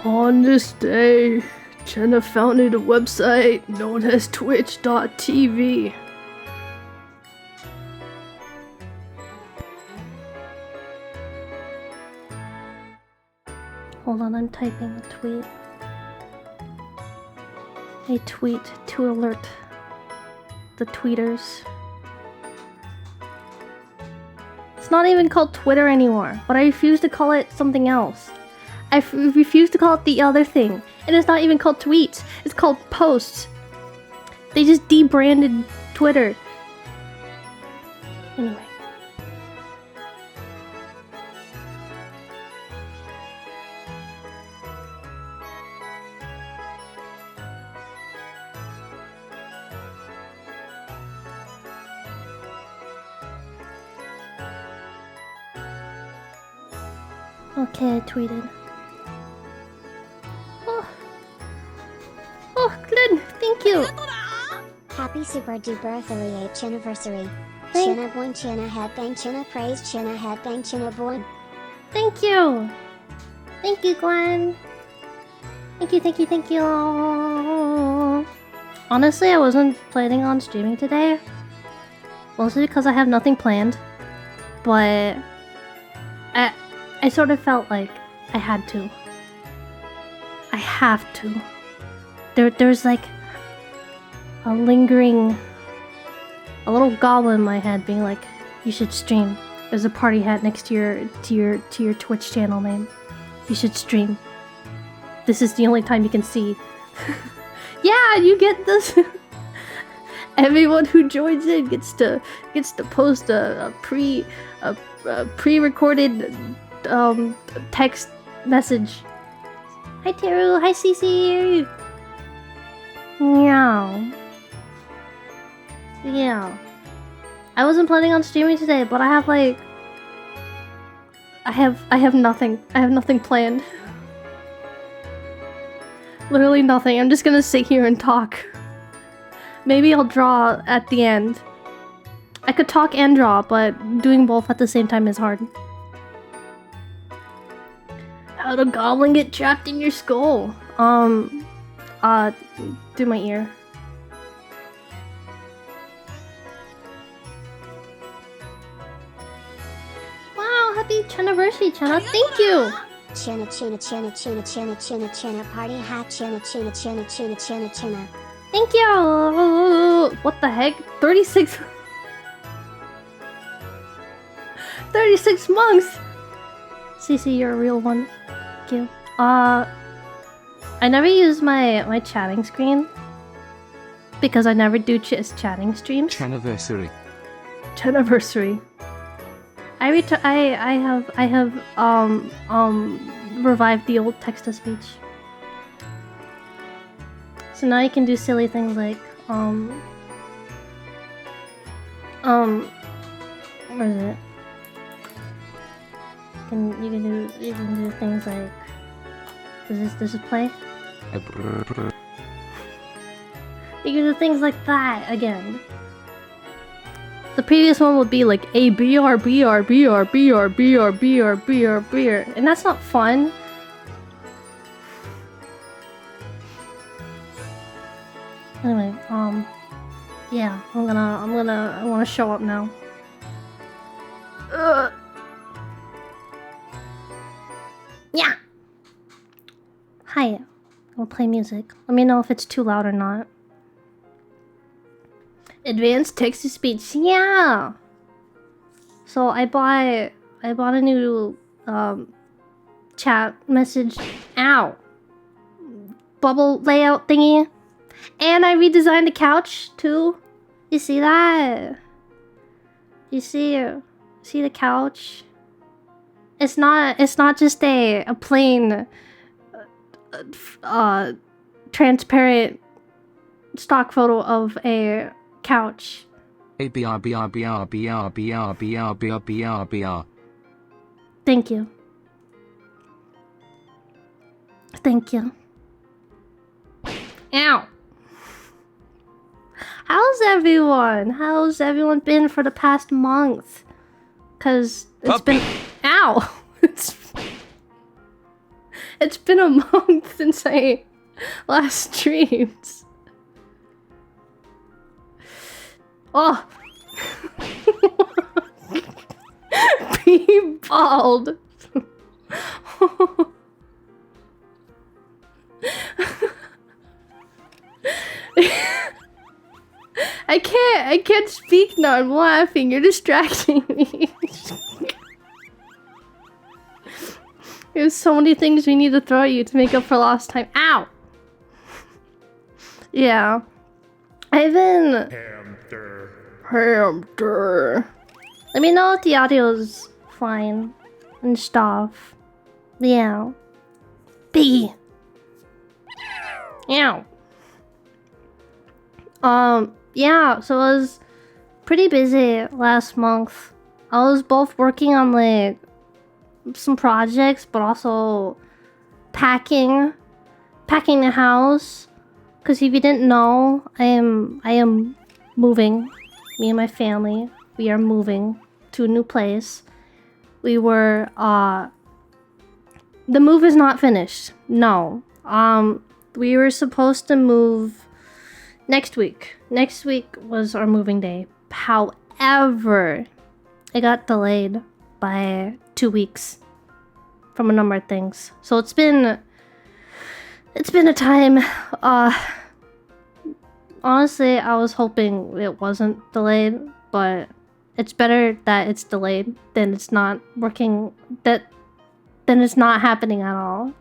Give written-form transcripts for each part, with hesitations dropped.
On this day, Chenna founded a website known as Twitch.tv. Hold on, I'm typing a tweet. A tweet to alert the tweeters. It's not even called Twitter anymore, but I refuse to call it something else. I refuse to call it the other thing. And it's not even called tweets. It's called posts. They just debranded Twitter. Anyway. Okay, I tweeted. Oh, Glenn, thank you. Happy super duper affiliate Chennaversary. Thank- Chenna born, Chenna headbang, Chenna praise, Chenna headbang, Chenna born. Thank you. Thank you, Glenn. Thank you, thank you, thank you. Honestly, I wasn't planning on streaming today. Mostly because I have nothing planned. But I sort of felt like I had to. I have to. There's like a lingering, a little goblin in my head being like, you should stream. There's a party hat next to your Twitch channel name. You should stream. This is the only time you can see. Yeah, you get this. Everyone who joins in gets to post a pre-recorded text message. Hi Teru, hi Cece. Meow. Yeah. I wasn't planning on streaming today, but I have like I have nothing. I have nothing planned. Literally nothing. I'm just gonna sit here and talk. Maybe I'll draw at the end. I could talk and draw, but doing both at the same time is hard. How'd a goblin get trapped in your skull? Through my ear. Wow, happy Chennaversary, Chenna. Thank you! Chenna, Chenna, Chenna, Chenna, Chenna, Chenna, Chenna, party hat, Chenna, Chenna, Chenna, Chenna, Chenna, Chenna. Thank you! What the heck? 36... 36 monks! Cece, you're a real one. Thank you. I never use my chatting screen because I never do chatting streams. Chennaversary. Chennaversary. I have revived the old text to speech. So now you can do silly things like where is it? You can do things like does this play? You can do things like that again. The previous one would be like A B R B R B R B R B R B R B R B R, and that's not fun. Anyway, yeah, I wanna show up now. Yeah. Hi. We'll play music. Let me know if it's too loud or not. Advanced text to speech. Yeah. So I bought a new chat message. Ow. Bubble layout thingy. And I redesigned the couch too. You see that? You see the couch? It's not just a plain transparent stock photo of a couch. ABR. Thank you. Thank you. Ow. How's everyone? How's everyone been for the past month? Cause it's been... Ow! It's been a month since I last streamed. Oh. Be bald. I can't speak now. I'm laughing. You're distracting me. There's so many things we need to throw at you to make up for lost time. Ow! Yeah. I've been... Hamster. Let me know if the audio's fine and stuff. Yeah. B. Ow. Yeah, so I was pretty busy last month. I was both working on like some projects, but also packing the house. Cause if you didn't know, I am moving. Me and my family, we are moving to a new place. We were the move is not finished. No. We were supposed to move next week. Next week was our moving day. However, it got delayed by 2 weeks from a number of things. So it's been a time. Honestly, I was hoping it wasn't delayed, but it's better that it's delayed than it's not working. Then it's not happening at all.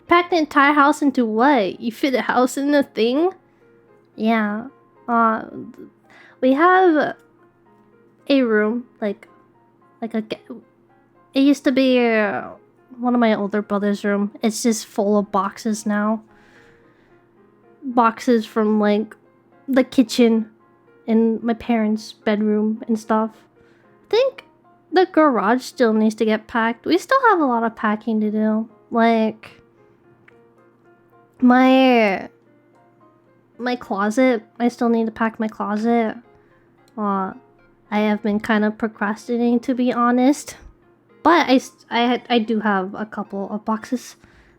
Pack the entire house into what? You fit a house in a thing? Yeah. We have a room, like a... It used to be one of my older brother's room. It's just full of boxes now. Boxes from like the kitchen and my parents' bedroom and stuff. I think the garage still needs to get packed. We still have a lot of packing to do. Like my closet, I still need to pack my closet. I have been kind of procrastinating, to be honest, but I do have a couple of boxes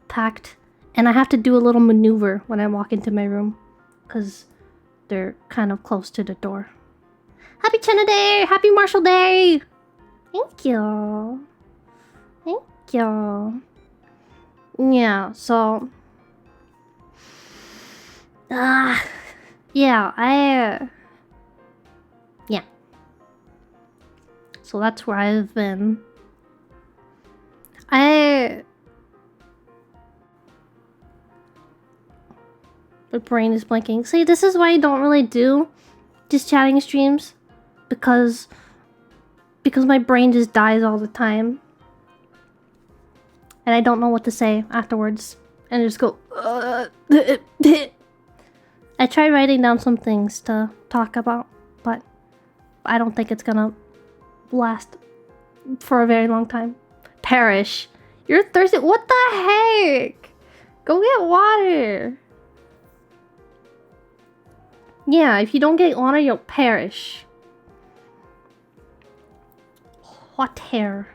packed, and I have to do a little maneuver when I walk into my room because they're kind of close to the door. Happy Chenna Day! Happy Marshall Day! Thank you. Thank you. Yeah, so... yeah, yeah. So that's where I've been. My brain is blanking. See, this is why I don't really do just chatting streams. Because my brain just dies all the time. And I don't know what to say afterwards. And I just go... I tried writing down some things to talk about, but I don't think it's gonna last for a very long time. Perish. You're thirsty. What the heck? Go get water. Yeah, if you don't get water, you'll perish. Hot hair.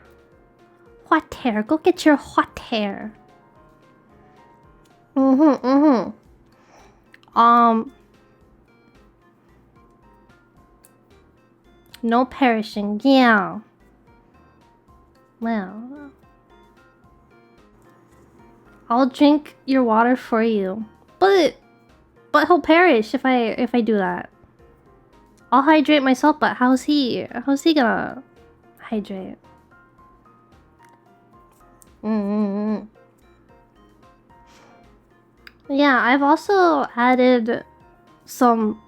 Hot hair. Go get your hot hair. No perishing. Yeah. Well, I'll drink your water for you. But he'll perish if I do that. I'll hydrate myself, but how's he gonna hydrate? Yeah, I've also added some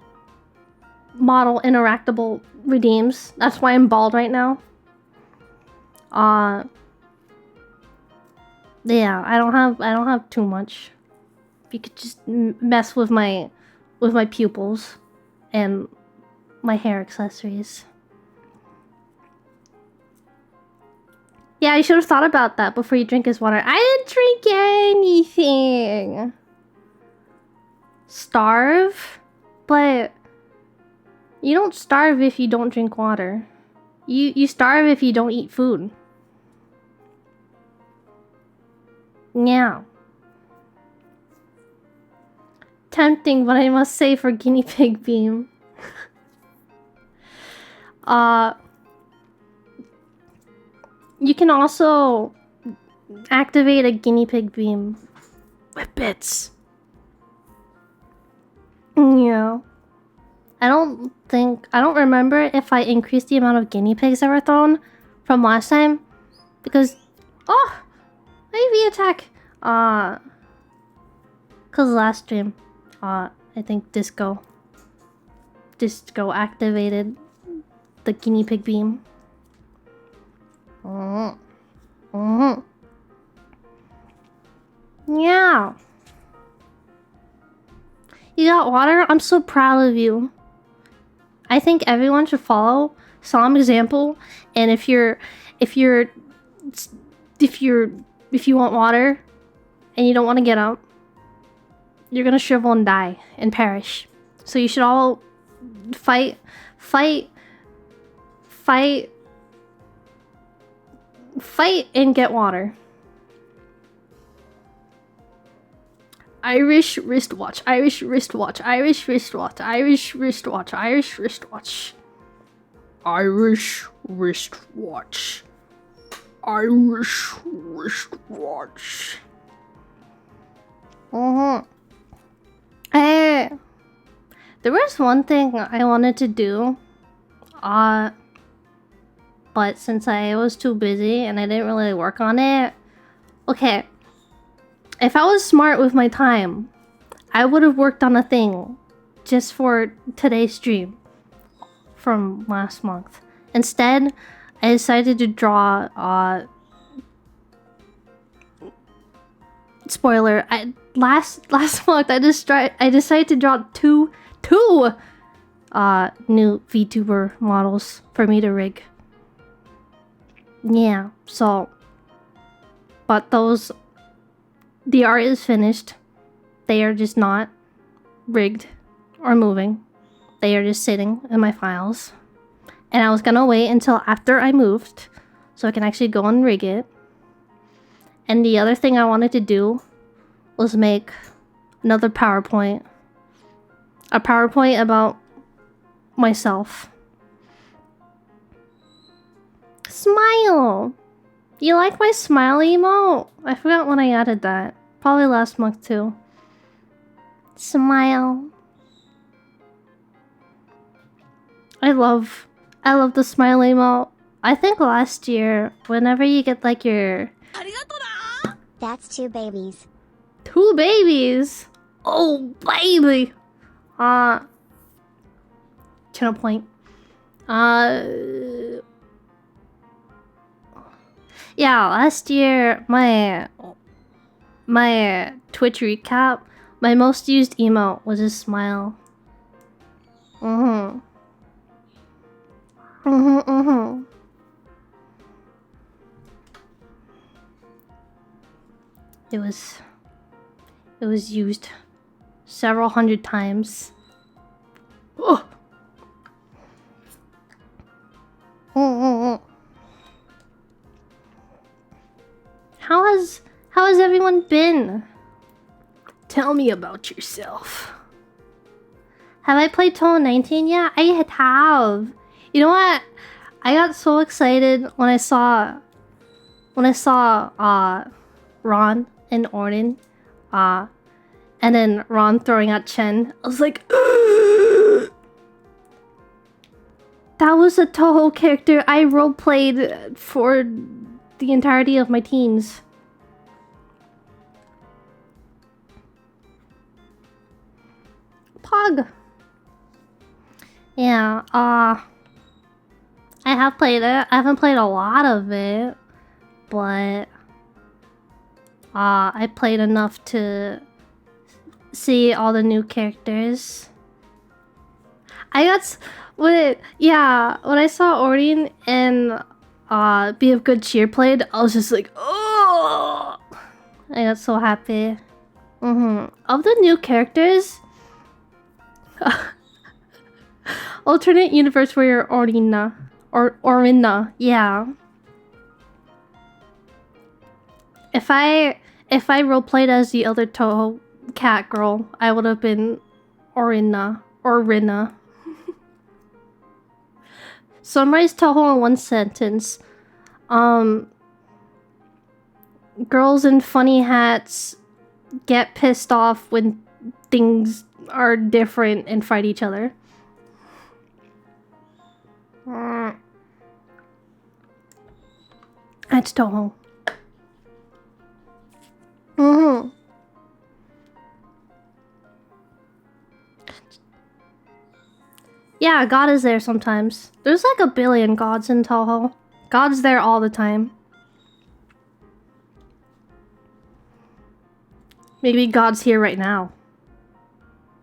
model interactable redeems. That's why I'm bald right now. Yeah, I don't have too much. If you could just mess with my pupils and my hair accessories. Yeah, you should have thought about that before you drink his water. I didn't drink anything. Starve? But you don't starve if you don't drink water. You starve if you don't eat food. Yeah. Tempting, but I must say for guinea pig beam. You can also activate a guinea pig beam with bits. Yeah. I don't remember if I increased the amount of guinea pigs that were thrown from last time. Because, oh! AV attack! Cause last stream, I think Disco activated the guinea pig beam. Yeah. You got water? I'm so proud of you. I think everyone should follow some example, and if you want water and you don't want to get up, you're gonna shrivel and die and perish. So you should all fight and get water. Irish wristwatch, Irish wristwatch, Irish wristwatch, Irish wristwatch, Irish wristwatch. Irish wristwatch. Irish wristwatch. Hey, there was one thing I wanted to do, but since I was too busy and I didn't really work on it. Okay, if I was smart with my time, I would have worked on a thing just for today's stream from last month. Instead, I decided to draw spoiler, last month I decided to draw two new VTuber models for me to rig. Yeah, so but the art is finished. They are just not rigged or moving. They are just sitting in my files. And I was gonna wait until after I moved so I can actually go and rig it. And the other thing I wanted to do was make another PowerPoint. A PowerPoint about myself. Smile! You like my smile emote? I forgot when I added that. Probably last month too. Smile. I love the smile emote. I think last year, whenever you get like your... That's 2 babies. 2 babies? Oh, baby! Channel point. Yeah, last year, my Twitch recap, my most used emote was a smile. It was used several hundred times. Oh. How has everyone been? Tell me about yourself. Have I played Total 19 yet? I have. You know what? I got so excited when I saw Ron and Orden, and then Ron throwing at Chen. I was like, that was a Toho character I roleplayed for the entirety of my teens. Pog. Yeah, I have played it. I haven't played a lot of it, but I played enough to see all the new characters. When I saw Orion and Be of Good Cheer played, I was just like, oh! I got so happy. Of the new characters, alternate universe where you're Orina, yeah. If I If I roleplayed as the other Toho cat girl, I would have been Orina. Or Rina. Summarize Toho in one sentence. Girls in funny hats get pissed off when things are different and fight each other. That's Toho. Yeah, God is there sometimes. There's like a billion gods in Toho. God's there all the time. Maybe God's here right now.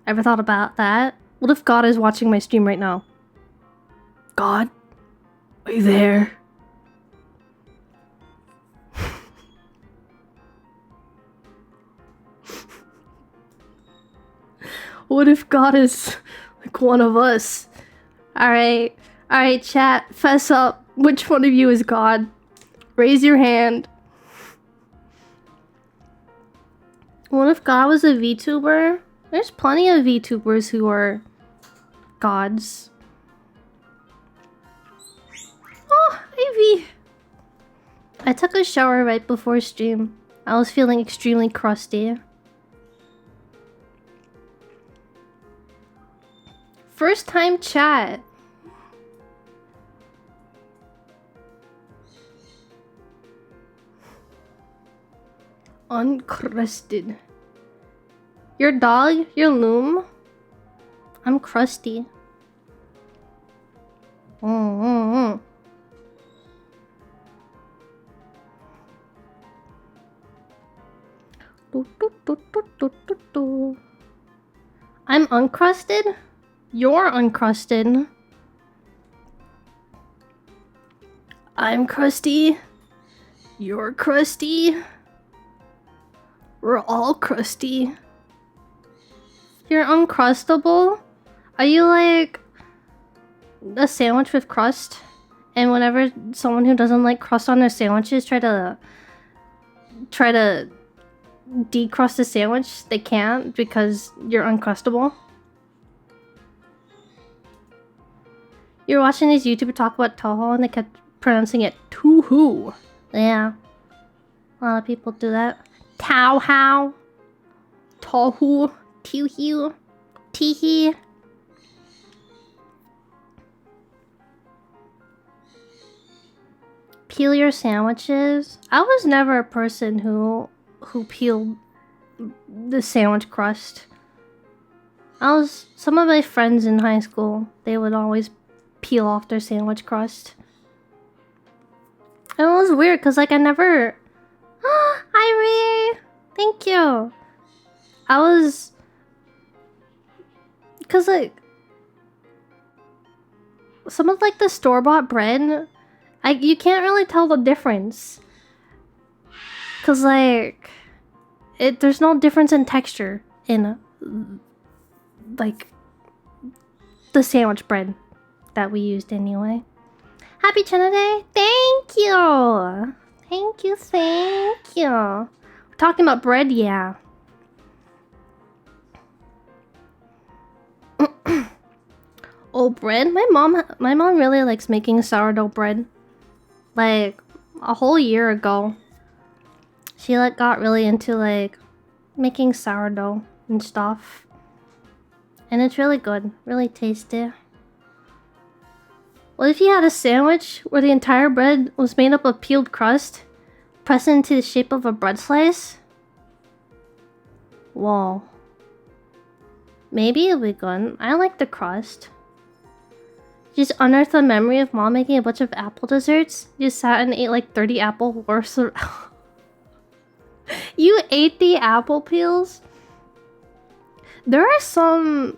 Ever thought about that? What if God is watching my stream right now? God? Are you there? What if God is like one of us? Alright, chat, fess up. Which one of you is God? Raise your hand. What if God was a VTuber? There's plenty of VTubers who are gods. Oh, Ivy! I took a shower right before stream. I was feeling extremely crusty. First time chat. Uncrusted. Your dog? Your loom? I'm crusty. I'm uncrusted? You're uncrusted. I'm crusty. You're crusty. We're all crusty. You're uncrustable? Are you like a sandwich with crust? And whenever someone who doesn't like crust on their sandwiches try to decrust the sandwich, they can't because you're uncrustable? You're watching these YouTubers talk about Toho and they kept pronouncing it Toohoo. Yeah. A lot of people do that. Towhow. Tohu. Toohoo. Teehee. Peel your sandwiches. I was never a person who peeled the sandwich crust. Some of my friends in high school, they would always peel off their sandwich crust. And it was weird because like I never... Irie! Thank you! Because like... some of like the store-bought bread, you can't really tell the difference. Because like... there's no difference in texture in like the sandwich bread that we used anyway. Happy Chennaversary! Thank you! Thank you, thank you. We're talking about bread, yeah. Oh, bread? My mom really likes making sourdough bread. Like a whole year ago, she like got really into like making sourdough and stuff. And it's really good, really tasty. What if you had a sandwich where the entire bread was made up of peeled crust, pressed into the shape of a bread slice? Whoa. Maybe it'll be good. I like the crust. Just unearthed the memory of mom making a bunch of apple desserts. You sat and ate like 30 apple worth of... You ate the apple peels? There are some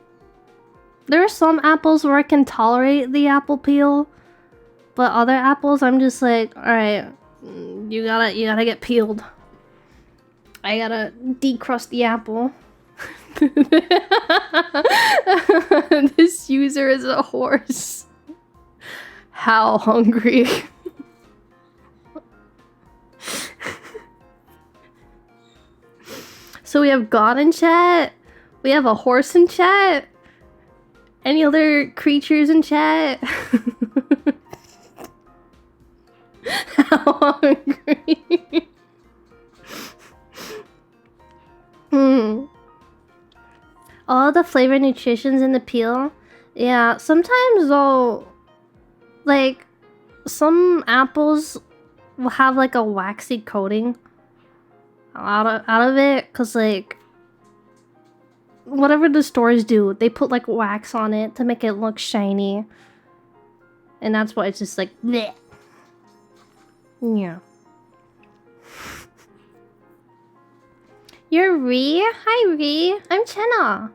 apples where I can tolerate the apple peel, but other apples I'm just like, alright, you gotta get peeled. I gotta decrust the apple. This user is a horse. How hungry. So we have God in chat. We have a horse in chat. Any other creatures in chat? How hungry? All the flavor nutritions in the peel. Yeah, sometimes though, like, some apples will have like a waxy coating out of it, cause like whatever the stores do, they put like wax on it to make it look shiny, and that's why it's just like bleh. Yeah. You're Ree? Hi Ree. I'm Chenna.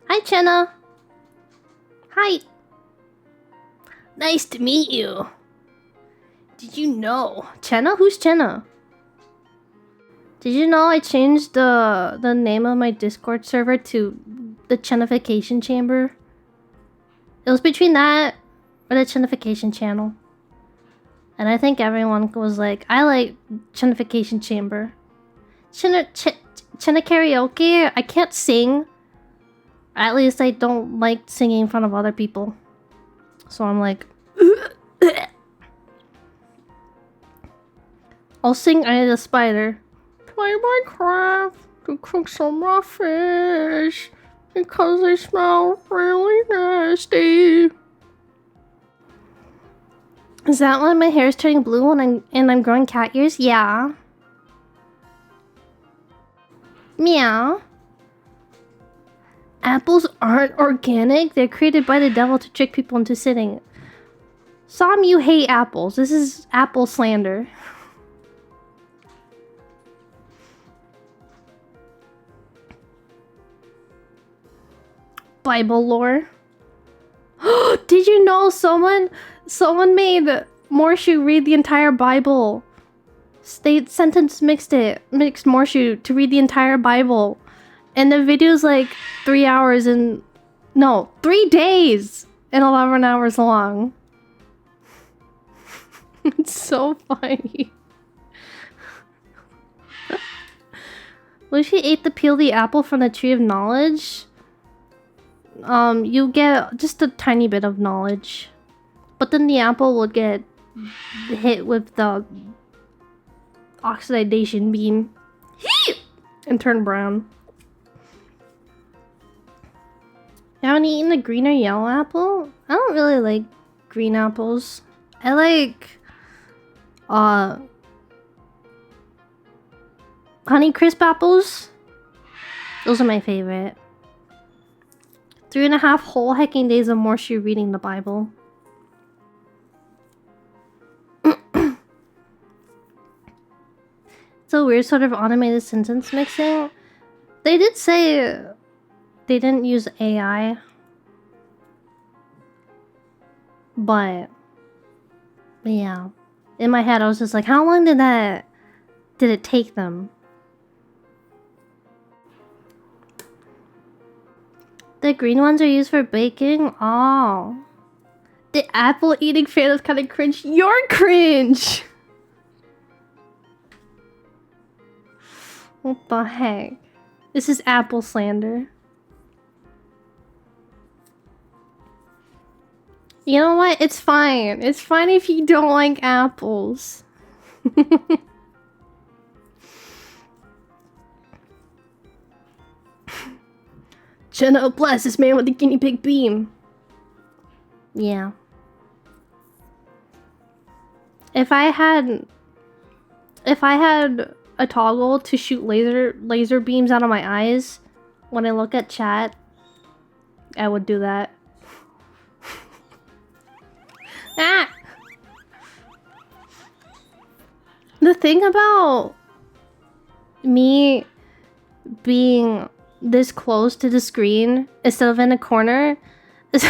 Hi Chenna. Hi. Nice to meet you. Did you know? Chenna? Who's Chenna? Did you know I changed the name of my Discord server to the Chennification Chamber? It was between that or the Chennification Channel. And I think everyone was like, I like Chennification Chamber. Chenna karaoke? I can't sing. At least I don't like singing in front of other people. So I'm like... I'll sing Eye of the Spider. Play Minecraft to cook some raw fish because they smell really nasty. Is that why my hair is turning blue and I'm growing cat ears? Yeah. Meow. Apples aren't organic. They're created by the devil to trick people into sitting. Sam, you hate apples. This is apple slander. Bible lore. Did you know someone made Morshu read the entire Bible? State sentence mixed Morshu to read the entire Bible. And the video's like 3 hours and... No, 3 days and 11 hours long. It's so funny. When she ate the peel the apple from the tree of knowledge, you get just a tiny bit of knowledge. But then the apple will get hit with the oxidation beam and turn brown. You haven't eaten a green or yellow apple? I don't really like green apples. I like Honey Crisp apples. Those are my favorite. 3.5 whole hecking days of Morshu reading the Bible. It's a weird sort of automated sentence mixing. They did say they didn't use AI. But yeah. In my head I was just like, how long did it take them? The green ones are used for baking? Oh. The apple eating fan is kind of cringe. You're cringe! What the heck? This is apple slander. You know what? It's fine. It's fine if you don't like apples. Chenna, bless this man with the guinea pig beam. Yeah. If I had a toggle to shoot laser beams out of my eyes when I look at chat, I would do that. Ah! The thing about me being this close to the screen instead of in a corner is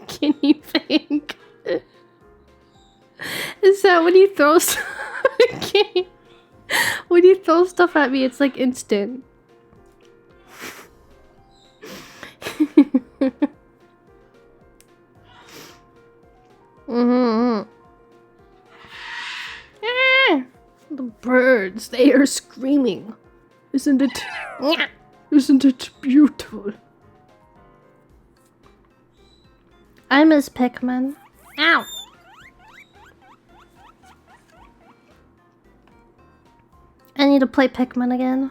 guinea pig. Is that when you throw when you throw stuff at me, it's like instant. Mm-hmm. The birds, they are screaming. Isn't it? Isn't it beautiful? I miss Pikmin. Ow! I need to play Pikmin again.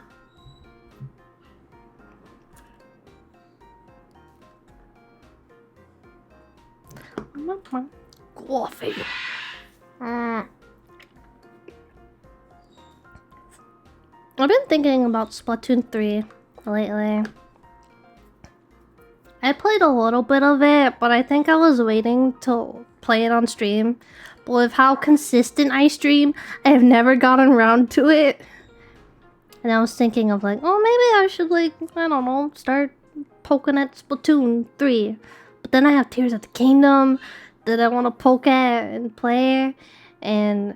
Coffee. I've been thinking about Splatoon 3 lately. I played a little bit of it, but I think I was waiting to play it on stream. But with how consistent I stream, I have never gotten around to it. And I was thinking of like, oh, maybe I should like, I don't know, start poking at Splatoon 3. But then I have Tears of the Kingdom that I want to poke at and play. And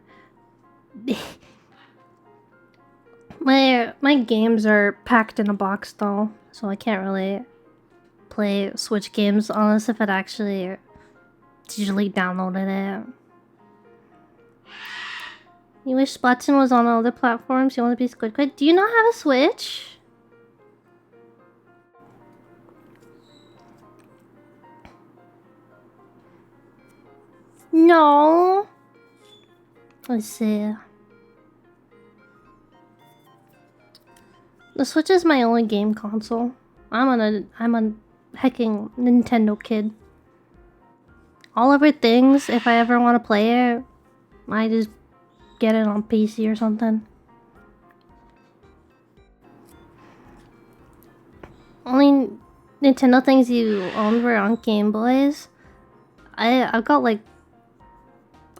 my games are packed in a box though, so I can't really play Switch games unless if it actually digitally downloaded it. You wish Splatoon was on other platforms? You want to be Squid Quid? Do you not have a Switch? No. Let's see. The Switch is my only game console. I'm a hecking Nintendo kid. All other things, if I ever want to play it, I just get it on PC or something. Only Nintendo things you owned were on Game Boys. I've got like,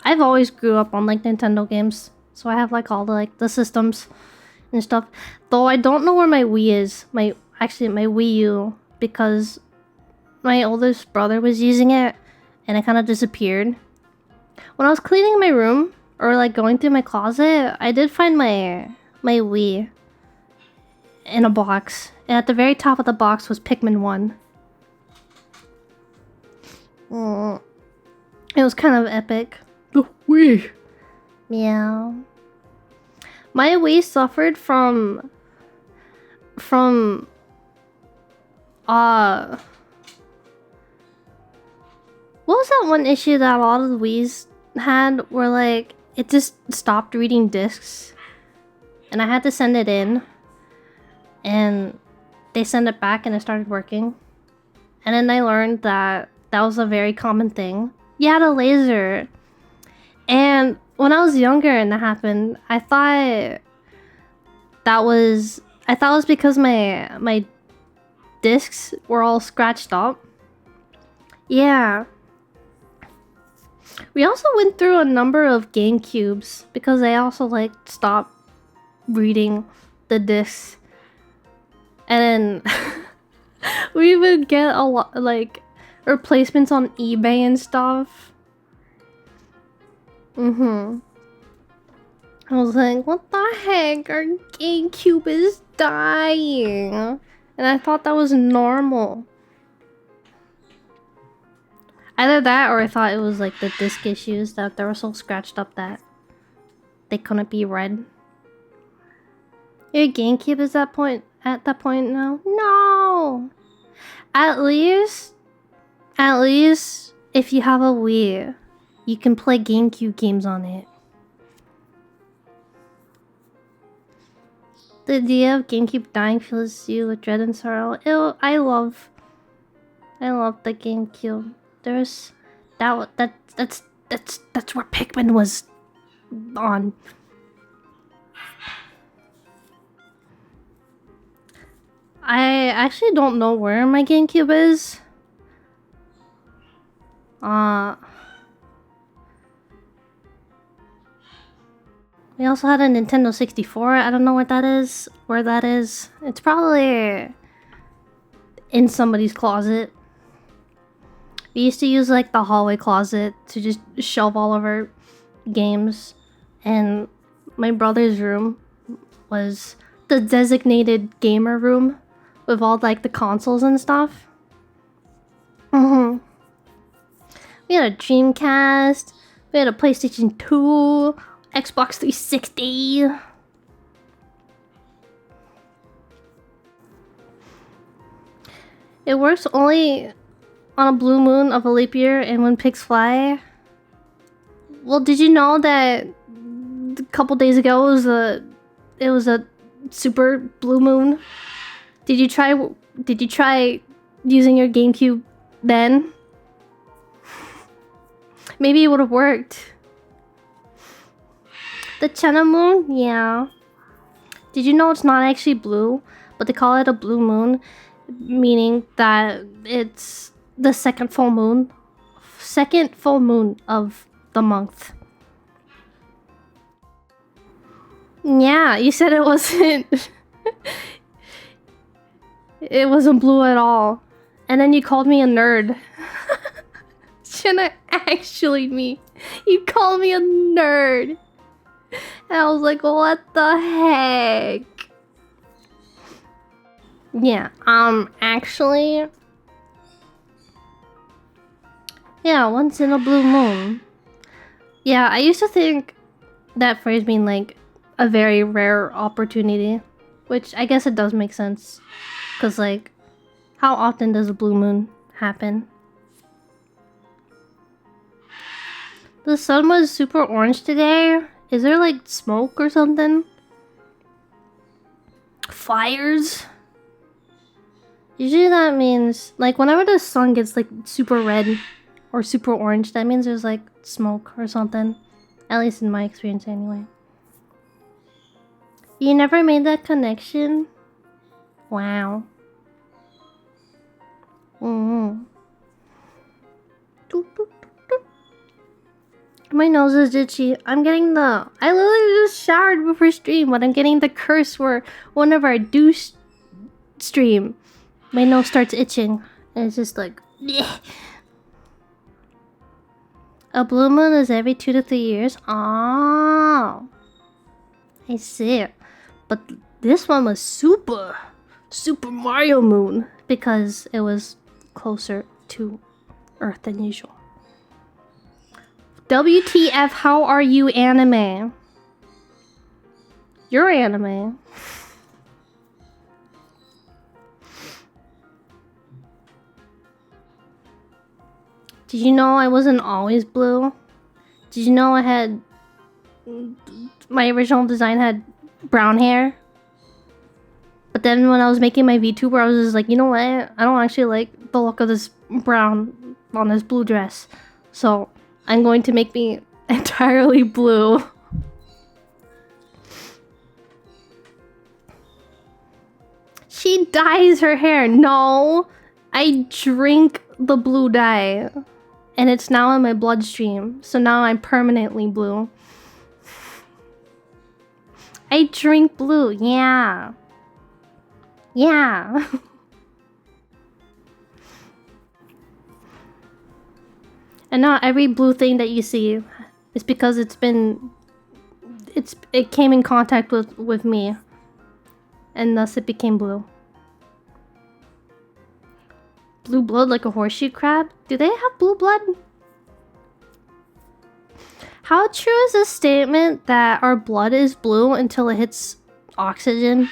I've always grew up on like Nintendo games, so I have like all the like the systems and stuff. Though I don't know where my Wii is. My Wii U, because my oldest brother was using it and it kind of disappeared. When I was cleaning my room or like going through my closet, I did find my Wii in a box. And at the very top of the box was Pikmin 1. It was kind of epic. The Wii. Yeah. My Wii suffered from what was that one issue that a lot of the Wiis had where like it just stopped reading discs and I had to send it in and they sent it back and it started working. And then I learned that that was a very common thing. You had a laser. And when I was younger and that happened, I thought it was because my discs were all scratched up. Yeah. We also went through a number of GameCubes because they also like stopped reading the discs. And then we would get a lot like replacements on eBay and stuff. I was like, what the heck? Our GameCube is dying. And I thought that was normal. Either that or I thought it was like the disc issues that they were so scratched up that they couldn't be read. Your GameCube is at that point now? No! At least if you have a Wii, you can play GameCube games on it. The idea of GameCube dying fills you with dread and sorrow. Ew, I love the GameCube. There's that's where Pikmin was on. I actually don't know where my GameCube is. We also had a Nintendo 64. I don't know where that is. It's probably in somebody's closet. We used to use like the hallway closet to just shelve all of our games. And my brother's room was the designated gamer room with all like the consoles and stuff. We had a Dreamcast. We had a PlayStation 2, Xbox 360. It works only on a blue moon of a leap year and when pigs fly. Well, did you know that a couple days ago it was a super blue moon? Did you try using your GameCube then? Maybe it would have worked. The Chenna moon? Yeah. Did you know it's not actually blue, but they call it a blue moon, meaning that it's the second full moon of the month. Yeah, you said it wasn't it wasn't blue at all. And then you called me a nerd. Shouldn't actually me. You called me a nerd. And I was like, what the heck? Yeah, actually... Yeah, once in a blue moon. Yeah, I used to think that phrase mean like a very rare opportunity. Which I guess it does make sense. Because like, how often does a blue moon happen? The sun was super orange today. Is there like smoke or something? Fires? Usually that means, like, whenever the sun gets like super red or super orange, that means there's like smoke or something. At least in my experience anyway. You never made that connection? Wow. My nose is itchy. I literally just showered before stream, but I'm getting the curse where whenever I do stream, my nose starts itching. And it's just like... bleh. A blue moon is every 2 to 3 years? Oh, I see. But this one was Super Mario Moon because it was closer to Earth than usual. WTF, how are you anime? You're anime. Did you know I wasn't always blue? Did you know my original design had brown hair? But then when I was making my VTuber, I was just like, you know what? I don't actually like the look of this brown on this blue dress. So I'm going to make me entirely blue. She dyes her hair. No, I drink the blue dye. And it's now in my bloodstream. So now I'm permanently blue. I drink blue. Yeah. Yeah. And not every blue thing that you see is because it came in contact with me. And thus it became blue. Blue blood like a horseshoe crab? Do they have blue blood? How true is the statement that our blood is blue until it hits oxygen?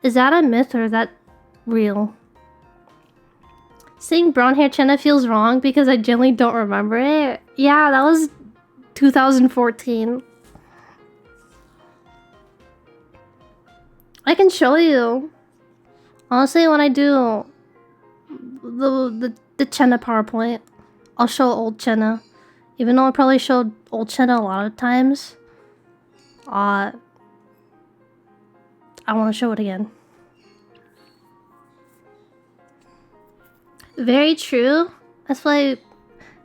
Is that a myth or is that real? Saying brown hair Chenna feels wrong because I generally don't remember it. Yeah, that was 2014. I can show you. Honestly, when I do the Chenna PowerPoint, I'll show old Chenna. Even though I probably showed old Chenna a lot of times. I want to show it again. Very true. That's why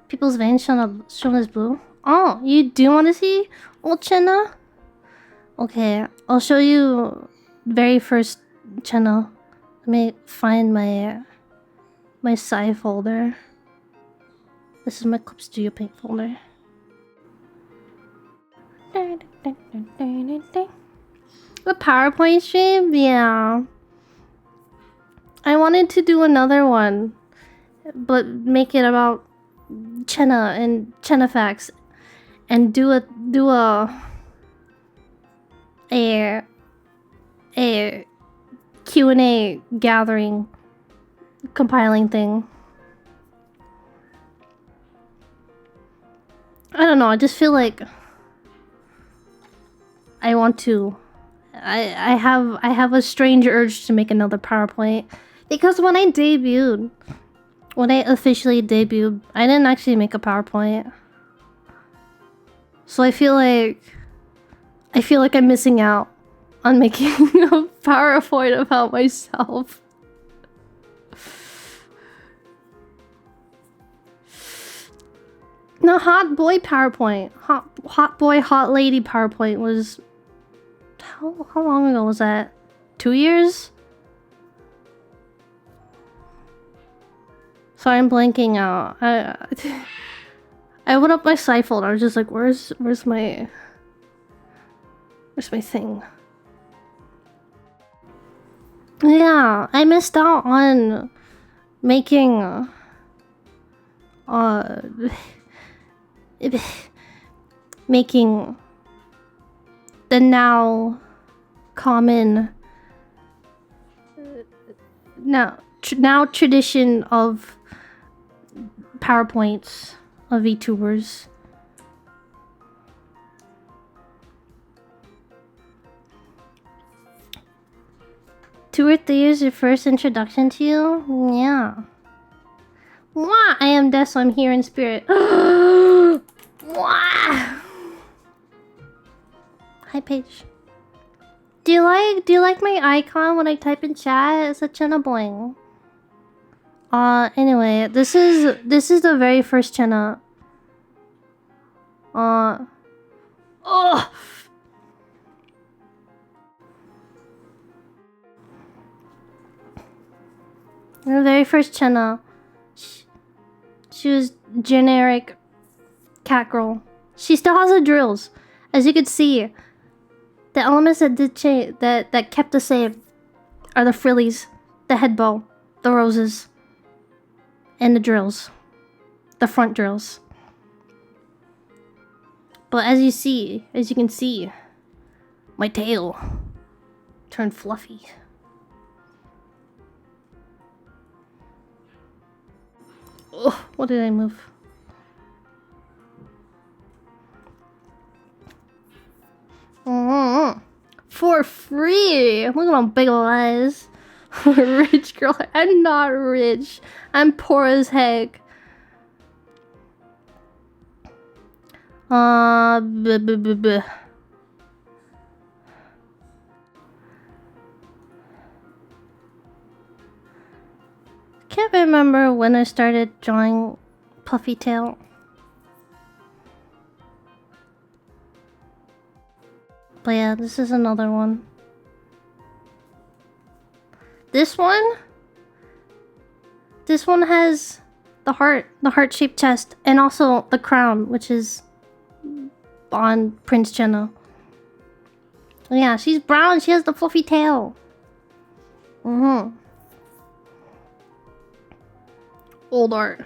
people's veins shown as blue. Oh, you do want to see old Chenna? Okay, I'll show you very first Chenna. Let me find my Psy folder. This is my Clip Studio Paint folder. The PowerPoint stream? Yeah. I wanted to do another one, but make it about Chenna and Chennafax and do a Q&A gathering compiling thing. I don't know, I just feel like I want to. I have a strange urge to make another PowerPoint because when I officially debuted, I didn't actually make a PowerPoint. So I feel like I'm missing out on making a PowerPoint about myself. No, hot boy PowerPoint. Hot boy, hot lady PowerPoint was... How long ago was that? 2 years? Sorry, I'm blanking out. I went up my side folder. I was just like, where's my thing? Yeah, I missed out on making making the now common now tradition of PowerPoints of VTubers. Two or 3 years your first introduction to you? Yeah. Mwah! I am deaf, so I'm here in spirit. Mwah! Hi, Paige. Do you like my icon when I type in chat? It's a Chenna boing. Anyway, this is the very first Chenna. Oh. The very first Chenna. She was generic cat girl. She still has the drills, as you could see. The elements that did change, that kept the same, are the frillies, the head bow, the roses, and the drills, the front drills. But as you can see, my tail turned fluffy. Oh, what did I move? For free! Look at my big eyes. Rich girl. I'm not rich. I'm poor as heck. Can't remember when I started drawing Puffy Tail. But yeah, this is another one. This one has the heart-shaped chest, and also the crown, which is on Prince Chenna. Yeah, she's brown. She has the fluffy tail. Old art.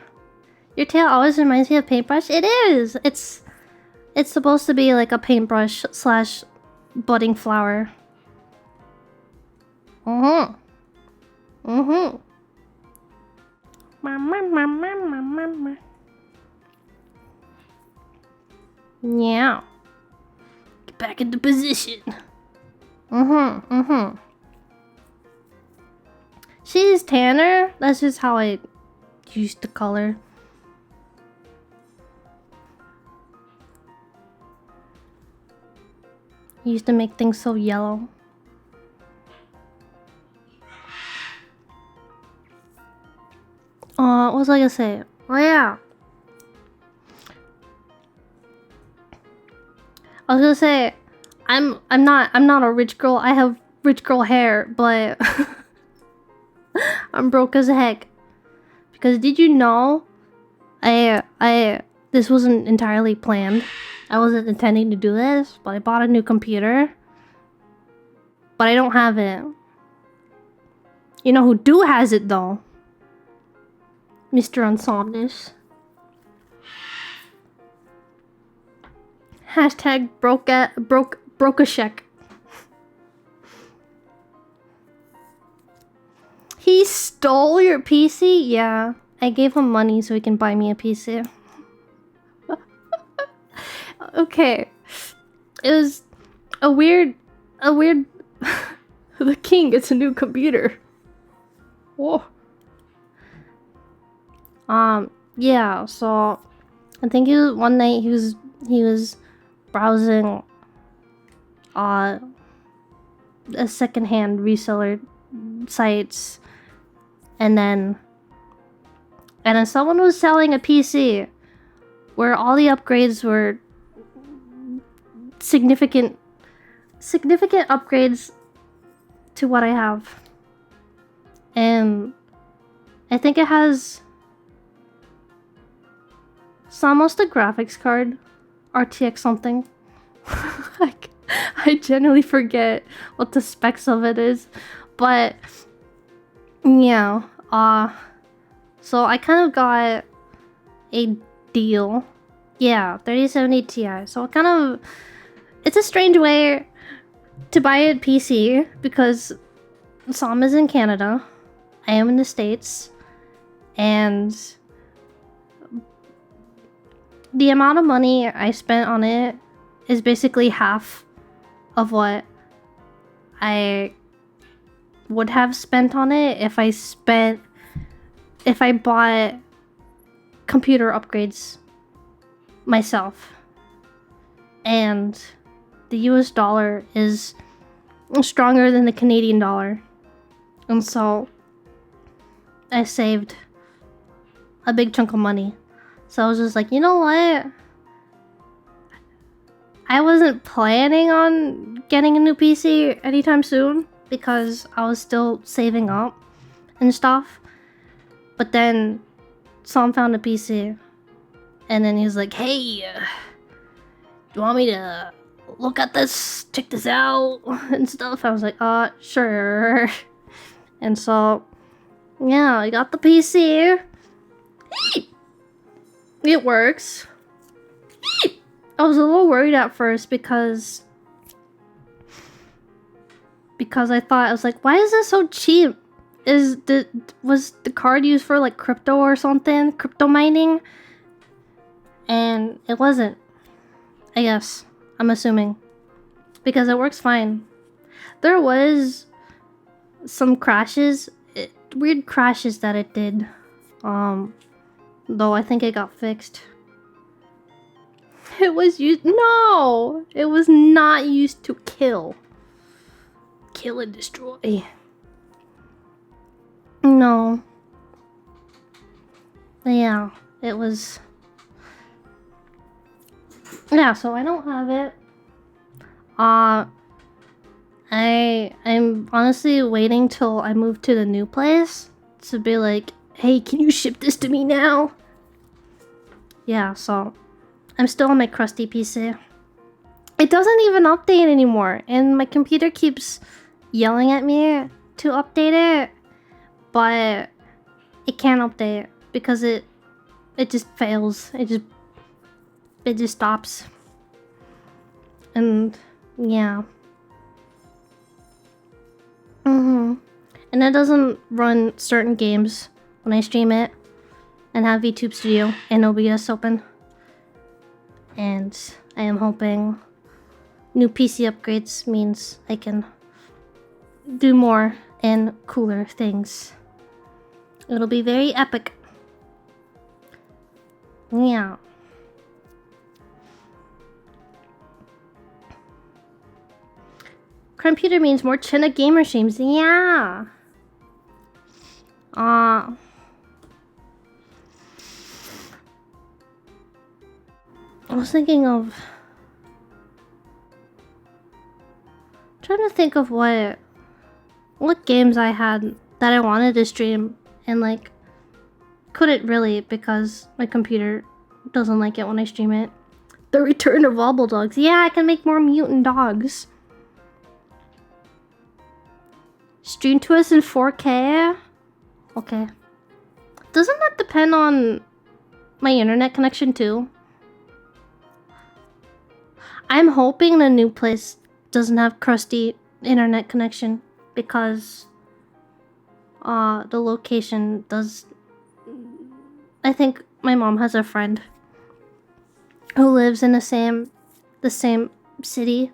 Your tail always reminds me of paintbrush. It is. It's supposed to be like a paintbrush slash budding flower. Yeah. Get back into position. She's tanner. That's just how I used the color. I used to make things so yellow. What was I gonna say? Oh yeah. I was gonna say I'm not a rich girl. I have rich girl hair, but I'm broke as heck. Because did you know this wasn't entirely planned. I wasn't intending to do this, but I bought a new computer. But I don't have it. You know who has it though? Mr. Insomnus. Hashtag broke a check. He stole your PC? Yeah. I gave him money so he can buy me a PC. Okay. It was a weird the king gets a new computer. Whoa. Yeah, so I think one night he was browsing a secondhand reseller sites, and then someone was selling a PC where all the upgrades were significant upgrades to what I have. And I think it has it's almost a graphics card, RTX something. I genuinely forget what the specs of it is, but yeah. So I kind of got a deal. Yeah, 3070 Ti. So it's a strange way to buy a PC because Sam is in Canada, I am in the States, and the amount of money I spent on it is basically half of what I would have spent on it if I bought computer upgrades myself. And the US dollar is stronger than the Canadian dollar. And so I saved a big chunk of money. So I was just like, you know what? I wasn't planning on getting a new PC anytime soon because I was still saving up and stuff. But then Sam found a PC, and then he was like, hey, do you want me to look at this, check this out and stuff? I was like, sure. And so yeah, I got the PC. It works. I was a little worried at first because I thought, I was like, why is this so cheap? Was the card used for like crypto or something? Crypto mining? And it wasn't. I guess. I'm assuming. Because it works fine. There was some crashes. Weird crashes that it did. Though I think it got fixed. It was used. No! It was not used to kill. Kill and destroy. No. Yeah, it was. Yeah, so I don't have it. I'm honestly waiting till I move to the new place to be like, hey, can you ship this to me now? Yeah, so I'm still on my crusty PC. It doesn't even update anymore, and my computer keeps yelling at me to update it, but it can't update because it just fails. It just stops. And yeah. And it doesn't run certain games when I stream it and have VTube Studio and OBS open. And I am hoping new PC upgrades means I can do more and cooler things. It'll be very epic. Yeah. Computer means more Chenna gamer streams. Yeah. I was thinking of trying to think of what games I had that I wanted to stream and like couldn't really because my computer doesn't like it when I stream it. The Return of Wobble Dogs. Yeah, I can make more mutant dogs. Stream to us in 4K? Okay. Doesn't that depend on my internet connection too? I'm hoping the new place doesn't have crusty internet connection because the location does. I think my mom has a friend who lives in the same city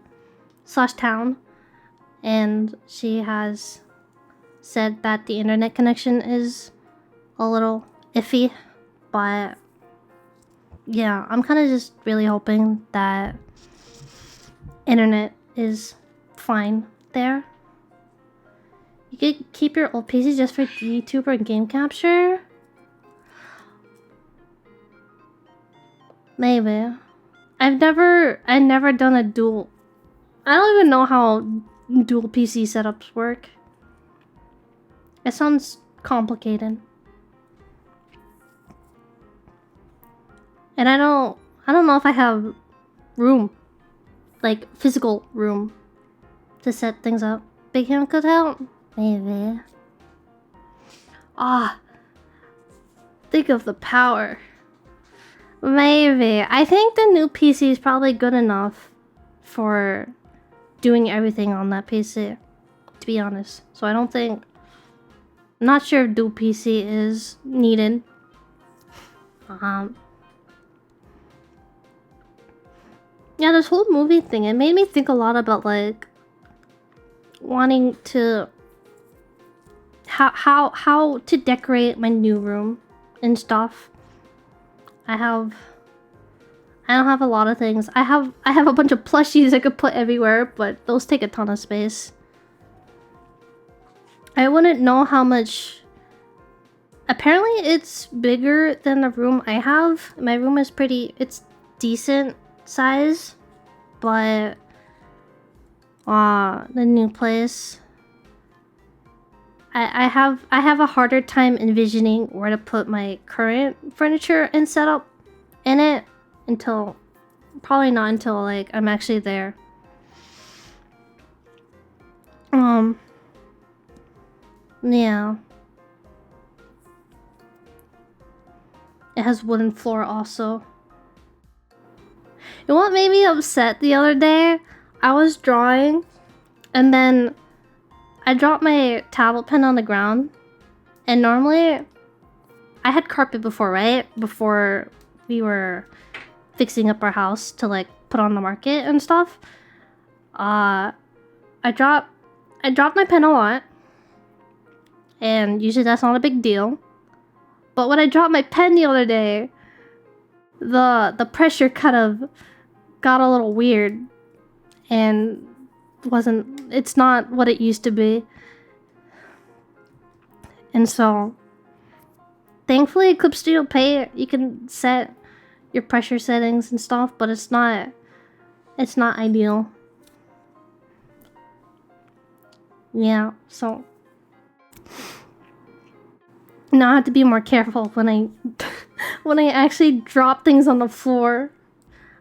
/ town, and she has said that the internet connection is a little iffy, but yeah, I'm kind of just really hoping that internet is fine there. You could keep your old PC just for YouTube or game capture? Maybe. I never done a dual. I don't even know how dual PC setups work. It sounds complicated. And I don't know if I have room, like physical room, to set things up. Big hand could help? Maybe. Think of the power. Maybe. I think the new PC is probably good enough for doing everything on that PC, to be honest. So I don't think... I'm not sure if dual PC is needed. Yeah, this whole movie thing, it made me think a lot about, like, wanting to... How to decorate my new room and stuff. I don't have a lot of things. I have a bunch of plushies I could put everywhere, but those take a ton of space. I wouldn't know how much... Apparently it's bigger than the room I have. My room is pretty... It's decent size, but... the new place... I have a harder time envisioning where to put my current furniture and setup in it until... Probably not until, like, I'm actually there. Yeah. It has wooden floor also. You know what made me upset the other day? I was drawing, and then I dropped my tablet pen on the ground. And normally, I had carpet before, right? Before we were fixing up our house to, like, put on the market and stuff. I dropped my pen a lot. And usually that's not a big deal. But when I dropped my pen the other day, the pressure kind of got a little weird. And it's not what it used to be. And so, thankfully Clip Studio Paint, you can set your pressure settings and stuff, but it's not ideal. Yeah, so now I have to be more careful when I when I actually drop things on the floor.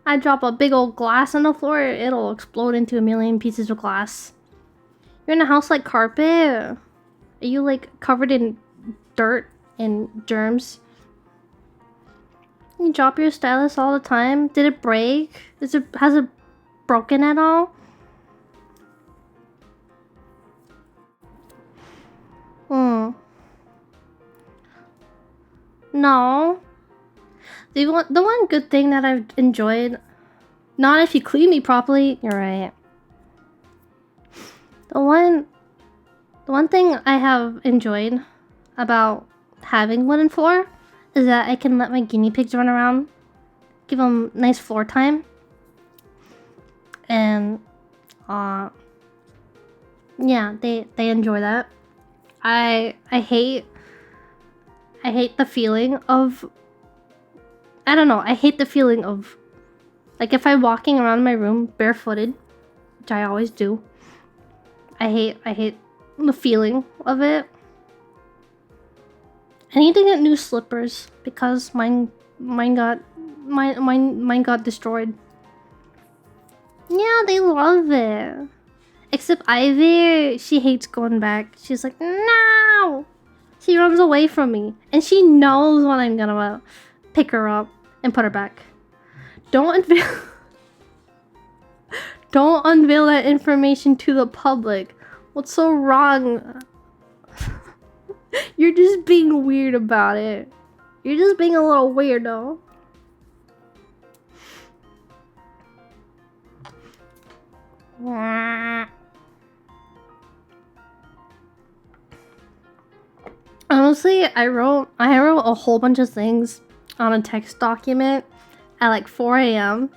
I drop a big old glass on the floor, it'll explode into a million pieces of glass. You're in a house like carpet? Are you, like, covered in dirt and germs? You drop your stylus all the time? Did it break? Has it broken at all? No. The one good thing that I've enjoyed... Not if you clean me properly, you're right. The one thing I have enjoyed about having wooden floor is that I can let my guinea pigs run around. Give them nice floor time. And, yeah, they enjoy that. I hate the feeling of... I don't know, I hate the feeling of... Like, if I'm walking around my room barefooted, which I always do, I hate the feeling of it. I need to get new slippers because mine got destroyed. Yeah, they love it. Except Ivy, she hates going back. She's like, no! She runs away from me. And she knows when I'm gonna pick her up and put her back. Don't Don't unveil that information to the public. What's so wrong? You're just being weird about it. You're just being a little weirdo. Honestly, I wrote a whole bunch of things on a text document at like 4 a.m.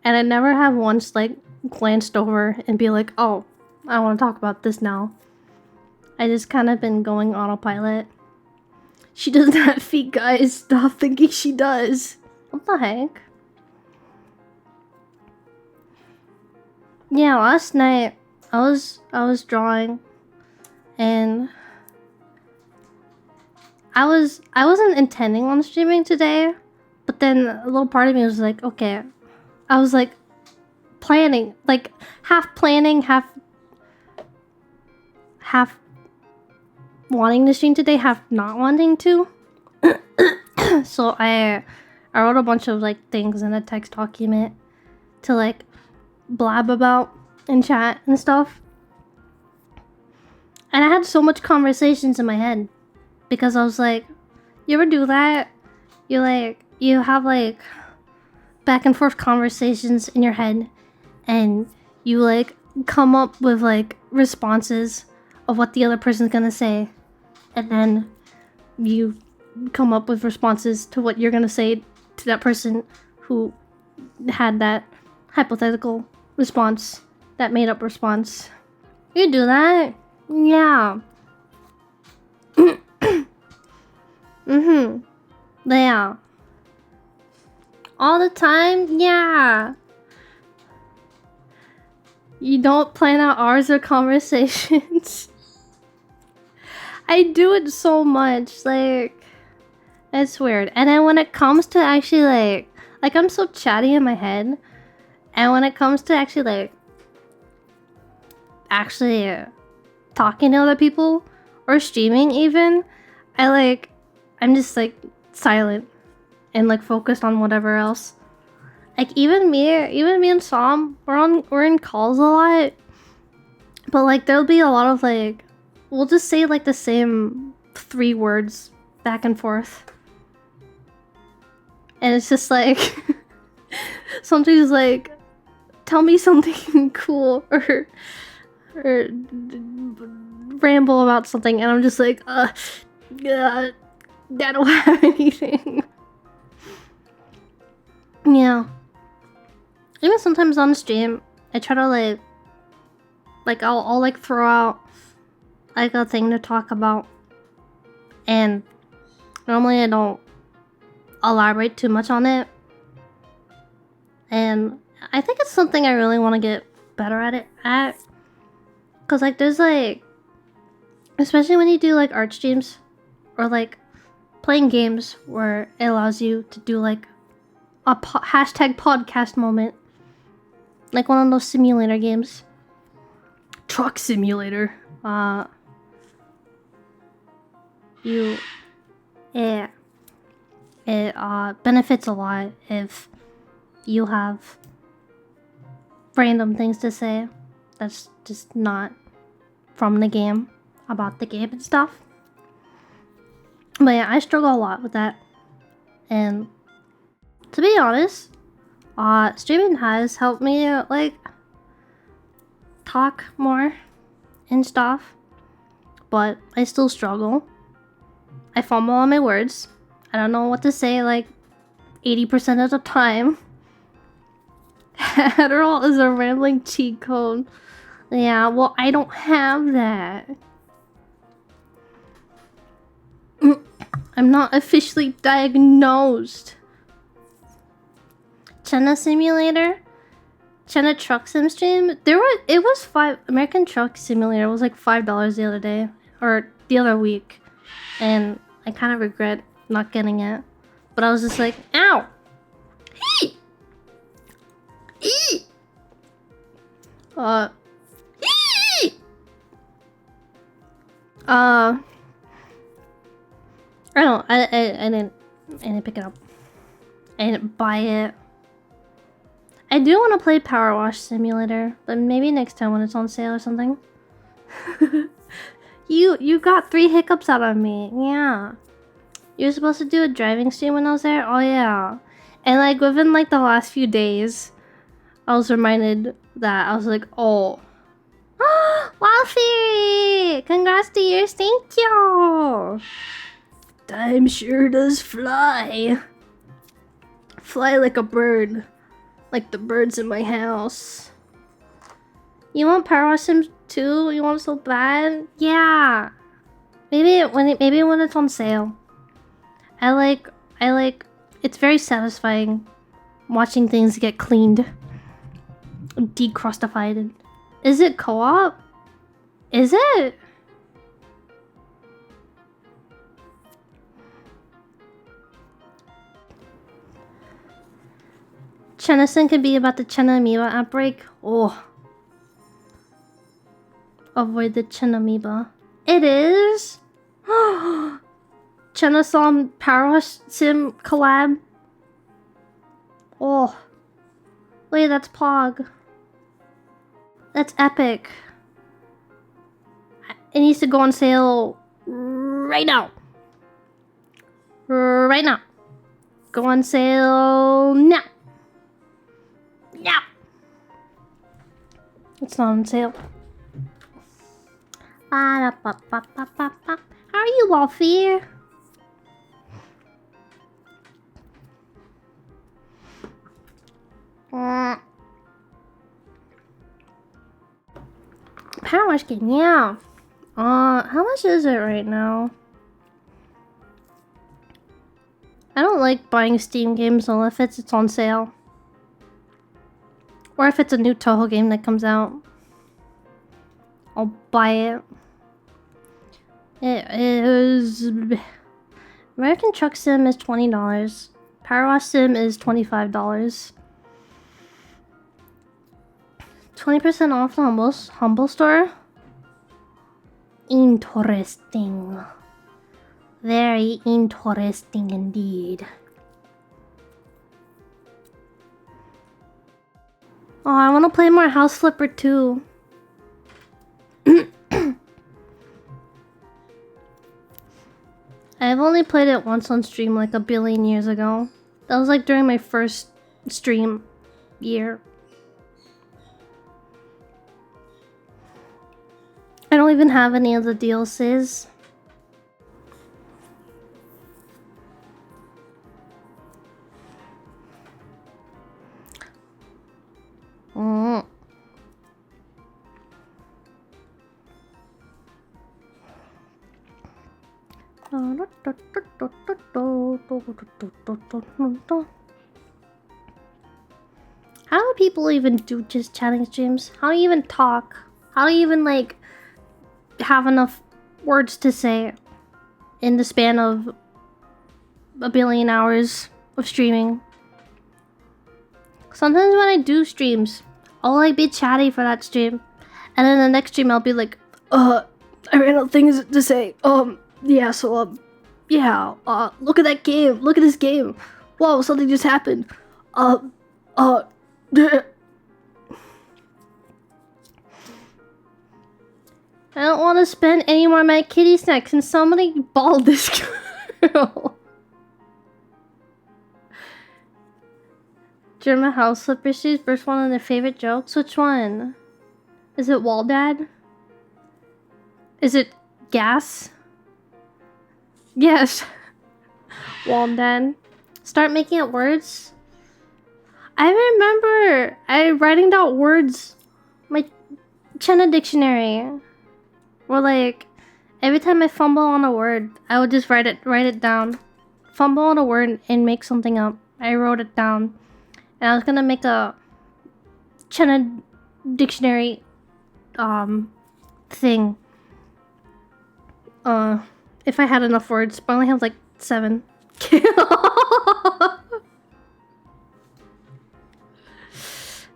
and I never have once like glanced over and be like, oh, I want to talk about this now. I just kind of been going autopilot. She doesn't have feet, guys. Stop thinking she does. What the heck? Yeah, last night I was drawing and I wasn't intending on streaming today, but then a little part of me was like, okay. I was like planning, like half planning, half wanting to stream today, half not wanting to. So I wrote a bunch of like things in a text document to like blab about in chat and stuff. And I had so much conversations in my head because I was like, you ever do that? You have like back and forth conversations in your head and you like come up with like responses of what the other person's gonna say, and then you come up with responses to what you're gonna say to that person who had that hypothetical response, that made up response. You do that? Yeah. Yeah. All the time? Yeah. You don't plan out hours of conversations. I do it so much, like, it's weird. And then when it comes to actually like I'm so chatty in my head, and when it comes to actually talking to other people or streaming even, I'm just like silent and like focused on whatever else. Like even me and Sam, we're in calls a lot, but like there'll be a lot of like, we'll just say like the same 3 words back and forth, and it's just like somebody's like, tell me something cool or ramble about something, and I'm just like, I don't have anything. Yeah. Even sometimes on stream, I try to like I'll like throw out like a thing to talk about, and normally I don't elaborate too much on it, and I think it's something I really want to get better at because like there's like, especially when you do like art streams or like playing games where it allows you to do like a hashtag podcast moment, like one of those simulator games, truck simulator. It benefits a lot if you have random things to say that's just not from the game, about the game and stuff. But yeah, I struggle a lot with that, and to be honest, streaming has helped me like talk more and stuff, but I still struggle. I fumble on my words. I don't know what to say like 80% of the time. Adderall is a rambling cheat code. Yeah, well, I don't have that. I'm not officially diagnosed. Chenna Simulator? Chenna Truck Sim stream? It was American Truck Simulator was like $5 the other day, or the other week. And I kind of regret not getting it. But I was just like, ow! Hee! Eee! Eee! I don't. I didn't pick it up. I didn't buy it. I do want to play Power Wash Simulator, but maybe next time when it's on sale or something. You got 3 hiccups out of me. Yeah. You were supposed to do a driving stream when I was there? Oh yeah. And like within like the last few days, I was reminded that I was like, oh. Wolfie! Congrats to yours, thank you! Time sure does fly. Fly like a bird. Like the birds in my house. You want Power Wash Sims 2? You want it so bad? Yeah. Maybe when it's on sale. I like it's very satisfying watching things get cleaned. Decrustified. Is it co-op? Is it? Chennaversary could be about the Chenna amoeba outbreak. Oh. Avoid the Chenna amoeba. It is? Chenna Som Power Wash Sim collab. Oh. Wait, that's Pog. That's epic. It needs to go on sale right now. Right now. Go on sale now. Now. It's not on sale. How are you, Wolfie? Power Wash game, yeah. How much is it right now? I don't like buying Steam games unless it's on sale. Or if it's a new Toho game that comes out. I'll buy it. It is... American Truck Sim is $20. Power Wash Sim is $25. 20% off the Humble store? Interesting. Very interesting indeed. Oh, I want to play more House Flipper too. I've only played it once on stream like a billion years ago. That was like during my first stream year. I don't even have any of the DLCs. How do people even do just chatting streams? How do you even talk? How do you even like have enough words to say in the span of a billion hours of streaming? Sometimes when I do streams, I'll like be chatty for that stream, and then the next stream I'll be like, I ran out of things to say. Yeah, so yeah, look at that game. Look at this game. Whoa, something just happened. I don't want to spend any more of my kitty snacks. Can somebody ball this girl? German House Flipper shoes, first one of their favorite jokes. Which one? Is it Waldad? Is it gas? Yes. Waldad. Start making up words. I remember writing down words. My Chenna dictionary. Or like every time I fumble on a word, I would just write it down. Fumble on a word and make something up. I wrote it down. And I was gonna make a Chenna dictionary thing. If I had enough words, but I only have like 7.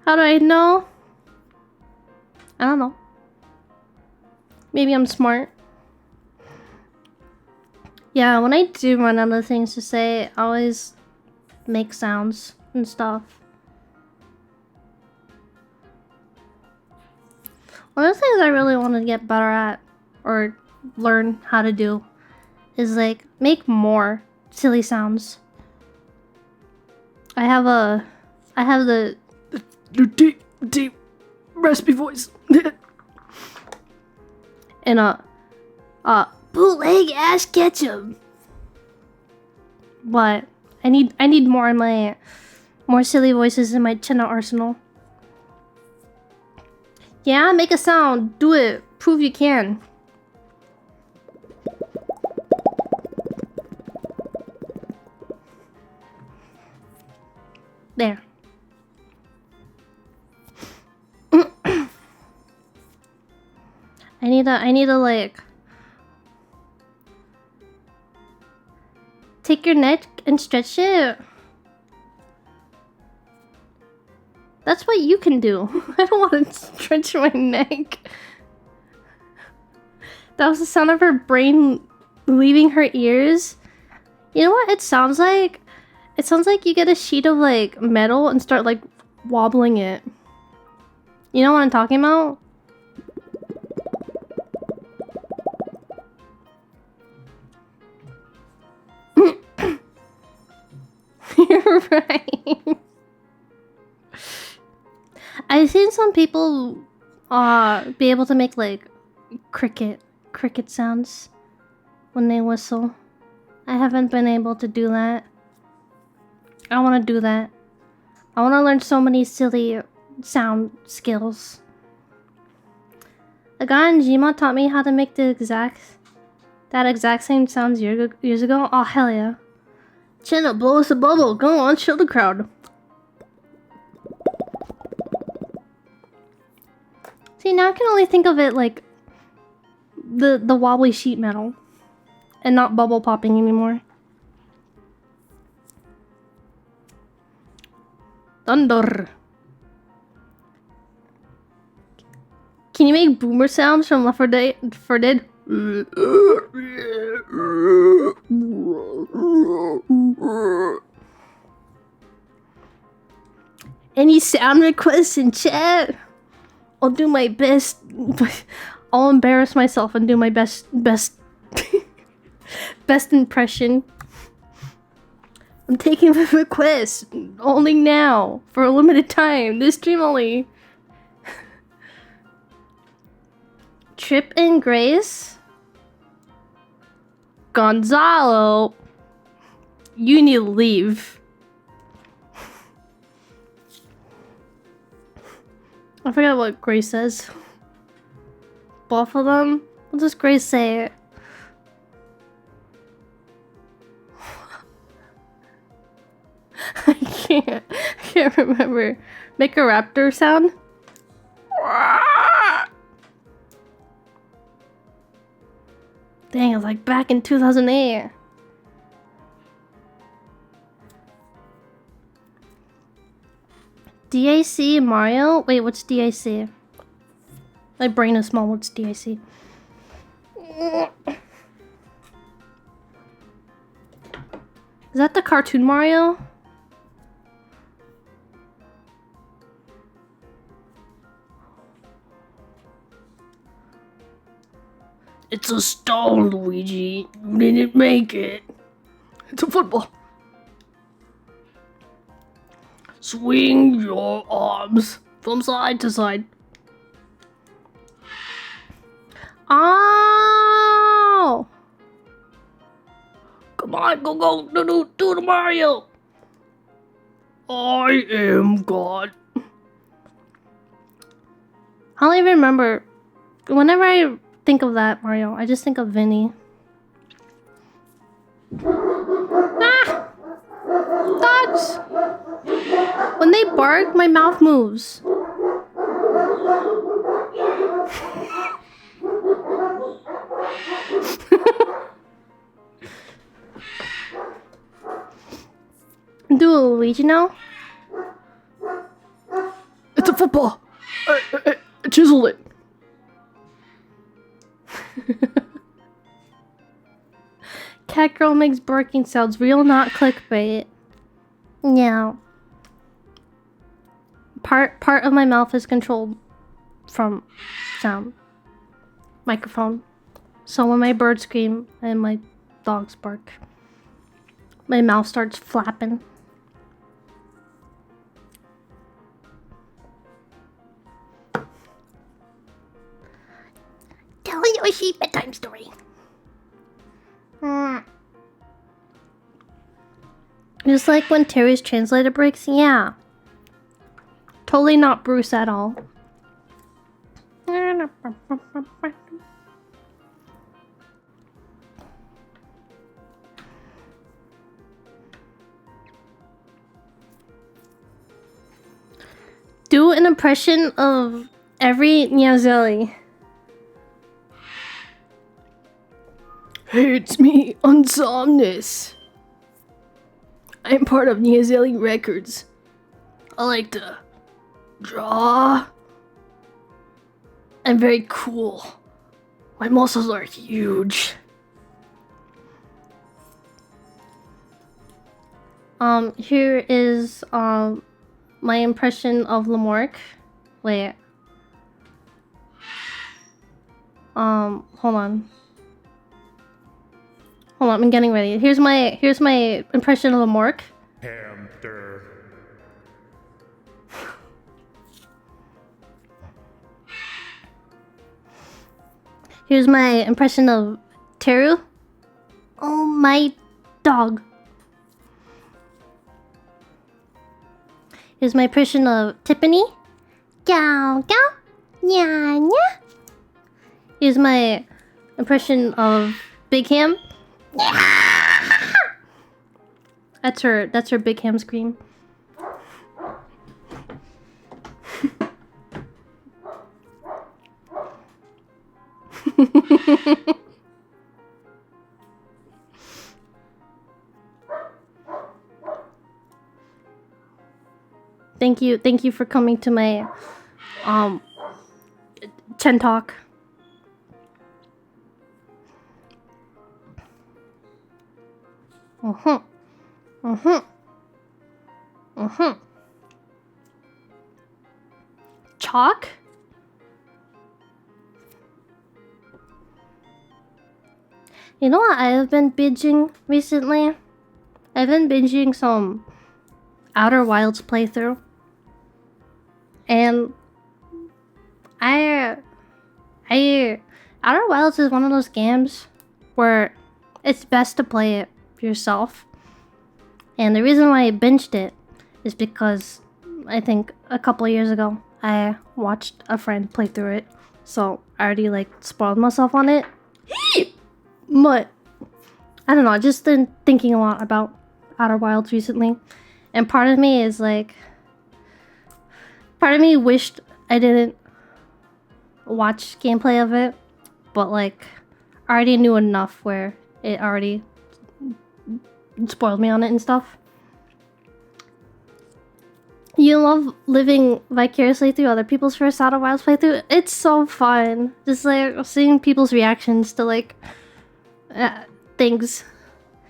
How do I know? I don't know. Maybe I'm smart. Yeah, when I do run out of things to say, I always make sounds and stuff. One of the things I really want to get better at, or learn how to do, is like make more silly sounds. I have the deep raspy voice. And bootleg ass ketchup. But I need more in my more silly voices in my Chenna arsenal. Yeah, make a sound. Do it. Prove you can. There. I need to like take your neck and stretch it. That's what you can do. I don't want to stretch my neck. That was the sound of her brain leaving her ears. You know what it sounds like? It sounds like you get a sheet of like metal and start like wobbling it. You know what I'm talking about? You're right. I've seen some people be able to make like cricket sounds when they whistle. I haven't been able to do that. I want to do that. I want to learn so many silly sound skills. A guy in Jima taught me how to make that exact same sounds years ago. Oh hell yeah. Chenna, blow us a bubble. Go on, show the crowd. See, now I can only think of it like the wobbly sheet metal and not bubble popping anymore. Thunder. Can you make boomer sounds from Left 4 Dead? Any sound requests in chat? I'll do my best. I'll embarrass myself and do my best best impression. I'm taking the request only now for a limited time. This stream only. Trip and Grace. Gonzalo, you need to leave. I forgot what Grace says. Both of them? What does Grace say? I can't remember. Make a raptor sound? Dang, it was like back in 2008. DAC Mario? Wait, what's DAC? My brain is small, what's DAC? Is that the cartoon Mario? It's a stone, Luigi. You didn't make it. It's a football. Swing your arms from side to side. Oh! Come on, go, do the Mario. I am God. I don't even remember. Whenever I think of that Mario, I just think of Vinny. Ah! Dogs! When they bark, my mouth moves. Do a Luigi now? It's a football! I chiseled it. Cat girl makes barking sounds. Real, not clickbait. Yeah. Part of my mouth is controlled from sound microphone. So when my birds scream and my dogs bark, my mouth starts flapping. Tell Yoshi bedtime story. Just like when Terry's translator breaks, yeah. Totally not Bruce at all. Do an impression of every Niazelli. Hey, it's me, Unsomnus. I'm part of Niazelli Records. I like to draw. I'm very cool. My muscles are huge. Here is my impression of Lamarck. Wait. Hold on. Hold on, I'm getting ready. Here's my impression of Lamarck. Hamster. Here's my impression of Teru. Oh, my dog. Here's my impression of Tiffany. Gao gao. Nya nya. Here's my impression of Big Ham. That's her Big Ham scream. Thank you for coming to my Chen talk. Chalk? You know what I've been binging recently? I've been binging some Outer Wilds playthrough. And Outer Wilds is one of those games where it's best to play it yourself. And the reason why I binged it is because I think a couple years ago I watched a friend play through it. So I already like spoiled myself on it. But I don't know, I've just been thinking a lot about Outer Wilds recently. And part of me is like, part of me wished I didn't watch gameplay of it, but like I already knew enough where it already spoiled me on it and stuff. You love living vicariously through other people's first Outer Wilds playthrough? It's so fun. Just like seeing people's reactions to like things.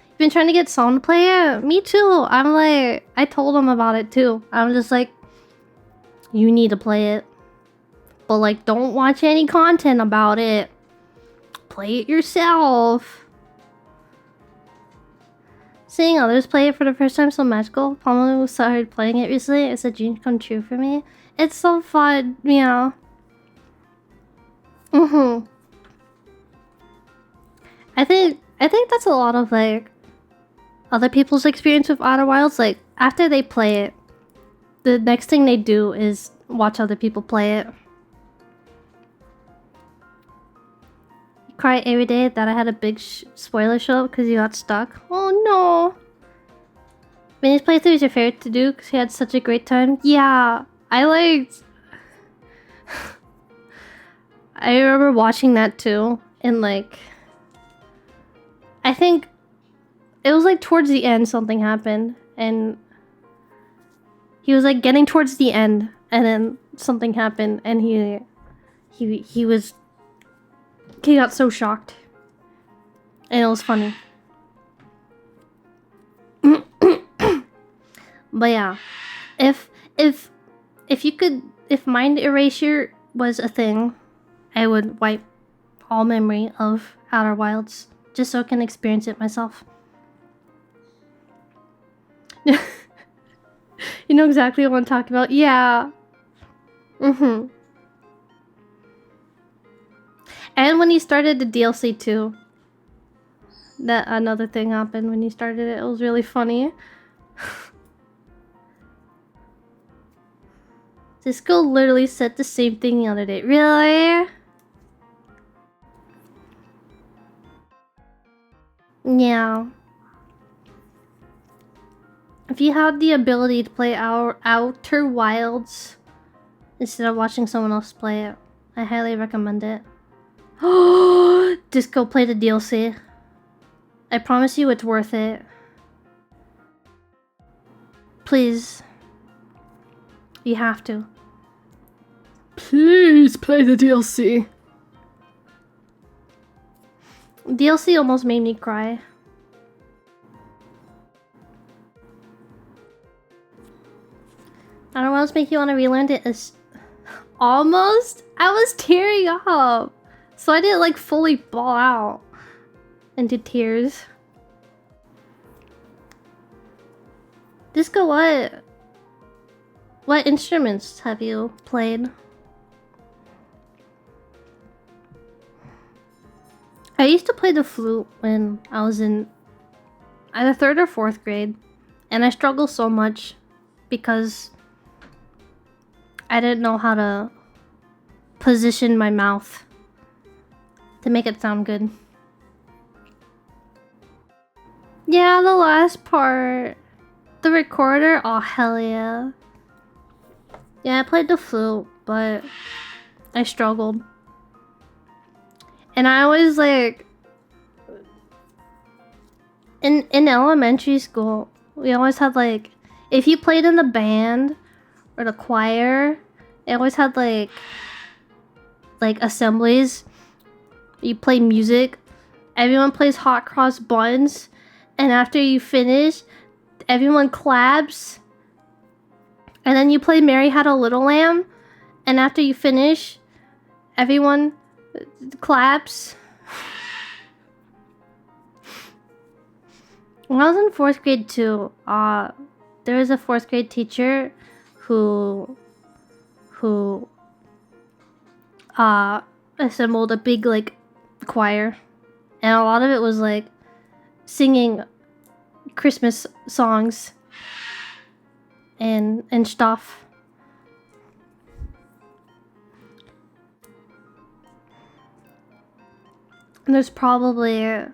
You've been trying to get someone to play it? Me too. I'm like, I told him about it too. I'm just like, you need to play it. But like, don't watch any content about it. Play it yourself. Seeing others play it for the first time so magical. Palmer started playing it recently. It's a dream come true for me. It's so fun, yeah. I think that's a lot of like other people's experience with Outer Wilds. Like after they play it, the next thing they do is watch other people play it. You cry every day that I had a big spoiler show because you got stuck. Oh no! Vinny's playthrough is your favorite to do because he had such a great time. Yeah, I liked. I remember watching that too, and like, I think it was like towards the end something happened, and he was like getting towards the end, and then something happened, and he got so shocked, and it was funny. But yeah, if mind erasure was a thing, I would wipe all memory of Outer Wilds just so I can experience it myself. You know exactly what I'm talking about? Yeah. And when he started the DLC too, that another thing happened when he started it. It was really funny. This girl literally said the same thing the other day. Really? Yeah. If you have the ability to play Outer Wilds instead of watching someone else play it, I highly recommend it. Just go play the DLC. I promise you it's worth it. Please. You have to. Please play the DLC. DLC almost made me cry. I don't know what else make you want to relearn it. Is almost? I was tearing up. So I didn't like fully bawl out into tears. Disco, what instruments have you played? I used to play the flute when I was in either 3rd or 4th grade, and I struggled so much because I didn't know how to position my mouth to make it sound good. Yeah, the last part. The recorder? Oh, hell yeah. Yeah, I played the flute, but I struggled. And I always like... In elementary school, we always had like... If you played in the band or the choir, they always had like assemblies. You play music. Everyone plays hot cross buns. And after you finish, everyone claps. And then you play Mary Had a Little Lamb. And after you finish, everyone claps. When I was in 4th grade too, there was a 4th grade teacher who assembled a big like choir, and a lot of it was like singing Christmas songs and stuff. And there's probably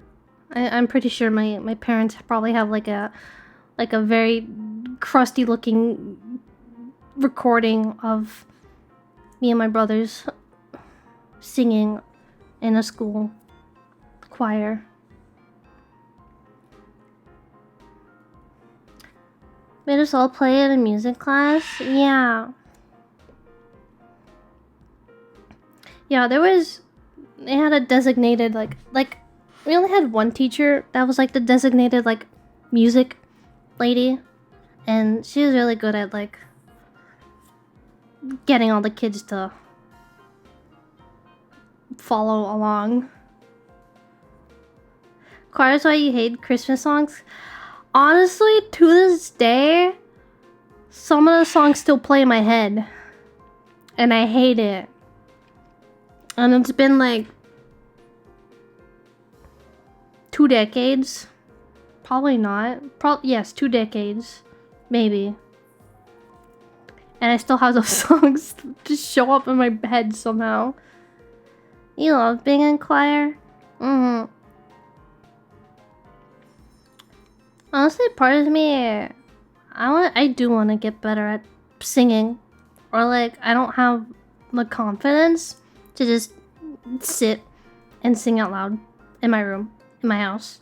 I'm pretty sure my parents probably have like a very crusty looking recording of me and my brothers singing in a school choir. Made us all play in a music class? Yeah. Yeah, they had a designated like we only had one teacher that was like the designated like music lady, and she was really good at like getting all the kids to follow along. Choir's why you hate Christmas songs? Honestly, to this day, some of the songs still play in my head, and I hate it. And it's been like 2 decades. Probably not. Yes, 2 decades. Maybe. And I still have those songs just show up in my head somehow. You love being in choir? Honestly, part of me, I do want to get better at singing. Or like, I don't have the confidence to just sit and sing out loud in my room, in my house,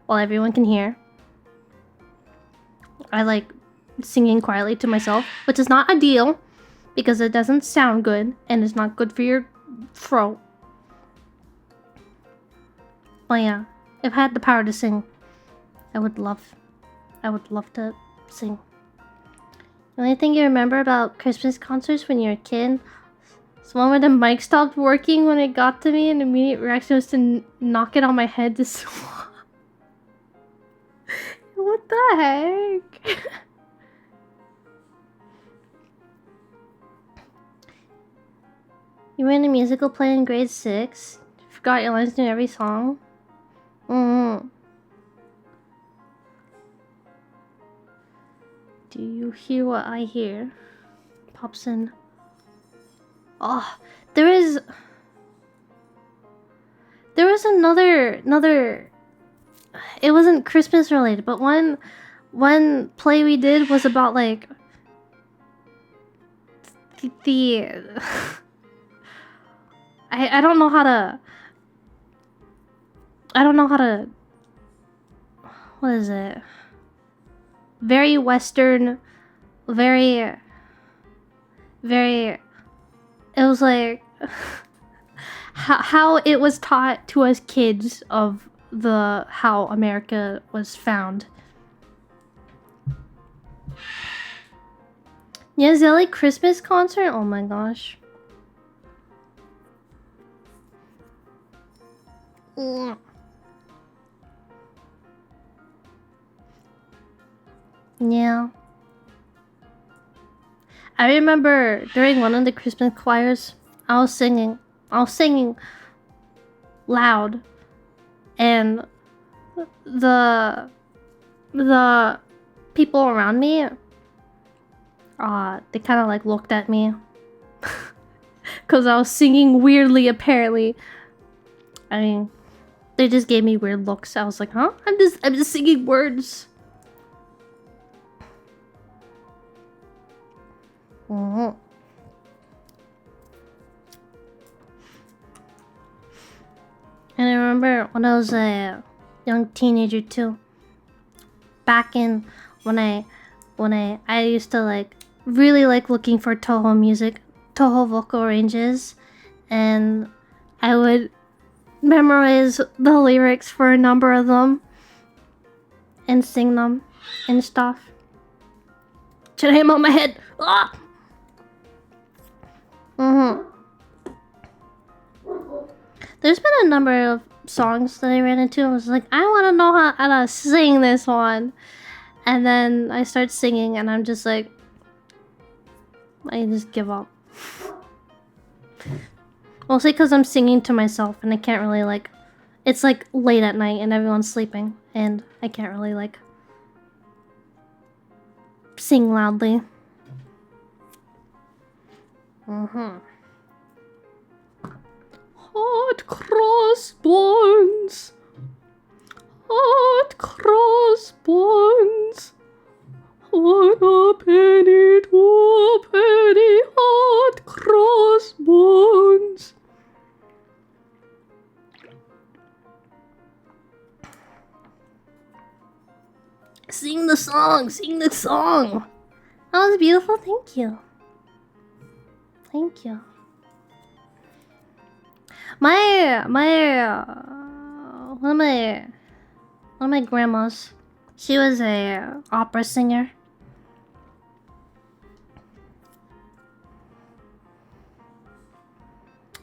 while everyone can hear. I like singing quietly to myself, which is not ideal because it doesn't sound good and it's not good for your throat. But yeah, if I had the power to sing, I would love to sing. The only thing you remember about Christmas concerts when you're a kid? It's one where the mic stopped working when it got to me, and the immediate reaction was to knock it on my head to swap. What the heck? You were in a musical play in grade 6? Forgot your lines, knew every song? Do you hear what I hear? Pops in. Oh, there was another. It wasn't Christmas related, but one play we did was about like the I don't know how to. I don't know how to. What is it? Very Western, very. It was like how it was taught to us kids of how America was found. Yeah, Zelly Christmas concert? Oh my gosh. Yeah. I remember during one of the Christmas choirs, I was singing loud, and the people around me, they kind of like looked at me because I was singing weirdly. Apparently, I mean, they just gave me weird looks. I was like, huh? I'm just singing words. And I remember when I was a young teenager too. Back in when I used to like really like looking for Toho music, Toho vocal ranges, and I would memorize the lyrics for a number of them and sing them and stuff. Should I hit him on my head? Ah! There's been a number of songs that I ran into. I was like, I want to know how to sing this one. And then I start singing and I'm just like, I just give up. Mostly because I'm singing to myself and I can't really like, it's like late at night and everyone's sleeping and I can't really like sing loudly. Hot cross buns. Hot cross buns. 1 a penny, 2 a penny. Hot cross buns. Sing the song, sing the song. That was beautiful, thank you. Thank you. One of my grandmas, she was a opera singer.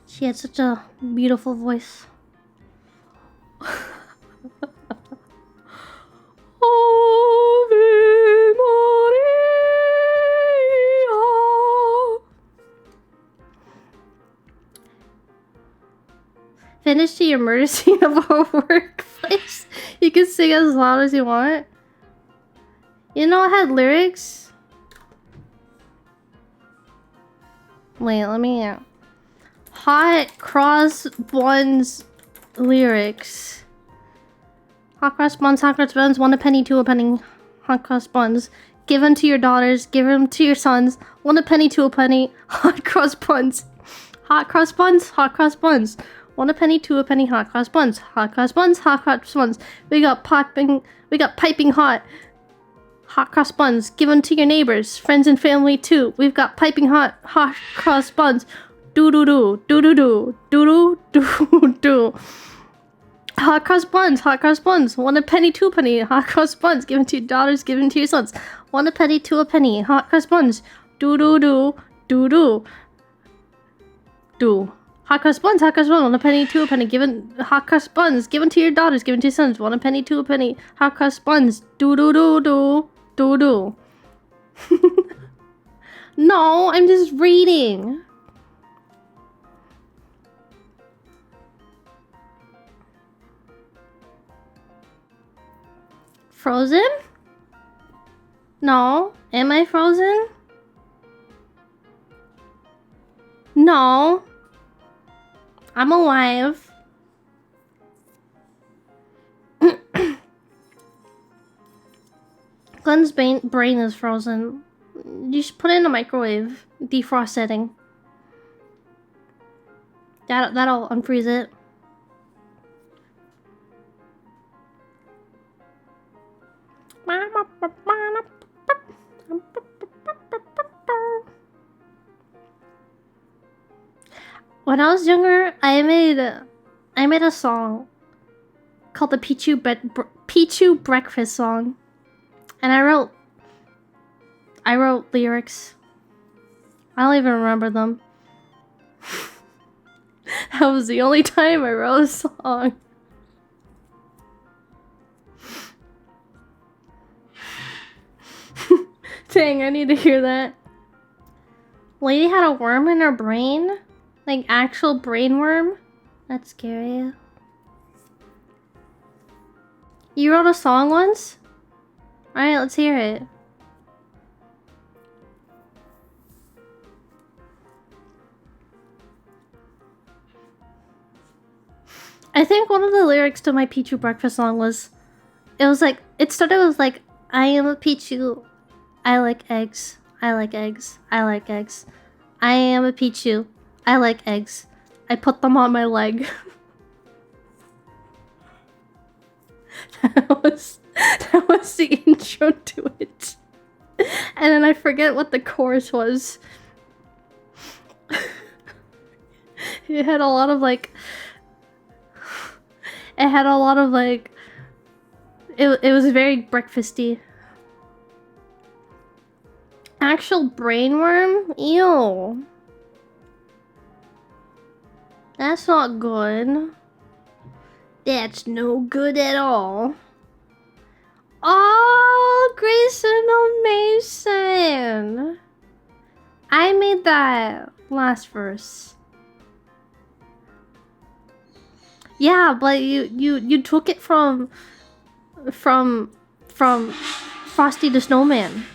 She had such a beautiful voice. Ave Maria. Finish to your murder scene of our workplace. You can sing as loud as you want. You know, it had lyrics. Wait, let me. Hot cross buns lyrics. Hot cross buns, 1 a penny, 2 a penny. Hot cross buns. Give them to your daughters, give them to your sons. 1 a penny, 2 a penny. Hot cross buns. Hot cross buns, hot cross buns. 1 a penny, 2 a penny. Hot cross buns, hot cross buns, hot cross buns. We got piping hot. Hot cross buns. Give them to your neighbors, friends and family too. We've got piping hot cross buns. Do do do do do do do do do. Hot cross buns, 1 a penny, 2 a penny. Hot cross buns, given to your daughters, given to your sons. 1 a penny, 2 a penny. Hot cross buns, do do do do do. Do. Hot cross buns, 1 a penny, 2 a penny. Given hot cross buns, given to your daughters, given to your sons, 1 a penny, 2 a penny. Hot cross buns, do do do do do do. No, I'm just reading. Frozen? No. Am I frozen? No. I'm alive. Glenn's brain is frozen. You should put it in the microwave. Defrost setting. That'll unfreeze it. When I was younger, I made a song called the Pichu Breakfast song, and I wrote lyrics. I don't even remember them. That was the only time I wrote a song. Dang, I need to hear that. Lady had a worm in her brain? Like actual brain worm? That's scary. You wrote a song once? Alright, let's hear it. I think one of the lyrics to my Pichu Breakfast song was... It started with like, I am a Pichu. I like eggs. I like eggs. I like eggs. I am a Pichu. I like eggs. I put them on my leg. that was the intro to it. And then I forget what the chorus was. It had a lot of like... It had a lot of like... It was very breakfasty. Actual brainworm? Ew. That's not good. That's no good at all. Oh, Grayson Mason. I made that last verse. Yeah, but you took it from Frosty the Snowman.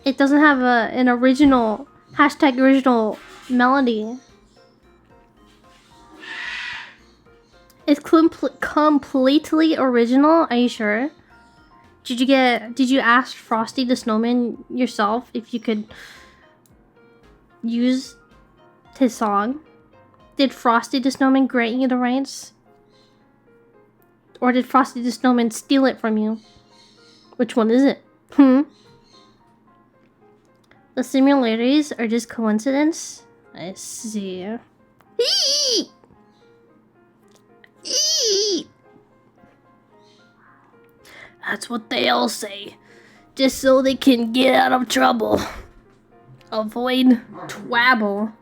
It doesn't have an original #original melody. It's completely original. Are you sure? Did you ask Frosty the Snowman yourself if you could use his song? Did Frosty the Snowman grant you the rights? Or did Frosty the Snowman steal it from you? Which one is it? The similarities are just coincidence? I see. Eee! Eee! That's what they all say. Just so they can get out of trouble. Avoid twabble.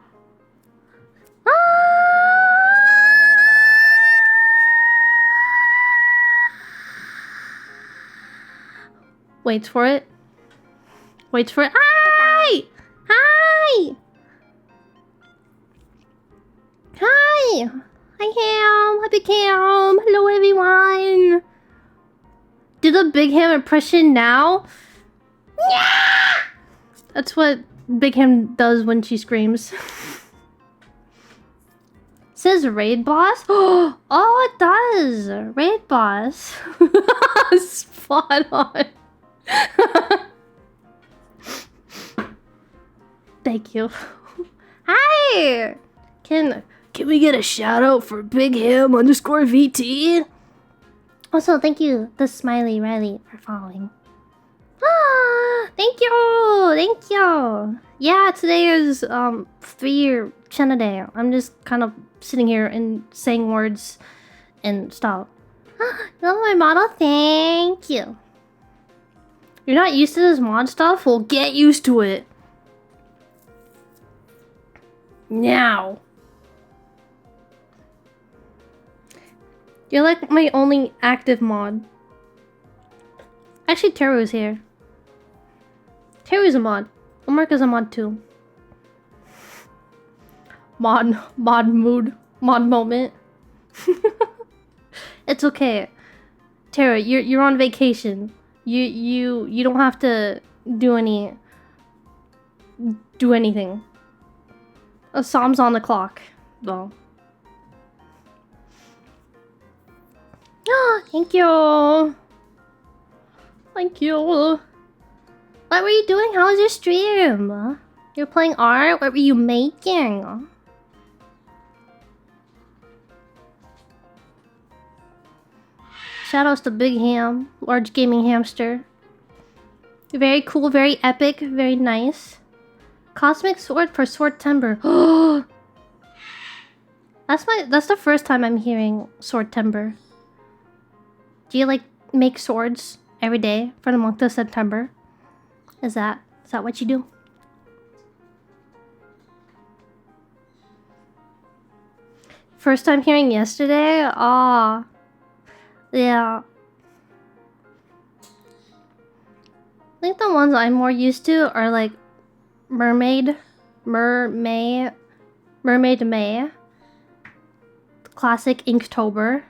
Waits for it. Waits for it. Hi! Hi! Hi! Hi, Cam. Happy Cam. Hello, everyone. Do the Big Ham impression now. Yeah! That's what Big Ham does when she screams. Says raid boss. Oh, it does. Raid boss. Spot on. Thank you. Hi. Can we get a shout out for Big Ham _VT? Also, thank you, the Smiley Riley, for following. Ah, thank you. Yeah, today is 3-year Chenna Day. I'm just kind of sitting here and saying words and stuff. Hello, my model. Thank you. You're not used to this mod stuff? Well, get used to it. Now. You're like my only active mod. Actually, Teru's here. Teru's a mod. Omarka's a mod too. Mod moment. It's okay. Tara, you're on vacation. You don't have to do anything. Sam's on the clock, though. Thank you. Thank you. What were you doing? How was your stream? You're playing art? What were you making? Shoutouts to Big Ham, large gaming hamster. Very cool, very epic, very nice. Cosmic sword for Sword Timber. That's the first time I'm hearing Sword Timber. Do you like make swords every day for the month of September? Is that what you do? First time hearing yesterday? Ah. Yeah. I think the ones I'm more used to are like Mermaid May, classic Inktober,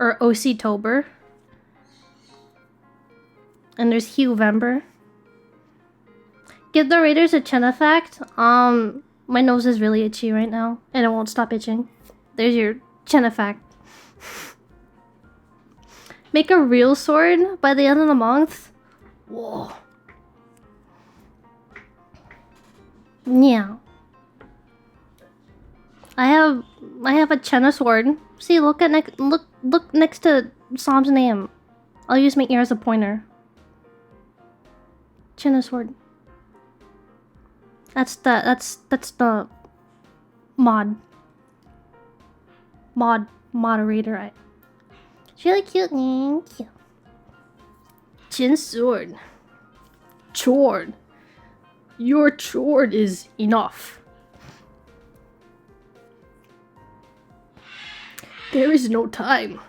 or OC-tober, and there's Hughvember. Give the raiders a Chenna fact. My nose is really itchy right now, and it won't stop itching. There's your Chenna fact. Make a real sword by the end of the month. Whoa. Yeah. I have a Chenna sword. See, look next to Sam's name. I'll use my ear as a pointer. Chenna sword. That's the moderator. It's really cute. Thank you. Chin sword. Chord. Your chord is enough. There is no time.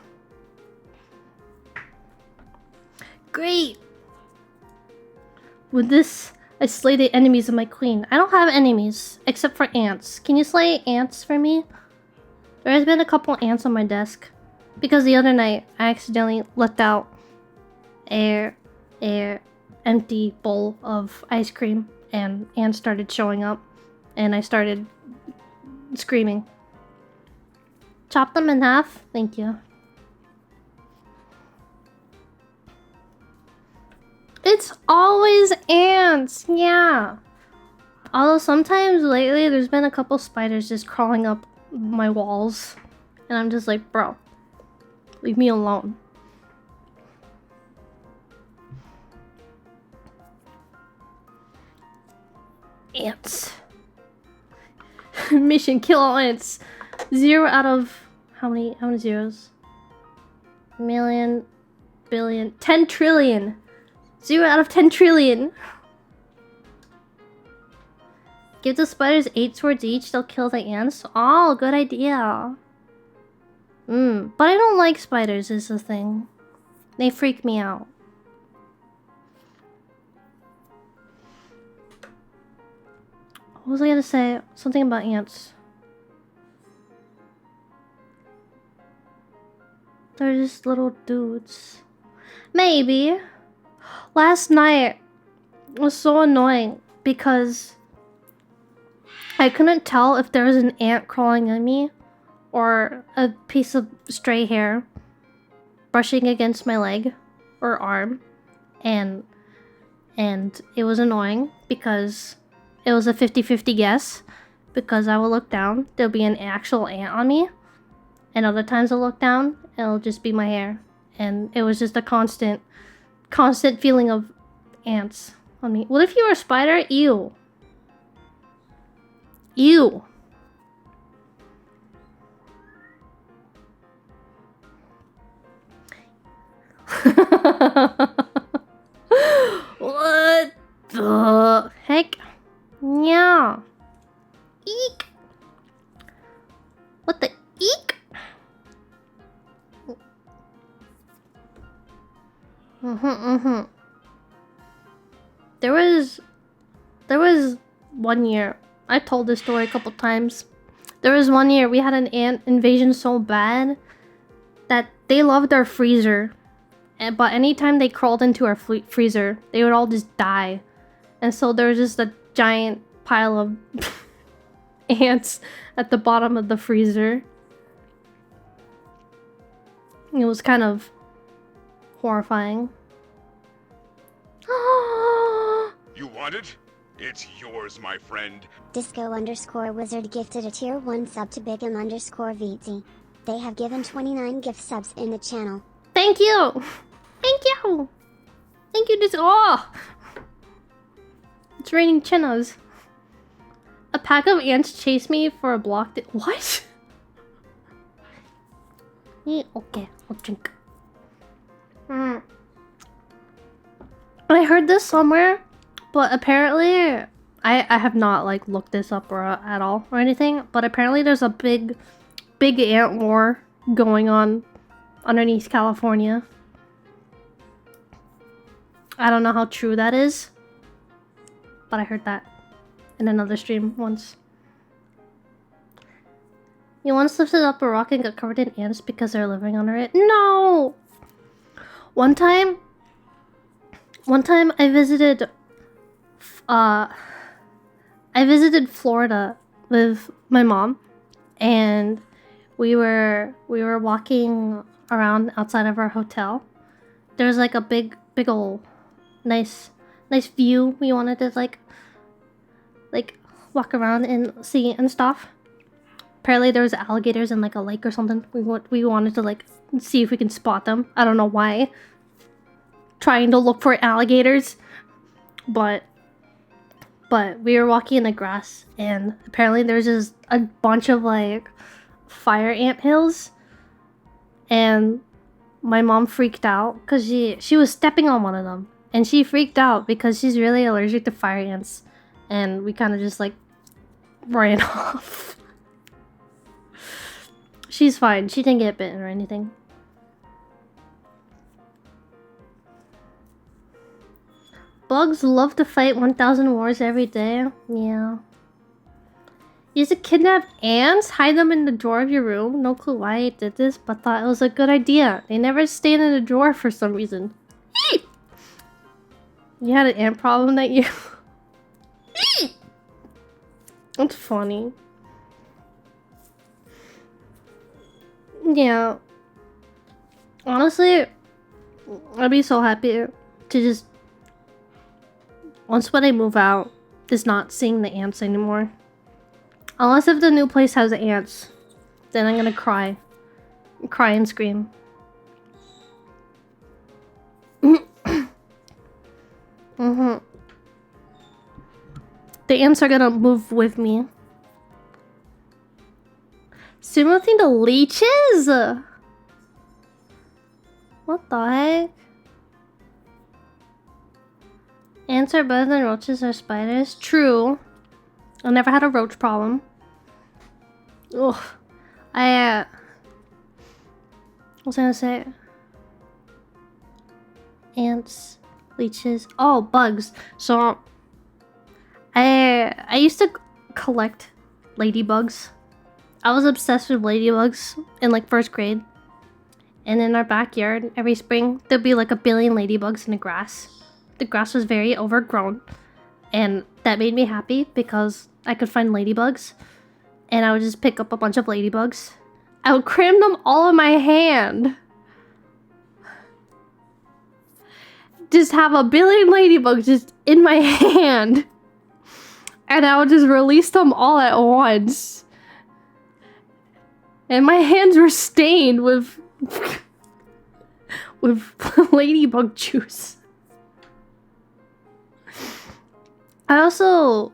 Great. With this, I slay the enemies of my queen. I don't have enemies, except for ants. Can you slay ants for me? There has been a couple ants on my desk. Because the other night, I accidentally left out a empty bowl of ice cream. And ants started showing up. And I started screaming. Chop them in half. Thank you. It's always ants. Yeah. Although sometimes lately there's been a couple spiders just crawling up my walls. And I'm just like, bro, leave me alone. Ants. Mission kill all ants. 0 out of how many zeros? Million, billion, 10 trillion. 0 out of 10 trillion. Give the spiders 8 swords each, they'll kill the ants. Oh, good idea. But I don't like spiders is the thing. They freak me out. What was I gonna say? Something about ants. They're just little dudes. Maybe. Last night was so annoying because I couldn't tell if there was an ant crawling on me or a piece of stray hair brushing against my leg or arm, and it was annoying because it was a 50-50 guess, because I will look down, there'll be an actual ant on me, and other times I'll look down, it'll just be my hair, and it was just a constant feeling of ants on me. What if you were a spider? Ew. Ew. What the heck? Yeah. Eek. There was one year. I told this story a couple times. There was one year we had an ant invasion so bad that they loved our freezer. But anytime they crawled into our freezer, they would all just die. And so there was just a giant pile of ants at the bottom of the freezer. It was kind of horrifying. You want it? It's yours, my friend. Disco_Wizard gifted a tier 1 sub to Bigum_VT. They have given 29 gift subs in the channel. Thank you! Thank you! Thank you, oh! It's raining Chennas. A pack of ants chased me for a block. What? Yeah, okay, I'll drink. I heard this somewhere, but apparently I have not like looked this up or at all or anything. But apparently there's a big ant war going on underneath California. I don't know how true that is, but I heard that in another stream once. You once lifted up a rock and got covered in ants because they're living under it? No! One time I visited Florida with my mom, and we were walking around outside of our hotel. There's like a big ol' nice view we wanted to like walk around and see and stuff. Apparently there was alligators in like a lake or something. We wanted to like see if we can spot them. I don't know why. Trying to look for alligators, but we were walking in the grass, and apparently there's just a bunch of like fire ant hills, and my mom freaked out because she was stepping on one of them, and she freaked out because she's really allergic to fire ants, and we kind of just like ran off. She's fine. She didn't get bitten or anything. Bugs love to fight 1,000 wars every day. Yeah. Used to kidnap ants, hide them in the drawer of your room. No clue why I did this, but thought it was a good idea. They never stayed in the drawer for some reason. You had an ant problem that year? That's funny. Yeah. Honestly, I'd be so happy to just... Once when I move out, is not seeing the ants anymore. Unless if the new place has ants, then I'm gonna cry. Cry and scream. The ants are gonna move with me. Similar thing to leeches? What the heck? Ants are better than roaches or spiders. True. I never had a roach problem. Ugh. What was I gonna say? Ants, leeches. Oh, bugs. So I used to collect ladybugs. I was obsessed with ladybugs in like 1st grade. And in our backyard, every spring, there'd be like a billion ladybugs in the grass. The grass was very overgrown, and that made me happy because I could find ladybugs, and I would just pick up a bunch of ladybugs. I would cram them all in my hand. Just have a billion ladybugs just in my hand, and I would just release them all at once. And my hands were stained with ladybug juice. I also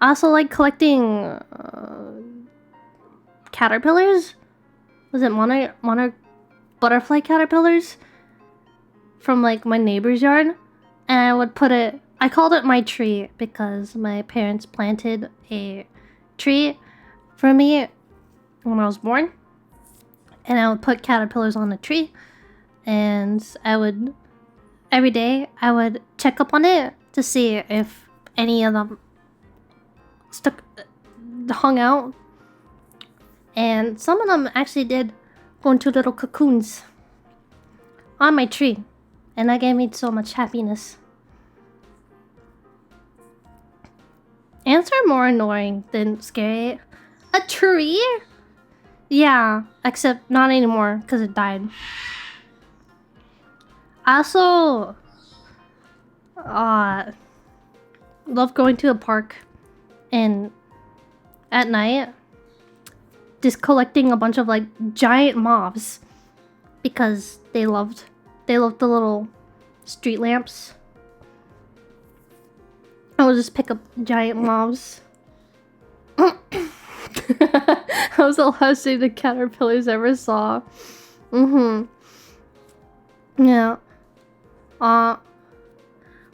like collecting caterpillars. Was it monarch butterfly caterpillars from like my neighbor's yard? And I would put it, I called it my tree because my parents planted a tree for me when I was born. and I would put caterpillars on a tree, and every day I would check up on it to see if any of them hung out, and some of them actually did go into little cocoons on my tree, and that gave me so much happiness. Ants are more annoying than scary. A tree? Yeah, except not anymore because it died. I also love going to a park and at night just collecting a bunch of like giant moths because they loved the little street lamps. I would just pick up giant moths. That was the last thing the caterpillars ever saw. Yeah. When I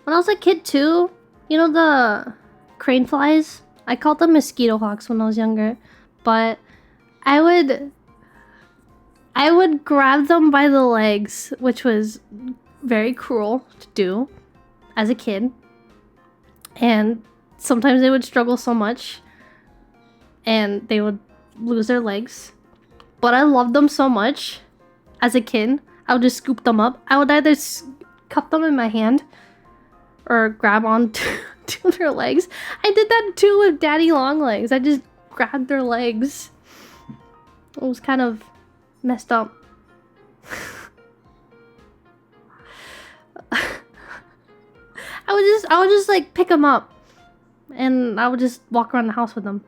was a kid too, you know the crane flies? I called them mosquito hawks when I was younger, but I would grab them by the legs, which was very cruel to do as a kid. And sometimes they would struggle so much and they would lose their legs. But I loved them so much as a kid. I would just scoop them up. I would either cup them in my hand or grab on to their legs. I did that too with Daddy Longlegs. I just grabbed their legs. It was kind of messed up. I would just like pick them up and I would just walk around the house with them.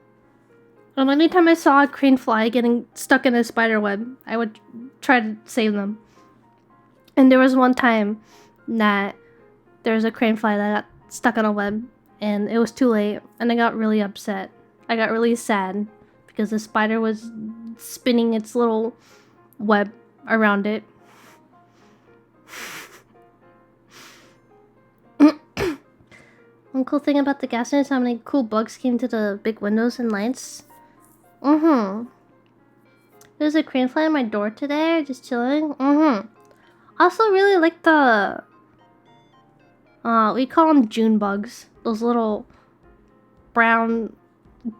And anytime I saw a crane fly getting stuck in a spider web, I would try to save them. And there was one time that there was a crane fly that got stuck on a web and it was too late and I got really upset. I got really sad because the spider was spinning its little web around it. One cool thing about the gas station is how many cool bugs came to the big windows and lights. There's a crane fly on my door today, just chilling. Also really like the we call them June bugs. Those little brown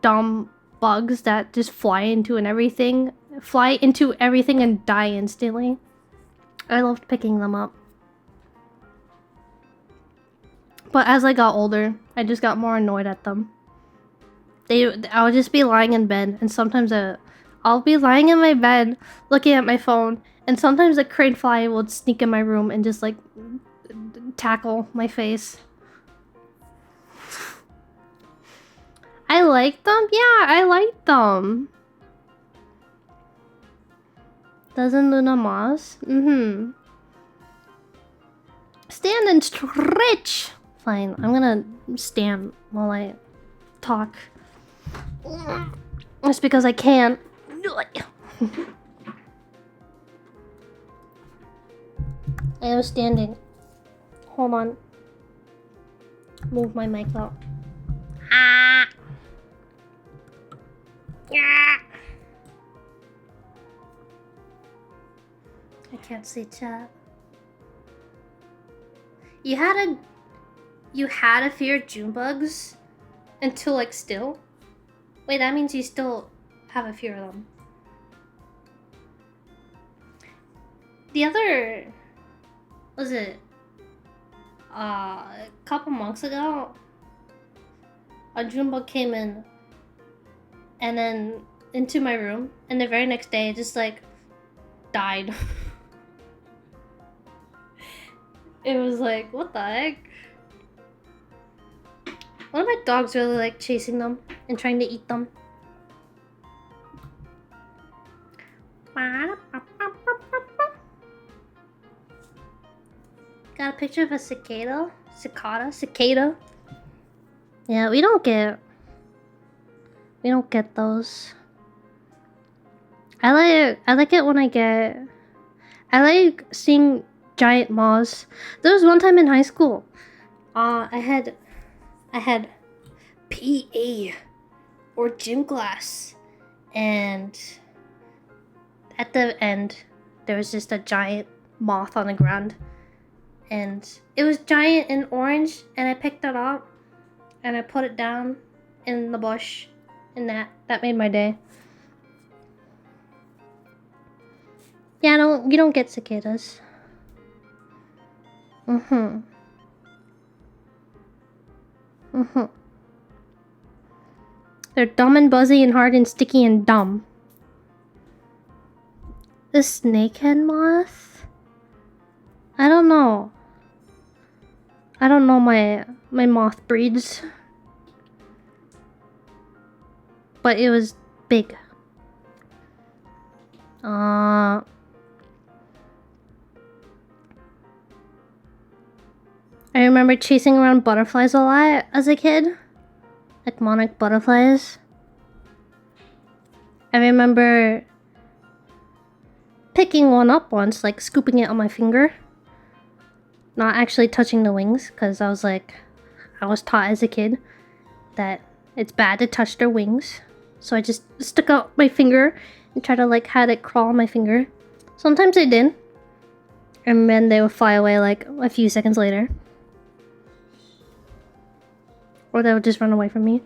dumb bugs that just fly into everything and die instantly. I loved picking them up. But as I got older, I just got more annoyed at them. I would just be lying in bed, and sometimes I'll be lying in my bed looking at my phone, and sometimes a crane fly would sneak in my room and just like tackle my face. I like them? Yeah, I like them. Doesn't Luna Moss? Stand and stretch! Fine, I'm gonna stand while I talk. Just because I can. I am standing. Hold on. Move my mic out. I can't see chat. You had a fear of June bugs until like still? Wait, that means you still have a fear of them. The other was it a couple months ago? A June bug came in and then into my room, and the very next day it just like died. It was like, what the heck? One of my dogs really like chasing them and trying to eat them. Got a picture of a cicada? Cicada? Yeah, we don't get those. I like it when I like seeing giant moths. There was one time in high school, I had PE or gym class, and at the end, there was just a giant moth on the ground. And it was giant and orange, and I picked it up and I put it down in the bush, and that made my day. Yeah, you don't get cicadas. They're dumb and buzzy and hard and sticky and dumb. The snakehead moth? I don't know. I don't know my moth breeds. But it was big. I remember chasing around butterflies a lot as a kid. Like monarch butterflies. I remember picking one up once, like scooping it on my finger. Not actually touching the wings, because I was taught as a kid that it's bad to touch their wings. So I just stuck out my finger and tried to like had it crawl on my finger. Sometimes they did. And then they would fly away like a few seconds later. Or they would just run away from me.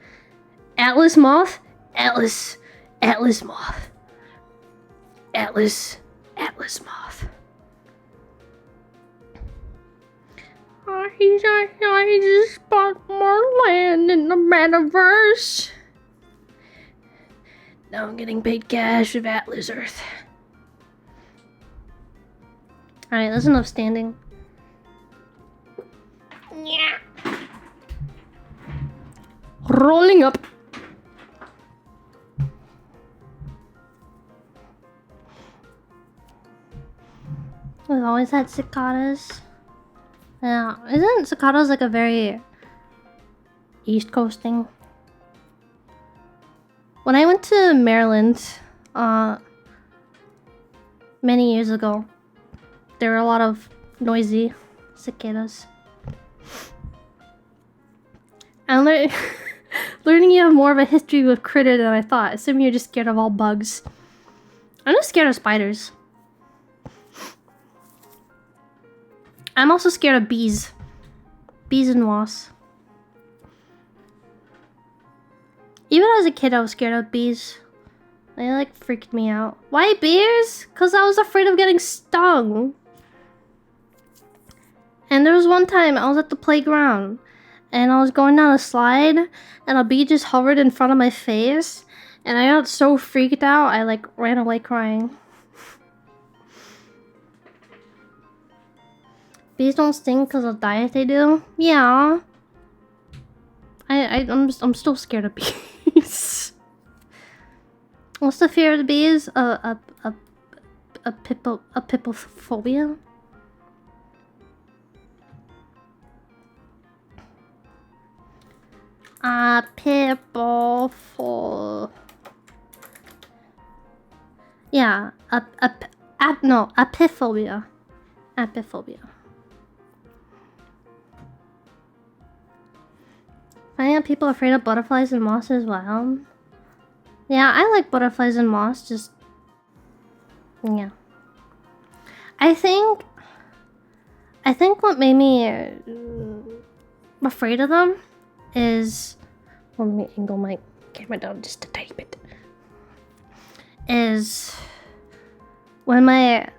Atlas moth? Atlas moth. Atlas moth. I just bought more land in the metaverse. Now I'm getting paid cash with Atlas Earth. Alright, that's enough standing. Yeah. Rolling up. We've always had cicadas. Yeah, isn't cicadas like a very East Coast thing? When I went to Maryland, many years ago, there were a lot of noisy cicadas. I'm learning you have more of a history with critter than I thought. Assuming you're just scared of all bugs. I'm just scared of spiders. I'm also scared of bees. Bees and wasps. Even as a kid, I was scared of bees. They like freaked me out. Why bees? Because I was afraid of getting stung. And there was one time I was at the playground and I was going down a slide and a bee just hovered in front of my face and I got so freaked out I like ran away crying. Bees don't sting because of diet they do? Yeah. I'm still scared of bees. What's the fear of the bees? Pipophobia? Yeah, apiphobia. Apiphobia. Finding out people afraid of butterflies and moths as well. Yeah, I like butterflies and moths, just... yeah. I think what made me afraid of them is... let me angle my camera down just a tiny bit. Is... when my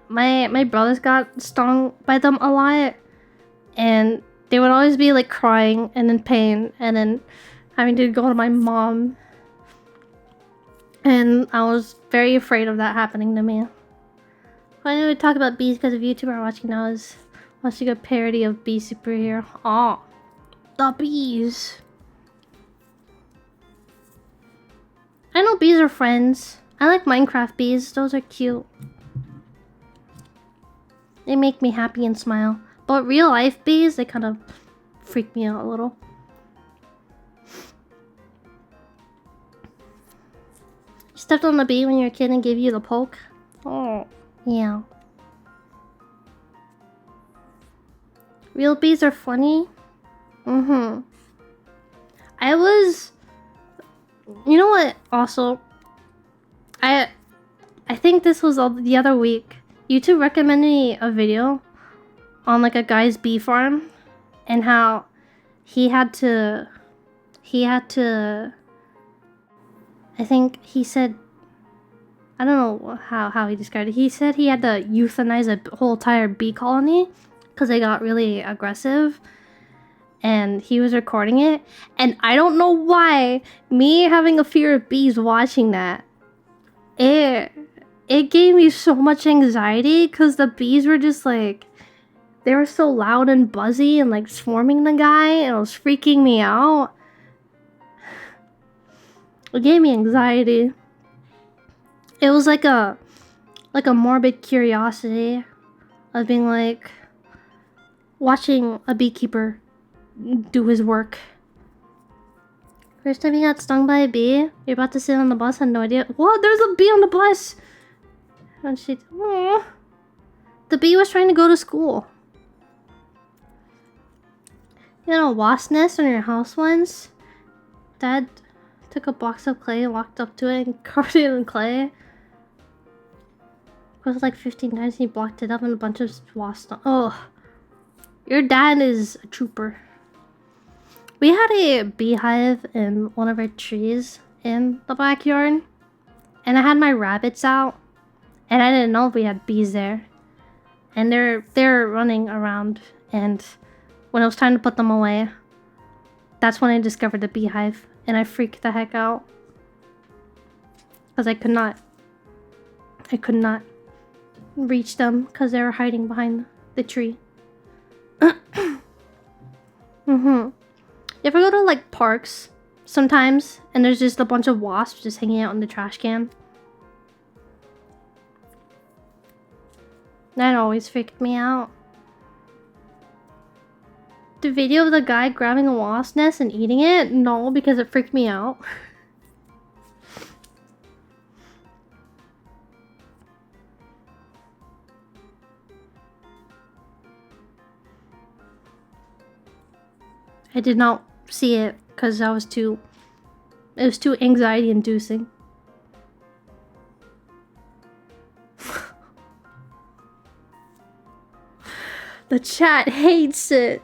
brothers got stung by them a lot. And they would always be like crying and in pain. And then having to go to my mom. And I was very afraid of that happening to me. I know we talk about bees because a YouTuber I'm watching now is watching a parody of Bee Superhero. Aw, the bees. I know bees are friends. I like Minecraft bees. Those are cute. They make me happy and smile. But real life bees, they kind of freak me out a little. You stepped on a bee when you were a kid and gave you the poke? Oh, yeah. Real bees are funny? Mm-hmm. You know what, also? I think this was the other week. YouTube recommended me a video on like a guy's bee farm and how he had to I think he said, I don't know how he described it. He said he had to euthanize a whole entire bee colony because they got really aggressive. And he was recording it. And I don't know why, me having a fear of bees watching that, it gave me so much anxiety because the bees were just like, they were so loud and buzzy and like swarming the guy, and it was freaking me out. It gave me anxiety. It was like a morbid curiosity of being like watching a beekeeper do his work. First time you got stung by a bee, you're about to sit on the bus, had no idea. What? There's a bee on the bus! And she, aww. The bee was trying to go to school. You know, a wasp nest on your house once? Dad took a box of clay, walked up to it, and covered it in clay. It was like 15 times, he blocked it up, and a bunch of wasps. Oh, your dad is a trooper. We had a beehive in one of our trees in the backyard, and I had my rabbits out, and I didn't know if we had bees there. And they're running around, and when it was time to put them away, that's when I discovered the beehive, and I freaked the heck out. Because I could not reach them because they were hiding behind the tree. You ever go to like parks sometimes and there's just a bunch of wasps just hanging out in the trash can? That always freaked me out. The video of the guy grabbing a wasp nest and eating it? No, because it freaked me out. I did not see it because it was too anxiety inducing. The chat hates it.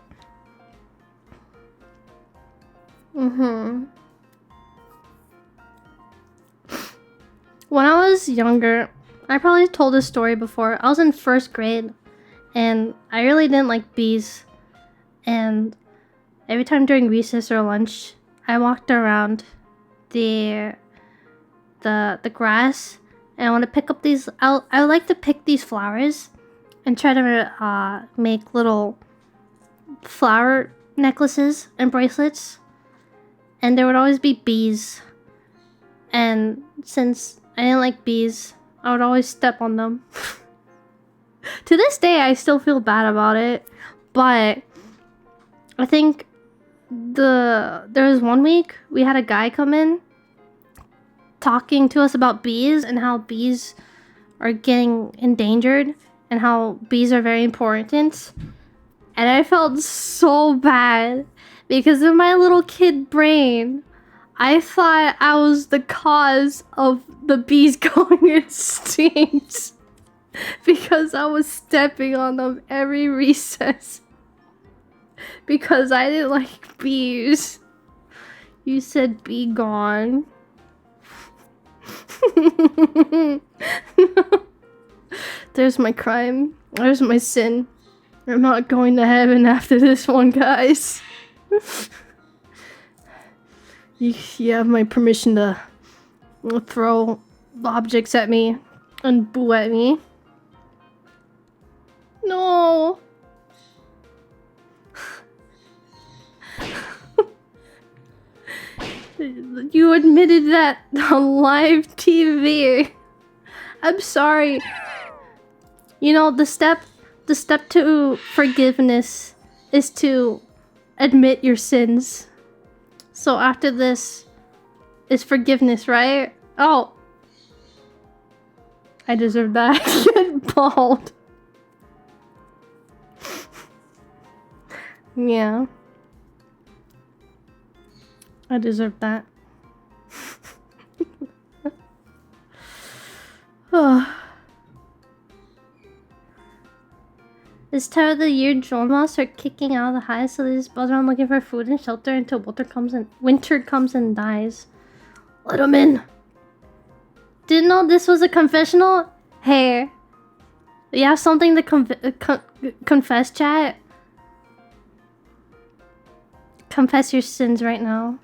When I was younger, I probably told this story before. I was in 1st grade and I really didn't like bees. And every time during recess or lunch, I walked around the grass and I want to pick up these. I like to pick these flowers and try to make little flower necklaces and bracelets. And there would always be bees. And since I didn't like bees, I would always step on them. To this day, I still feel bad about it. But I think there was one week we had a guy come in talking to us about bees and how bees are getting endangered and how bees are very important. And I felt so bad because in my little kid brain, I thought I was the cause of the bees going extinct because I was stepping on them every recess because I didn't like bees. You said be gone. There's my crime. There's my sin. I'm not going to heaven after this one, guys. You have my permission to throw objects at me and boo at me. No. You admitted that on live TV. I'm sorry. You know, the step to forgiveness is to admit your sins. So after this is forgiveness, right? Oh. I deserve that. Get bald. Yeah. I deserve that. This time of the year, drone moths are kicking out of the hive, so they just buzz around looking for food and shelter until winter comes and dies. Let them in. Didn't know this was a confessional? Hey, you have something to confess, chat? Confess your sins right now.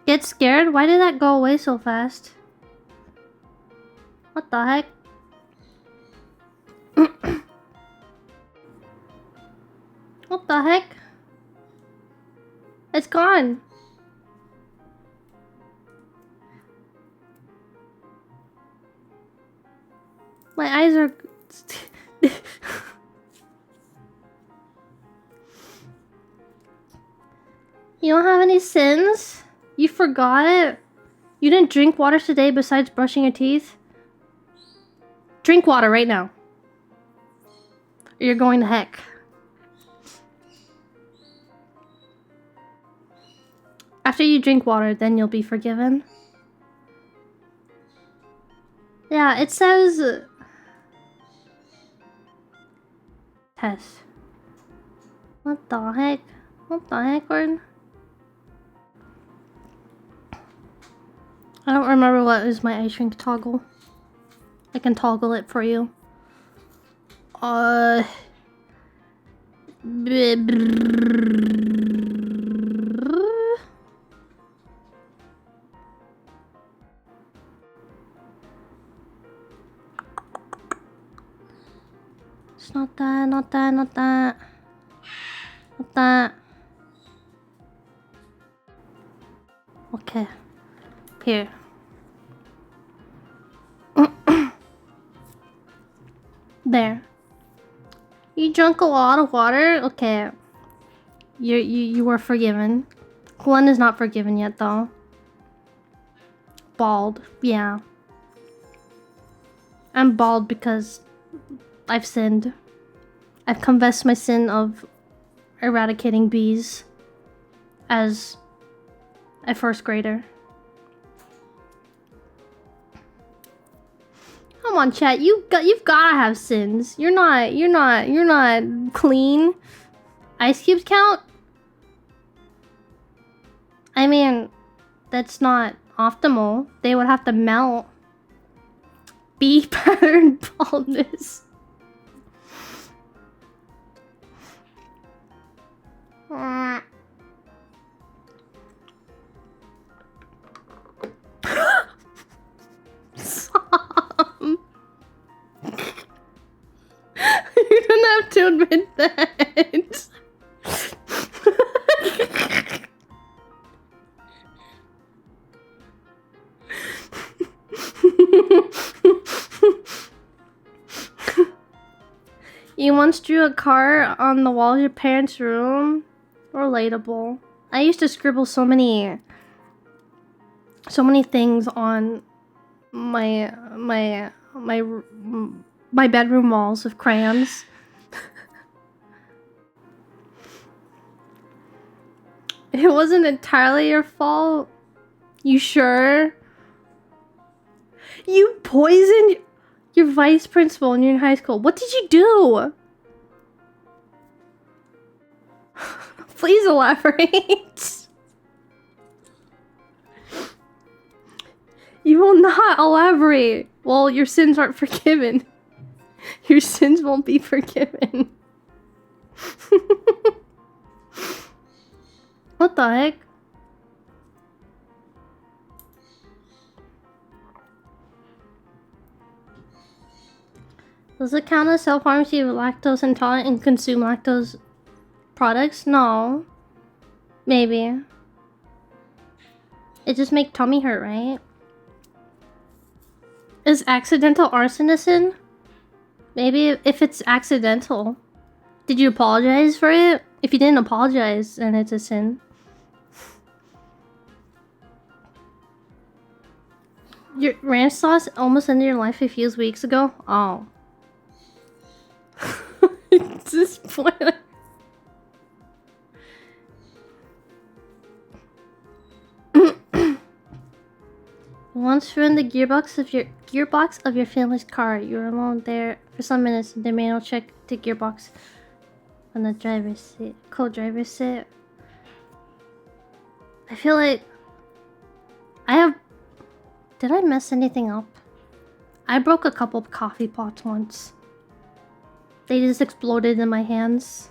Get scared? Why did that go away so fast? What the heck? What the heck? It's gone. My eyes are... You don't have any sins? You forgot? You didn't drink water today besides brushing your teeth? Drink water right now. Or you're going to heck. After you drink water, then you'll be forgiven. Yeah, it says... Test. What the heck? What the heck, Gordon? I don't remember what is my ice shrink toggle. I can toggle it for you. It's not that, not that, not that. Not that. Okay. Here. There. You drank a lot of water? Okay. You were forgiven. Glenn is not forgiven yet though. Bald. Yeah. I'm bald because I've sinned. I've confessed my sin of eradicating bees as a first grader. Come on, chat. You've gotta have sins. You're not clean. Ice cubes count? I mean, that's not optimal. They would have to melt. Bee pattern baldness. You don't have to admit that. You once drew a car on the wall of your parents' room? Relatable. I used to scribble so many things on my bedroom walls with crayons. It wasn't entirely your fault. You sure? You poisoned your vice principal when you're in high school. What did you do? Please elaborate. You will not elaborate. Well, your sins aren't forgiven. Your sins won't be forgiven. What the heck? Does it count as self-harm if you're lactose intolerant and consume lactose products? No. Maybe. It just make tummy hurt, right? Is accidental arson a sin? Maybe if it's accidental. Did you apologize for it? If you didn't apologize, then it's a sin. Your ranch sauce almost ended your life a few weeks ago? Oh. It's this point. once ruined the gearbox of your family's car. You were alone there for some minutes and the manual checked the gearbox on the driver's seat. Co-driver's seat. I feel like did I mess anything up? I broke a couple of coffee pots once. They just exploded in my hands.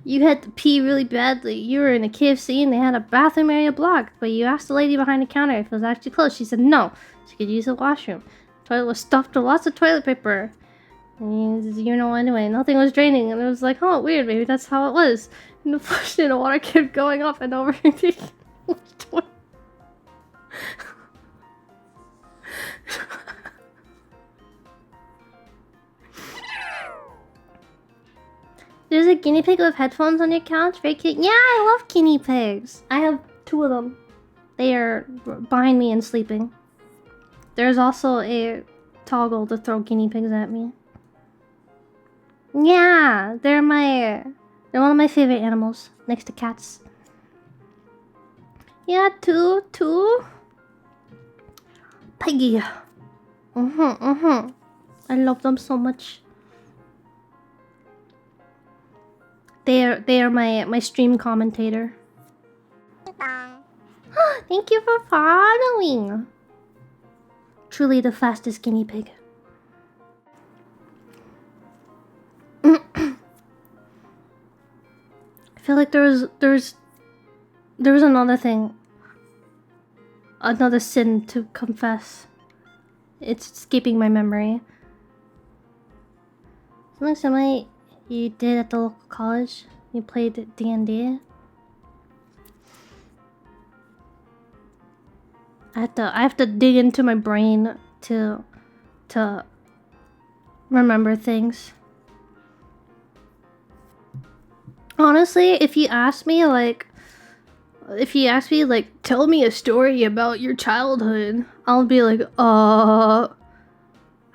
You had to pee really badly. You were in a KFC and they had a bathroom area blocked, but you asked the lady behind the counter if it was actually closed. She said no, she could use the washroom. The toilet was stuffed with lots of toilet paper. And you know, anyway, nothing was draining, and it was like, oh, weird, maybe that's how it was. And the flush and the water kept going up and over. There's a guinea pig with headphones on your couch. Very cute. Yeah, I love guinea pigs. I have 2 of them. They are behind me and sleeping. There's also a toggle to throw guinea pigs at me. Yeah, they're one of my favorite animals, next to cats. Yeah, two. Peggy. I love them so much. They are my stream commentator. Thank you for following. Truly the fastest guinea pig. I feel like there was another thing. Another sin to confess. It's escaping my memory. Something you did at the local college? You played D&D? I have to dig into my brain to remember things. Honestly, if you ask me like, tell me a story about your childhood, I'll be like, I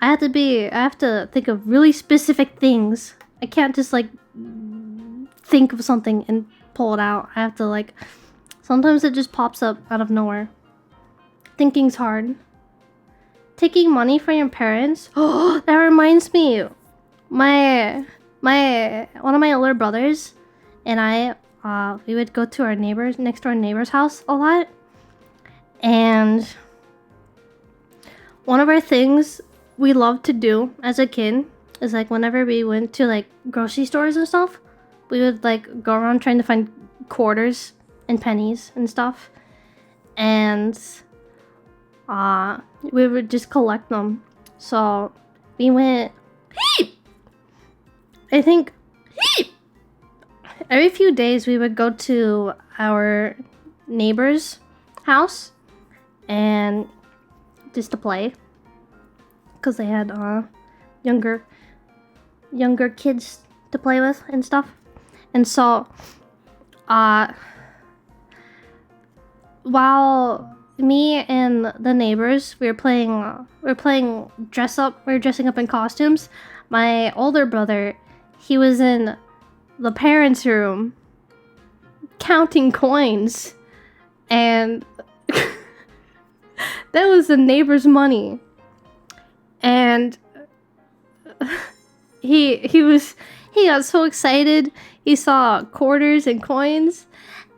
have to think of really specific things. I can't just like think of something and pull it out. I have to like, sometimes it just pops up out of nowhere. Thinking's hard. Taking money from your parents? Oh, that reminds me. One of my older brothers and I, we would go to our next door neighbor's house a lot. And one of our things we loved to do as a kid is like whenever we went to like grocery stores and stuff, we would like go around trying to find quarters and pennies and stuff. And we would just collect them. So we went, I think, every few days we would go to our neighbor's house and just to play, because they had younger kids to play with and stuff. And so while me and the neighbors we were playing dress up, we were dressing up in costumes, my older brother, he was in the parents' room counting coins, and that was the neighbor's money. And he got so excited. He saw quarters and coins,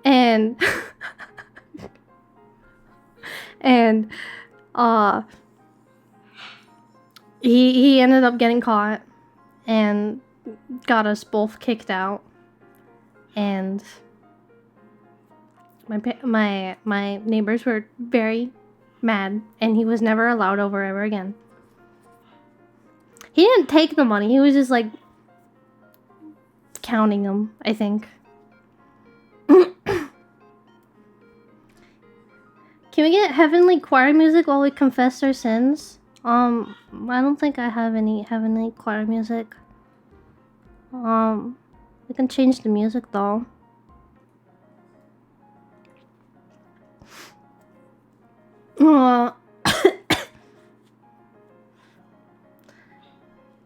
and and he ended up getting caught and got us both kicked out. And my neighbors were very mad, and he was never allowed over ever again. He didn't take the money, he was just like counting them, I think. Can we get heavenly choir music while we confess our sins? I don't think I have any heavenly choir music. We can change the music though.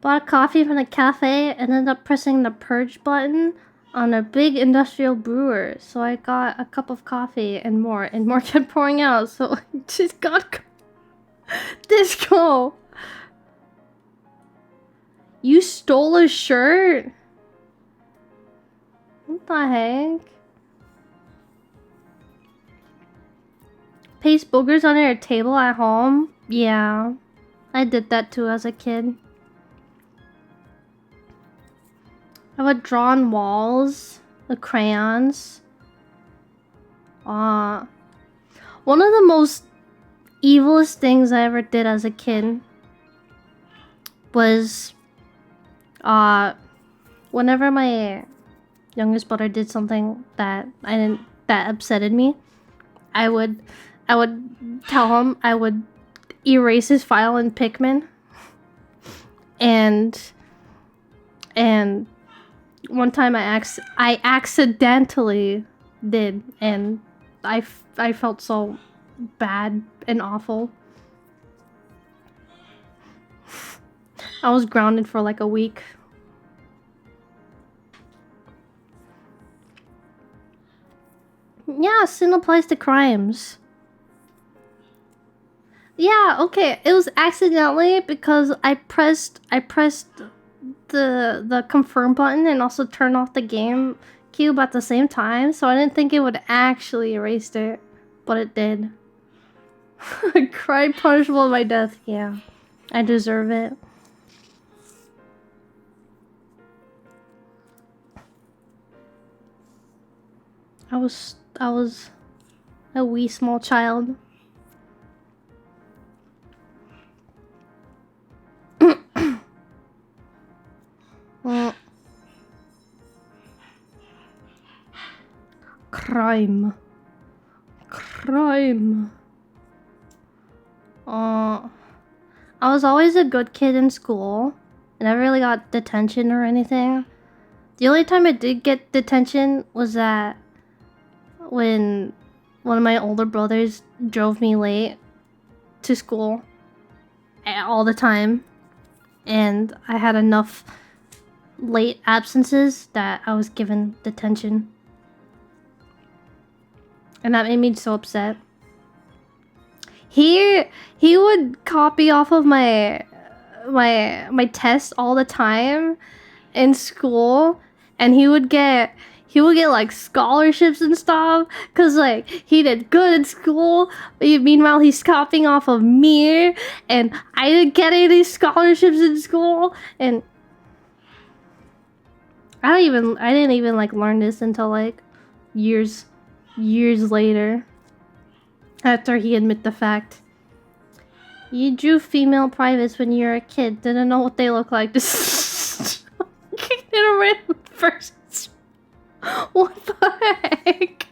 Bought coffee from the cafe and ended up pressing the purge button. on a big industrial brewer. So I got a cup of coffee and more kept pouring out. So I just got Disco. You stole a shirt? What the heck? Paste boogers under your table at home? Yeah, I did that too as a kid. I would draw on walls with crayons. One of the most evilest things I ever did as a kid was whenever my youngest brother did something that that upsetted me, I would tell him I would erase his file in Pikmin. And one time I accidentally did, and I felt so bad and awful. I was grounded for like a week. Yeah, sin applies to crimes. Yeah, okay. It was accidentally because I pressed the confirm button and also turned off the game cube at the same time, so I didn't think it would actually erase it, but it did. Crime punishable by death. Yeah, I deserve it. I was a wee small child. Crime. I was always a good kid in school. I never really got detention or anything. The only time I did get detention was that when one of my older brothers drove me late to school all the time, and I had enough late absences that I was given detention, and that made me so upset. He would copy off of my tests all the time in school, and he would get like scholarships and stuff because like he did good in school. Meanwhile, he's copying off of me, and I didn't get any scholarships in school, and I didn't even like learn this until like years later, after he admit the fact. You drew female privates when you were a kid. Didn't know what they look like. Just in a random person. What the heck?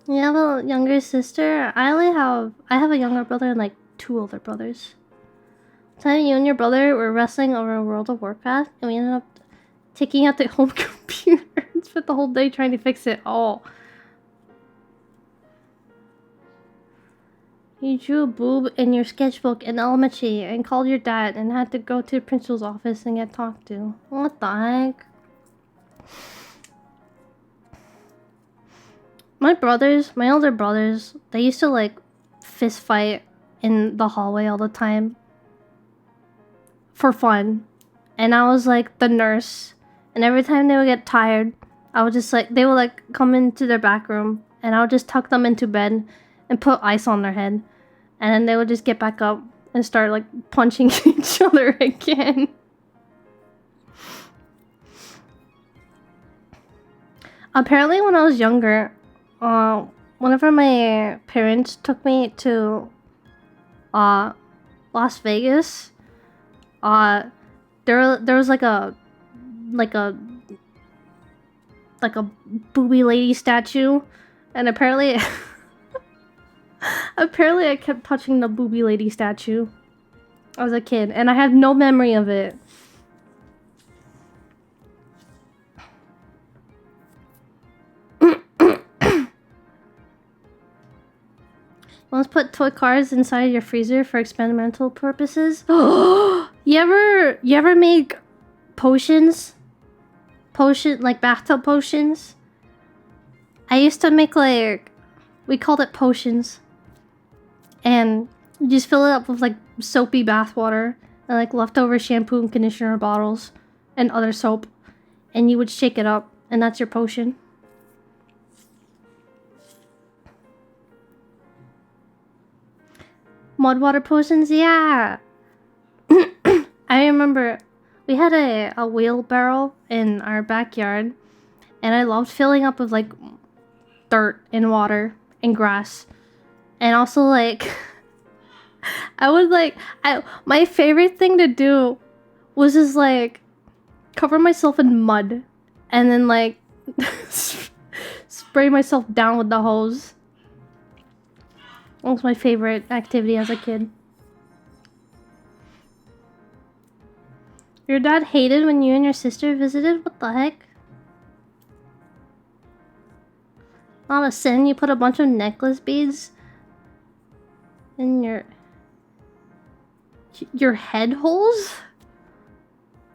You have a younger sister? I have a younger brother and like 2 older brothers. Time you and your brother were wrestling over World of Warcraft, and we ended up taking out the home computer and spent the whole day trying to fix it. Oh. You drew a boob in your sketchbook in elementary and called your dad and had to go to the principal's office and get talked to. What the heck? My older brothers, they used to like fist fight in the hallway all the time for fun. And I was like the nurse. And every time they would get tired, I would just like, they would like come into their back room and I would just tuck them into bed and put ice on their head. And then they would just get back up and start like punching each other again. Apparently when I was younger, whenever my parents took me to Las Vegas, there was like a booby lady statue, and apparently I kept touching the booby lady statue as a kid, and I have no memory of it. Once put toy cars inside your freezer for experimental purposes. You ever make potions? Like bathtub potions? I used to make like, we called it potions. And you just fill it up with like soapy bath water and like leftover shampoo and conditioner bottles and other soap. And you would shake it up and that's your potion. Mud water potions, yeah. I remember we had a wheelbarrow in our backyard and I loved filling up with like dirt and water and grass. And also like I would like my favorite thing to do was just like cover myself in mud and then like spray myself down with the hose. That was my favorite activity as a kid. Your dad hated when you and your sister visited? What the heck? Not a sin, you put a bunch of necklace beads in your head holes?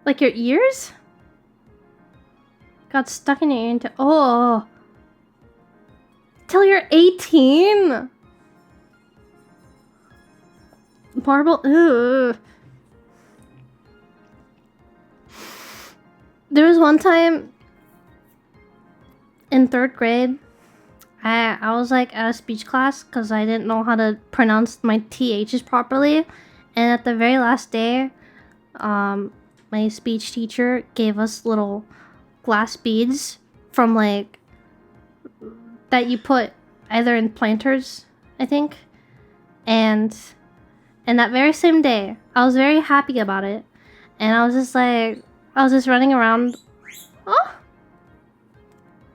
Like your ears? Got stuck in your ear into— oh! Till you're 18? Marble? Ugh. There was one time in 3rd grade, I was like at a speech class because I didn't know how to pronounce my THs properly. And at the very last day, my speech teacher gave us little glass beads from like, that you put either in planters, I think. And that very same day, I was very happy about it. And I was just like, I was just running around. Oh!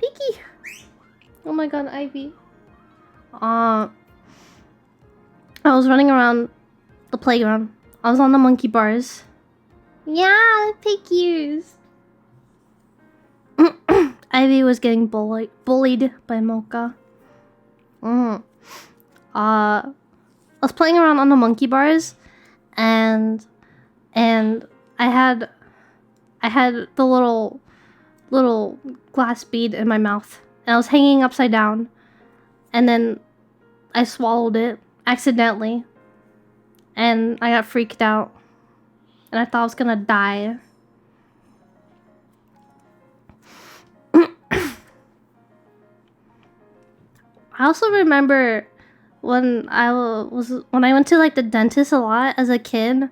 Peeky! Oh my god, Ivy. I was running around the playground. I was on the monkey bars. Yeah, piggies. Ivy was getting bullied by Mocha. I was playing around on the monkey bars, and I had the little glass bead in my mouth, and I was hanging upside down, and then I swallowed it accidentally, and I got freaked out, and I thought I was gonna die. I also remember when I went to like the dentist a lot as a kid.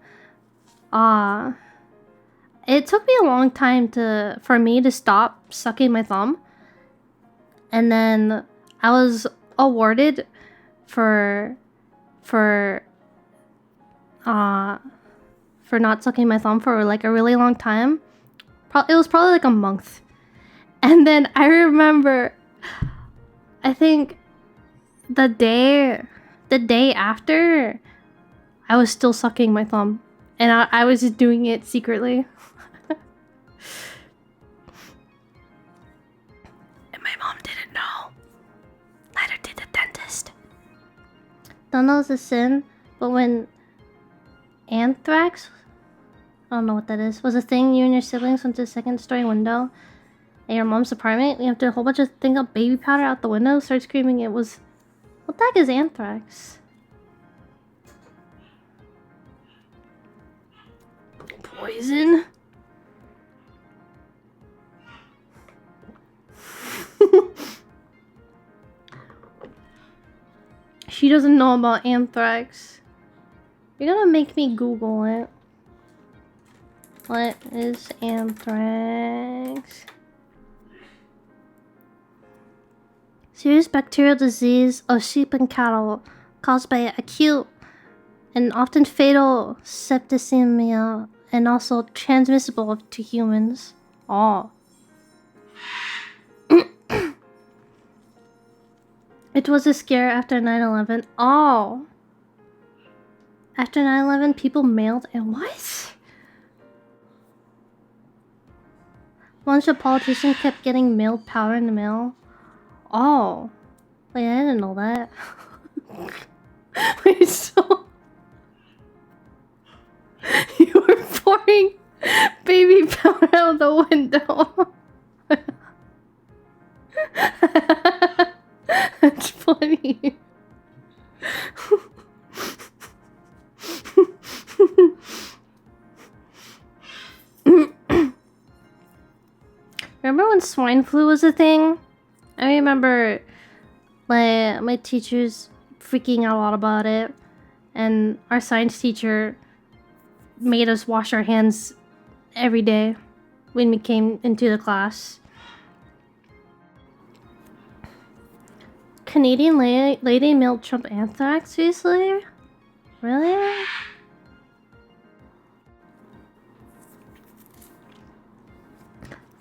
It took me a long time for me to stop sucking my thumb. And then I was awarded for not sucking my thumb for like a really long time. It was probably like a month. And then I remember, I think the day after, I was still sucking my thumb. And I was just doing it secretly. And my mom didn't know. Neither did the dentist. Don't know it's a sin, but when anthrax, I don't know what that is, was a thing, you and your siblings went to the 2nd story window at your mom's apartment. We have to a whole bunch of thing of baby powder out the window, start screaming it was— what the heck is anthrax? Poison? She doesn't know about anthrax. You're gonna make me Google it. What is anthrax? Serious bacterial disease of sheep and cattle caused by acute and often fatal septicemia and also transmissible to humans. Oh. It was a scare after 9/11. Oh. After 9/11, people mailed and what? Once a politician kept getting mailed powder in the mail. Oh. Wait, I didn't know that. Wait, so... you were pouring baby powder out the window. That's funny. Remember when swine flu was a thing? I remember my teachers freaking out a lot about it, and our science teacher made us wash our hands every day when we came into the class. Canadian lady mailed Trump anthrax, seriously? Really?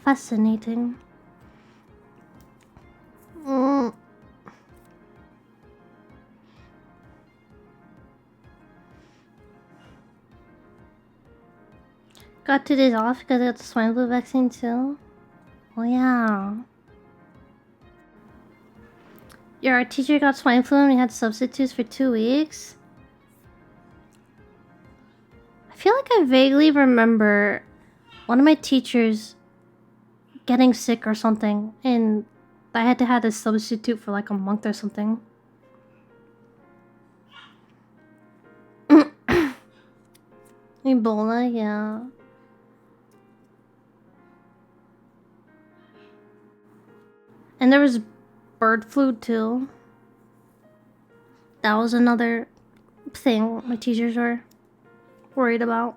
Fascinating. Got 2 days off because I got the swine flu vaccine too? Oh yeah. Yeah, our teacher got swine flu and we had substitutes for 2 weeks. I feel like I vaguely remember one of my teachers getting sick or something, and I had to have a substitute for like a month or something. Ebola, yeah. And there was bird flu too. That was another thing my teachers were worried about.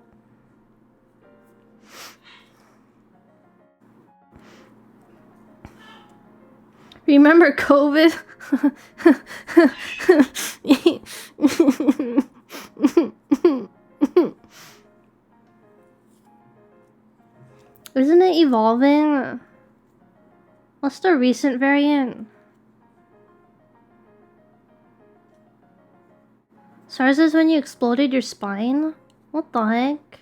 Remember COVID? Isn't it evolving? What's the recent variant? SARS is when you exploded your spine? What the heck?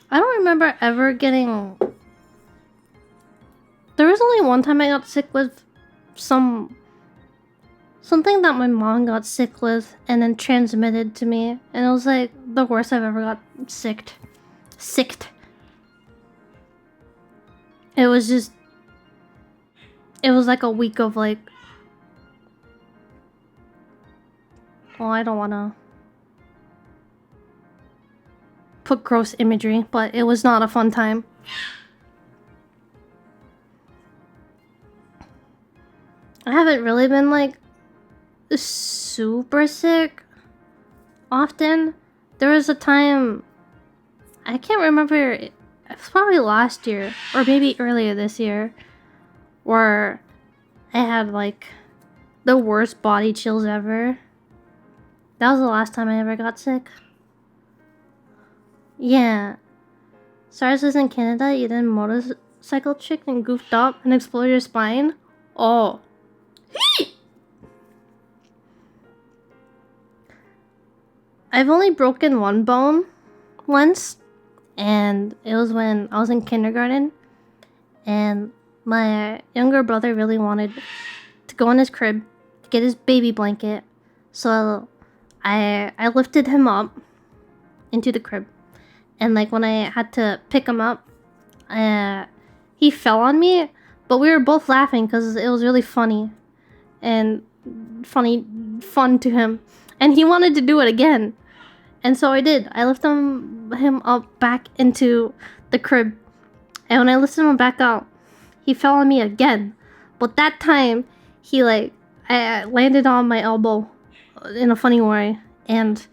I don't remember ever getting... There was only one time I got sick with something that my mom got sick with and then transmitted to me, and it was like the worst I've ever got sicked. It was just... It was like a week of like... Well, I don't wanna put gross imagery, but it was not a fun time. I haven't really been like super sick often. There was a time, I can't remember, it was probably last year or maybe earlier this year, where I had like the worst body chills ever. That was the last time I ever got sick. Yeah. SARS was in Canada, you did a motorcycle trick and goofed up and exploded your spine. Oh. I've only broken one bone once, and it was when I was in kindergarten, and my younger brother really wanted to go in his crib to get his baby blanket, so I lifted him up into the crib, and like when I had to pick him up, he fell on me, but we were both laughing because it was really funny and fun to him, and he wanted to do it again. And so I did. I lifted him up back into the crib. And when I lifted him back up, he fell on me again. But that time, he I landed on my elbow in a funny way. And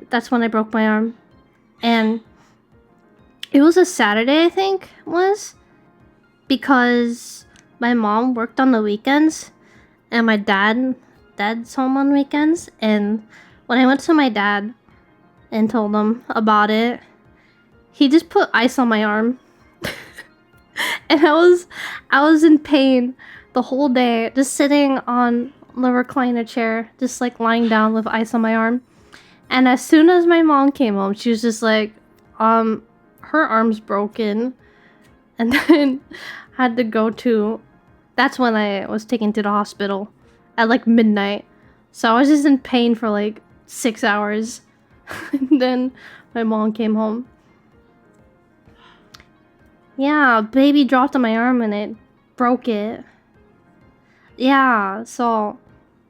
that's when I broke my arm. And it was a Saturday, I think, because my mom worked on the weekends. And my dad's home on weekends. And when I went to my dad and told him about it, he just put ice on my arm. And I was in pain the whole day, just sitting on the recliner chair, just like lying down with ice on my arm. And as soon as my mom came home, she was just like, her arm's broken. And then had to go to... That's when I was taken to the hospital. at like midnight. So I was just in pain for like 6 hours. And then my mom came home. Yeah, baby dropped on my arm and it broke it. Yeah, so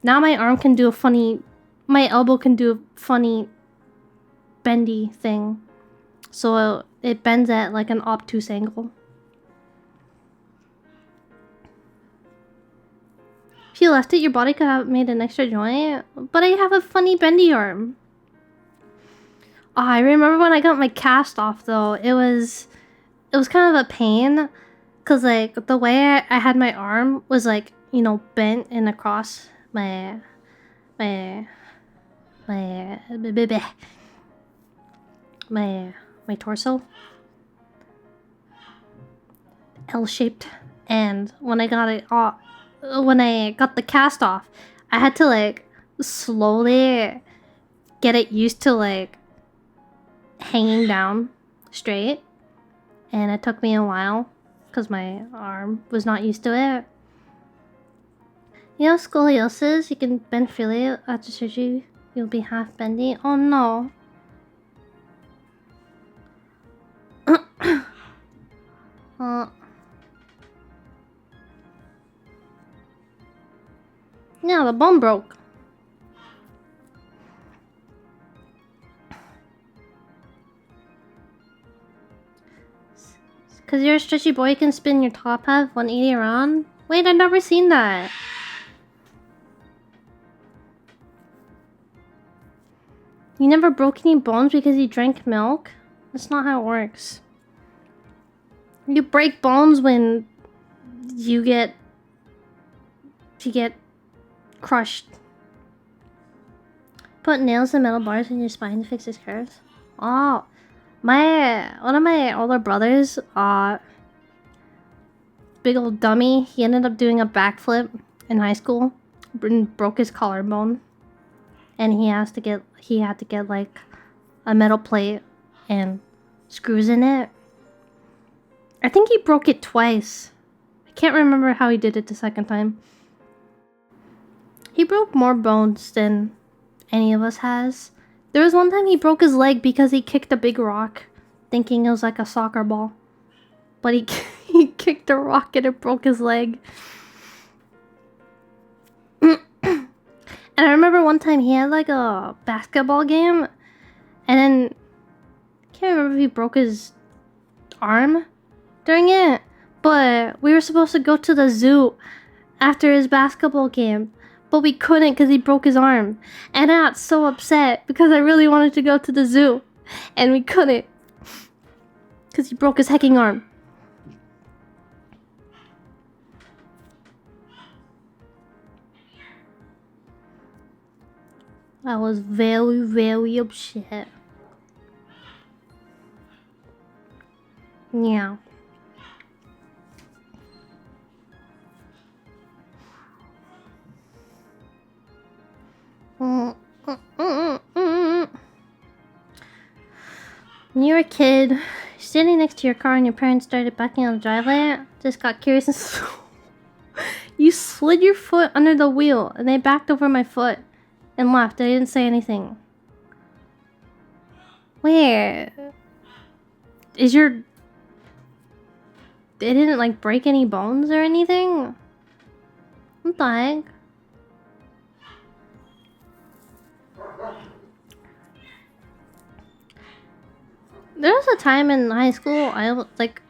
now my arm can do a funny... My elbow can do a funny bendy thing. So it bends at like an obtuse angle. If you left it, your body could have made an extra joint. But I have a funny bendy arm. Oh, I remember when I got my cast off though. It was kind of a pain. Cause like the way I had my arm was like, you know, bent and across my torso. L-shaped. And when I got it off, when I got the cast off, I had to like slowly get it used to like hanging down straight. And it took me a while because my arm was not used to it. You know, scoliosis, you can bend freely after surgery. You'll be half bendy. Oh no. Yeah, the bone broke. Cause you're a stretchy boy, you can spin your top half 180 around. Wait, I've never seen that. You never broke any bones because you drank milk? That's not how it works. You break bones when you get crushed. Put nails and metal bars in your spine to fix its curves. Oh, one of my older brothers, big old dummy, he ended up doing a backflip in high school and broke his collarbone. And he had to get like a metal plate and screws in it. I think he broke it twice. I can't remember how he did it the second time. He broke more bones than any of us has. There was one time he broke his leg because he kicked a big rock, thinking it was like a soccer ball. But he kicked a rock and it broke his leg. And I remember one time he had like a basketball game, and then I can't remember if he broke his arm during it, but we were supposed to go to the zoo after his basketball game, but we couldn't because he broke his arm. And I got so upset because I really wanted to go to the zoo, and we couldn't because he broke his hecking arm. I was very, very upset. Yeah. When you were a kid, standing next to your car and your parents started backing on the driveway, just got curious and you slid your foot under the wheel and they backed over my foot and left. I didn't say anything. Wait, is your... They didn't like break any bones or anything? What the heck? There was a time in high school I was like,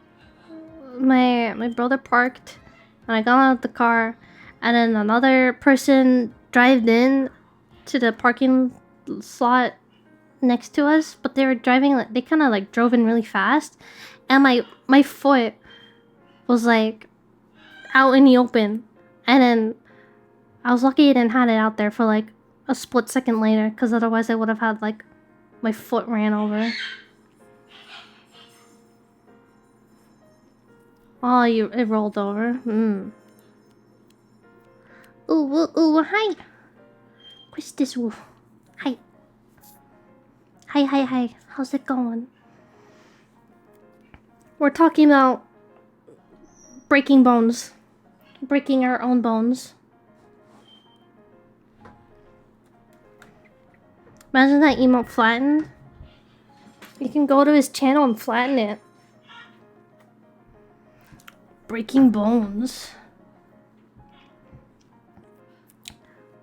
my brother parked and I got out of the car, and then another person drove in to the parking slot next to us, but they were driving like, they kind of like drove in really fast, and my foot was like out in the open, and then I was lucky I didn't have it out there for like a split second later, because otherwise I would have had like my foot ran over. Oh, it rolled over. Ooh, hi. What's this wolf? Hi. Hi. How's it going? We're talking about breaking bones. Breaking our own bones. Imagine that emote flattened. You can go to his channel and flatten it. Breaking bones.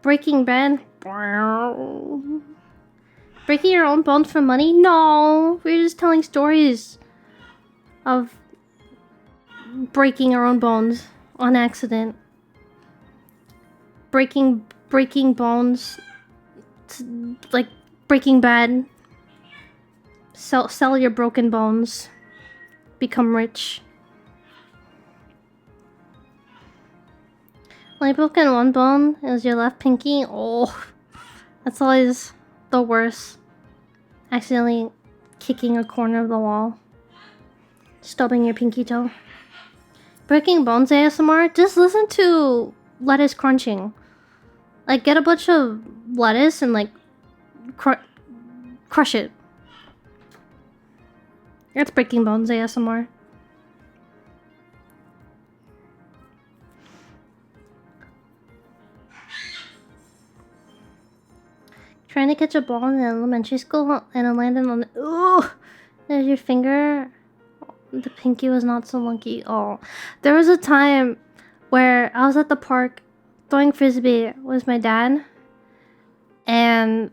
Breaking Bad. Breaking your own bones for money? No! We're just telling stories of breaking our own bones on accident. Breaking bones. Like Breaking Bad. Sell your broken bones. Become rich. Only broken one bone is your left pinky. Oh, that's always the worst. Accidentally kicking a corner of the wall. Stubbing your pinky toe. Breaking bones ASMR? Just listen to lettuce crunching. Like, get a bunch of lettuce and, like, crush it. That's breaking bones ASMR. Trying to catch a ball in elementary school and it landed on the... Ooh! There's your finger. The pinky was not so lucky. Oh. There was a time where I was at the park throwing frisbee with my dad. And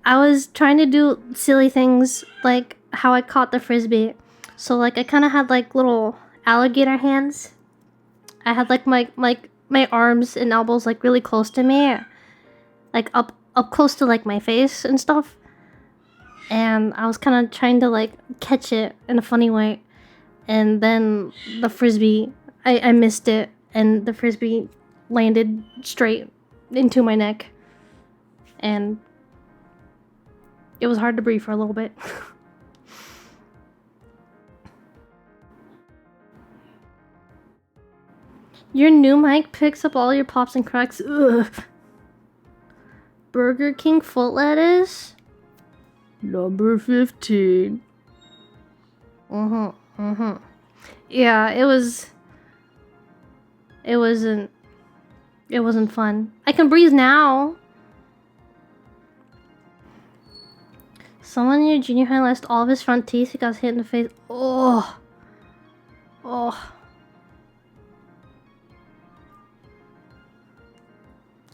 I was trying to do silly things like how I caught the frisbee. So like I kind of had like little alligator hands. I had like my arms and elbows like really close to me. Like up close to like my face and stuff, and I was kind of trying to like catch it in a funny way, and then the frisbee, I missed it, and the frisbee landed straight into my neck, and it was hard to breathe for a little bit. Your new mic picks up all your pops and cracks. Ugh. Burger King foot lettuce? Number 15. Yeah, it wasn't fun. I can breathe now. Someone in your junior high lost all of his front teeth. He got hit in the face. Oh.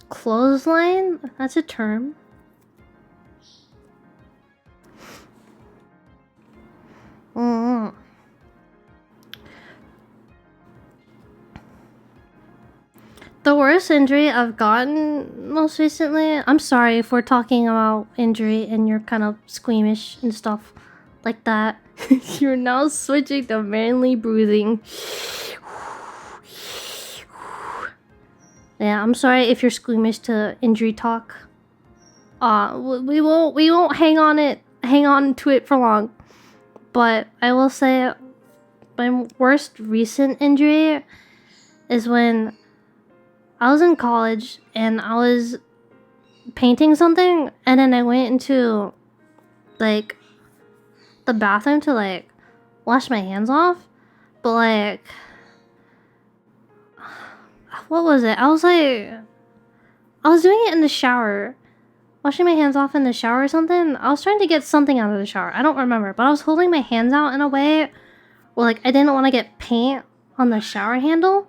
Clothesline? That's a term. The worst injury I've gotten most recently... I'm sorry if we're talking about injury and you're kind of squeamish and stuff like that. You're now switching to manly breathing. Yeah, I'm sorry if you're squeamish to injury talk. We won't hang on to it for long. But I will say my worst recent injury is when I was in college and I was painting something, and then I went into like the bathroom to like wash my hands off, but like what was it? I was doing it in the shower, washing my hands off in the shower or something. I was trying to get something out of the shower. I don't remember, but I was holding my hands out in a way where like I didn't want to get paint on the shower handle,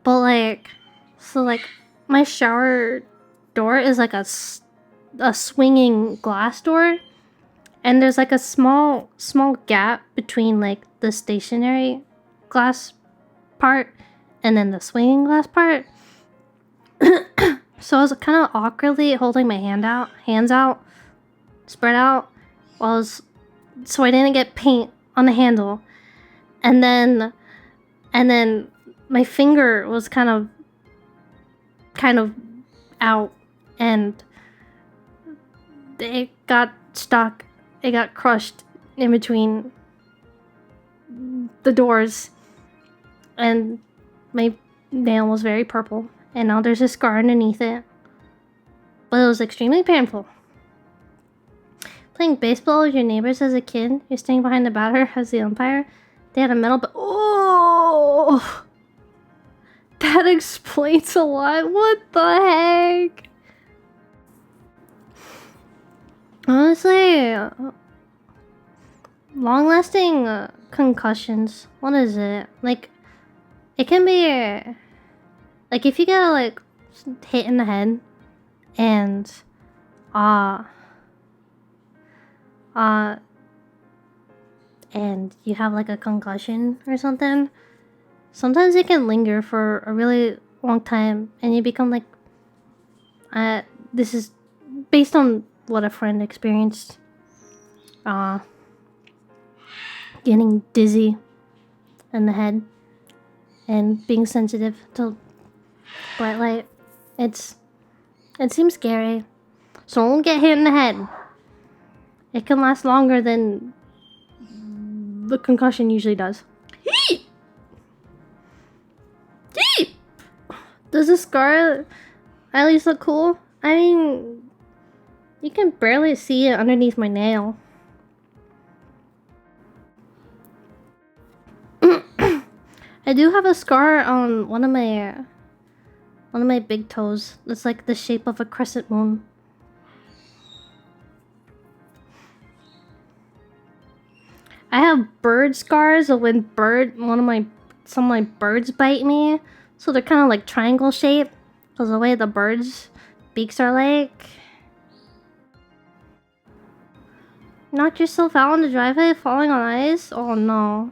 but like so like my shower door is like a swinging glass door, and there's like a small gap between like the stationary glass part and then the swinging glass part. So I was kind of awkwardly holding my hands out, spread out, so I didn't get paint on the handle, and then my finger was kind of out, and it got stuck. It got crushed in between the doors, and my nail was very purple, and now there's a scar underneath it. But it was extremely painful. Playing baseball with your neighbors as a kid, you're standing behind the batter as the umpire. They had a metal bat. Oh! That explains a lot. What the heck? Honestly, long-lasting concussions. What is it? Like, it can be like if you get like hit in the head and uh and you have like a concussion or something. Sometimes it can linger for a really long time, and you become like, this is based on what a friend experienced. Getting dizzy in the head and being sensitive to bright light. It seems scary. So don't get hit in the head. It can last longer than the concussion usually does. Does the scar at least look cool? I mean, you can barely see it underneath my nail. I do have a scar on one of my big toes. It's like the shape of a crescent moon. I have bird scars of when some of my birds bite me. So they're kind of like triangle shaped because the way the birds' beaks are like. Knocked yourself out on the driveway falling on ice? Oh no.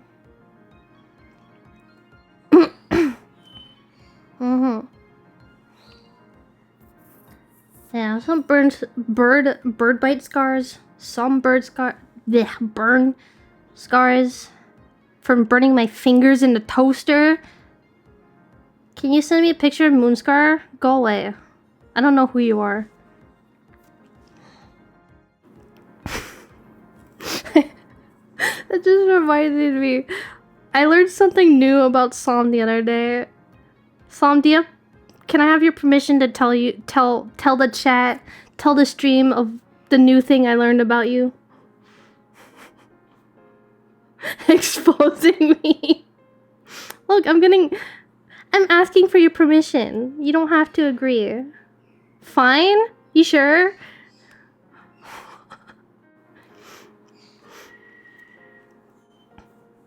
Yeah, some bird bite scars. Some burn scars from burning my fingers in the toaster. Can you send me a picture of Moonscar? Go away. I don't know who you are. That just reminded me. I learned something new about Psalm the other day. Psalm, can I have your permission to tell the chat, tell the stream of the new thing I learned about you? Exposing me. Look, I'm asking for your permission. You don't have to agree. Fine? You sure?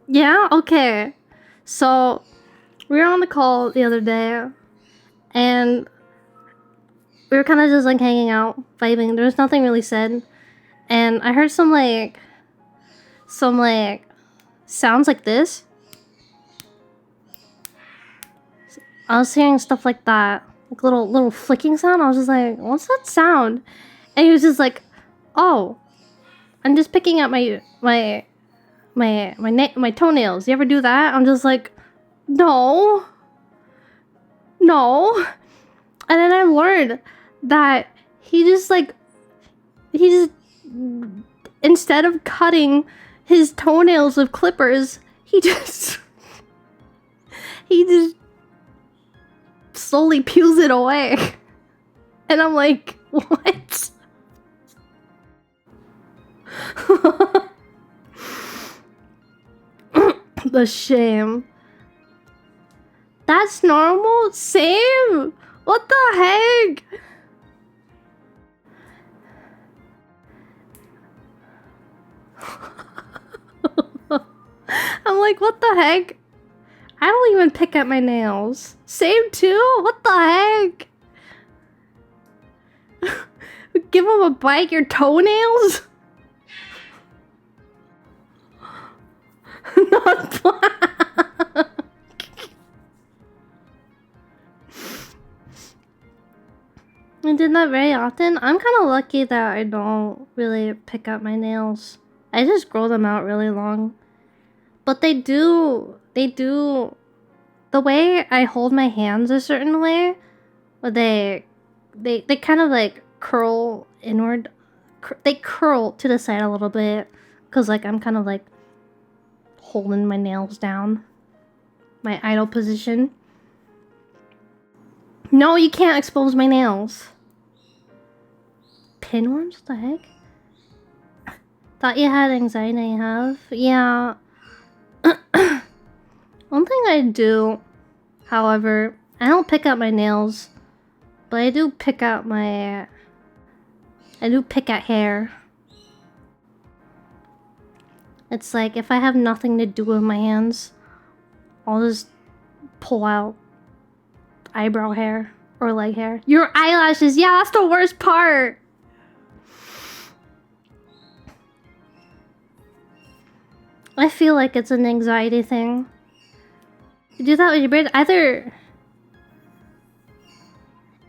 Yeah? Okay. So, we were on the call the other day, and we were kind of just like hanging out, vibing. There was nothing really said. And I heard some sounds like this. I was hearing stuff like that, like little flicking sound. I was just like, "What's that sound?" And he was just like, "Oh, I'm just picking at my toenails. You ever do that?" I'm just like, "No." And then I learned that he just instead of cutting his toenails with clippers, he just slowly peels it away. And I'm like, what? The shame. That's normal? Same? What the heck? I'm like, what the heck? I don't even pick at my nails. Same too? What the heck? Give him a bite, your toenails? Not black. I did that very often. I'm kind of lucky that I don't really pick up my nails. I just grow them out really long. But they do. The way I hold my hands a certain way, they kind of like curl inward. They curl to the side a little bit, cause like I'm kind of like holding my nails down, my idle position. No, you can't expose my nails. Pinworms? What the heck? Thought you had anxiety, now you have? Yeah. One thing I do, however, I don't pick out my nails, but I do pick at hair. It's like if I have nothing to do with my hands, I'll just pull out eyebrow hair or leg hair. Your eyelashes, yeah, that's the worst part. I feel like it's an anxiety thing. You do that with your beard, either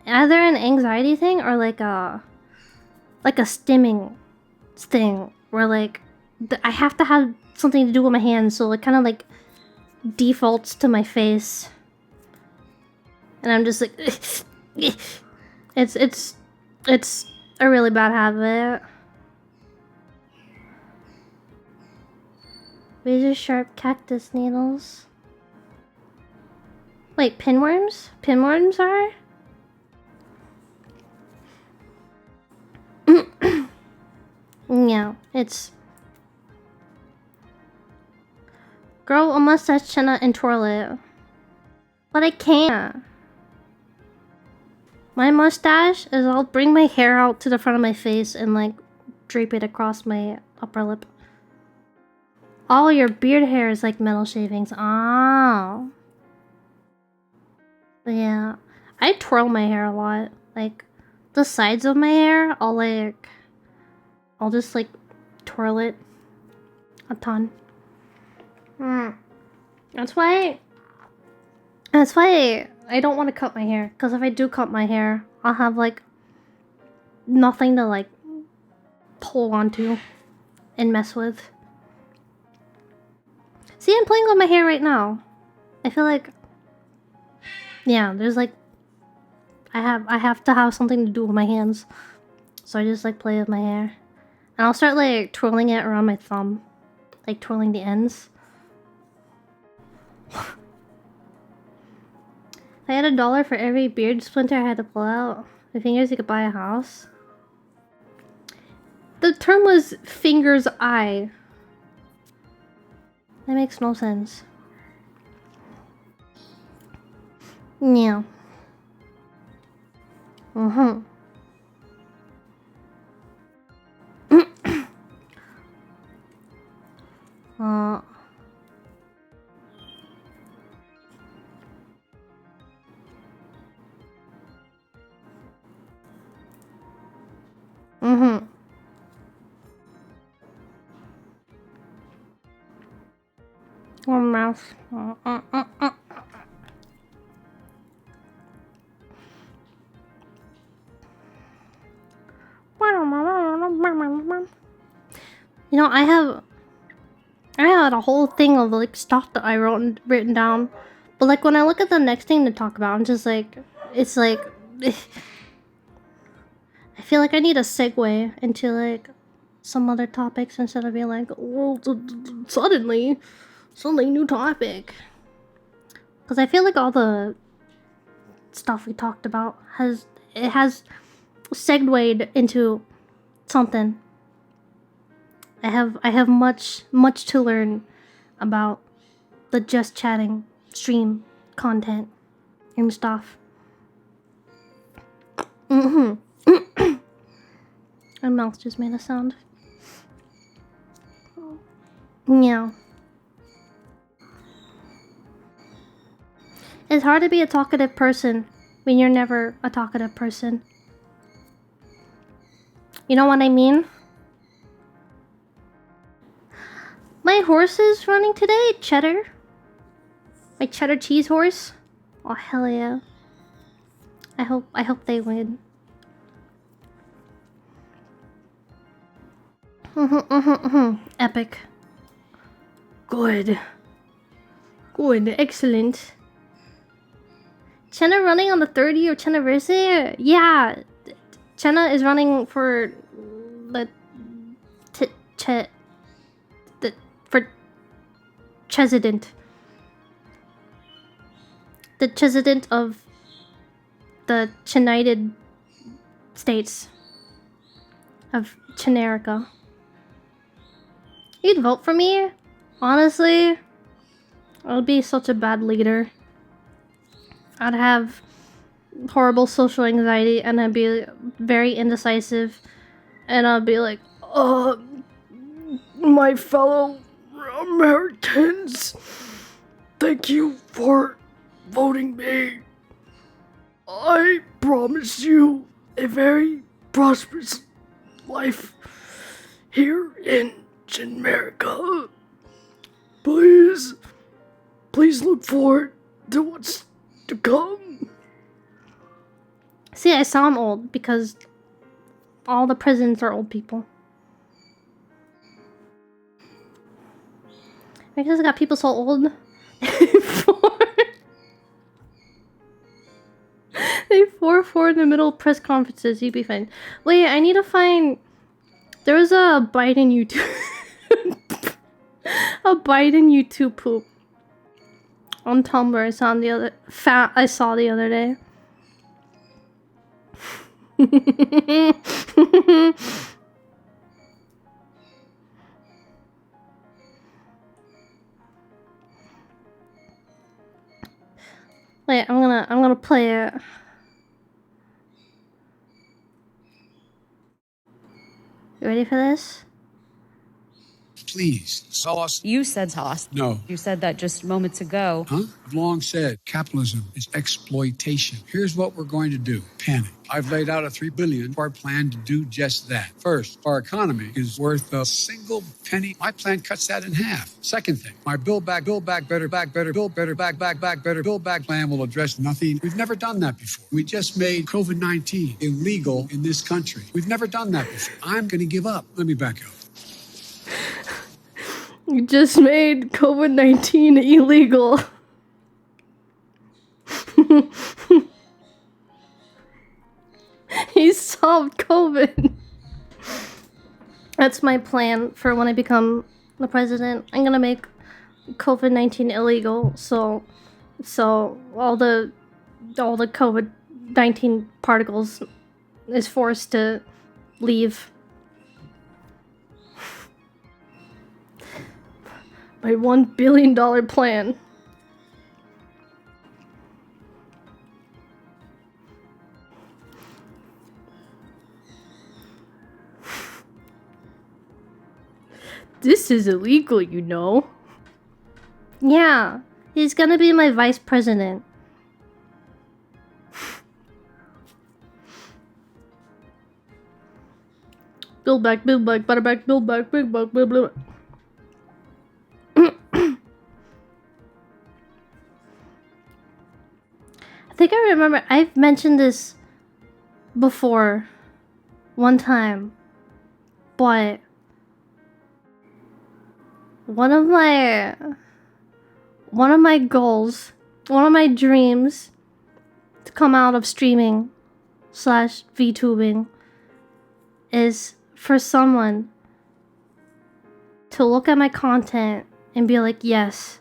an anxiety thing or like a stimming thing where like I have to have something to do with my hands, so it kind of like defaults to my face, and I'm just like it's a really bad habit. Razor sharp cactus needles. Wait, pinworms? Pinworms are? Yeah, it's... Grow a mustache, Chenna, and twirl it. But I can't. My mustache is I'll bring my hair out to the front of my face and like drape it across my upper lip. All your beard hair is like metal shavings. Oh. But yeah. I twirl my hair a lot. Like the sides of my hair, I'll just like twirl it a ton. That's why I don't want to cut my hair, because if I do cut my hair, I'll have like nothing to like pull onto and mess with. See, I'm playing with my hair right now. I feel like, yeah, there's like I have to have something to do with my hands, so I just like play with my hair. And I'll start like twirling it around my thumb. Like twirling the ends. If I had $1 for every beard splinter I had to pull out my fingers, you could buy a house. The term was finger's eye. That makes no sense. Yeah. One mouse. You know, I had a whole thing of like stuff that I written down, but like when I look at the next thing to talk about, I'm just like, it's like I feel like I need a segue into like some other topics instead of being like, well, suddenly new topic. Because I feel like all the stuff we talked about has segued into something. I have much to learn about the just chatting stream content and stuff. My mouth just made a sound. Yeah. It's hard to be a talkative person when you're never a talkative person. You know what I mean? My horse is running today, Cheddar. My cheddar cheese horse. Oh hell yeah. I hope they win. Epic. Good, excellent. Chenna running on the 30 or Chennaversary? Yeah, Chenna is running for the president. The president of the United States of Chenerica. You'd vote for me? Honestly, I would be such a bad leader. I'd have horrible social anxiety and I'd be very indecisive. And I'd be like, my fellow Americans, thank you for voting me. I promise you a very prosperous life here in America. Please look forward to what's to come. See, I sound old because all the presidents are old people. Because I got people so old. They 4 in the middle of press conferences. You'd be fine. Wait, I need to find. There was a Biden YouTube. A Biden YouTube poop on Tumblr. I saw the other day. Wait, I'm gonna play it. You ready for this? Please, sauce. You said sauce. No. You said that just moments ago. Huh? I've long said capitalism is exploitation. Here's what we're going to do. Panic. I've laid out a $3 billion plan to do just that. First, our economy is worth a single penny. My plan cuts that in half. Second thing, my build back, better, build better, back, better, build back plan will address nothing. We've never done that before. We just made COVID-19 illegal in this country. We've never done that before. I'm going to give up. Let me back up. You just made COVID-19 illegal. He solved COVID. That's my plan for when I become the president. I'm gonna make COVID-19 illegal, so all the COVID-19 particles is forced to leave. My $1 billion plan. This is illegal, you know. Yeah, he's gonna be my vice president. Build back, better back, build back, big back, blah, blah, blah. I think I remember I've mentioned this before one time, but one of my goals, one of my dreams to come out of streaming / VTubing is for someone to look at my content and be like, yes,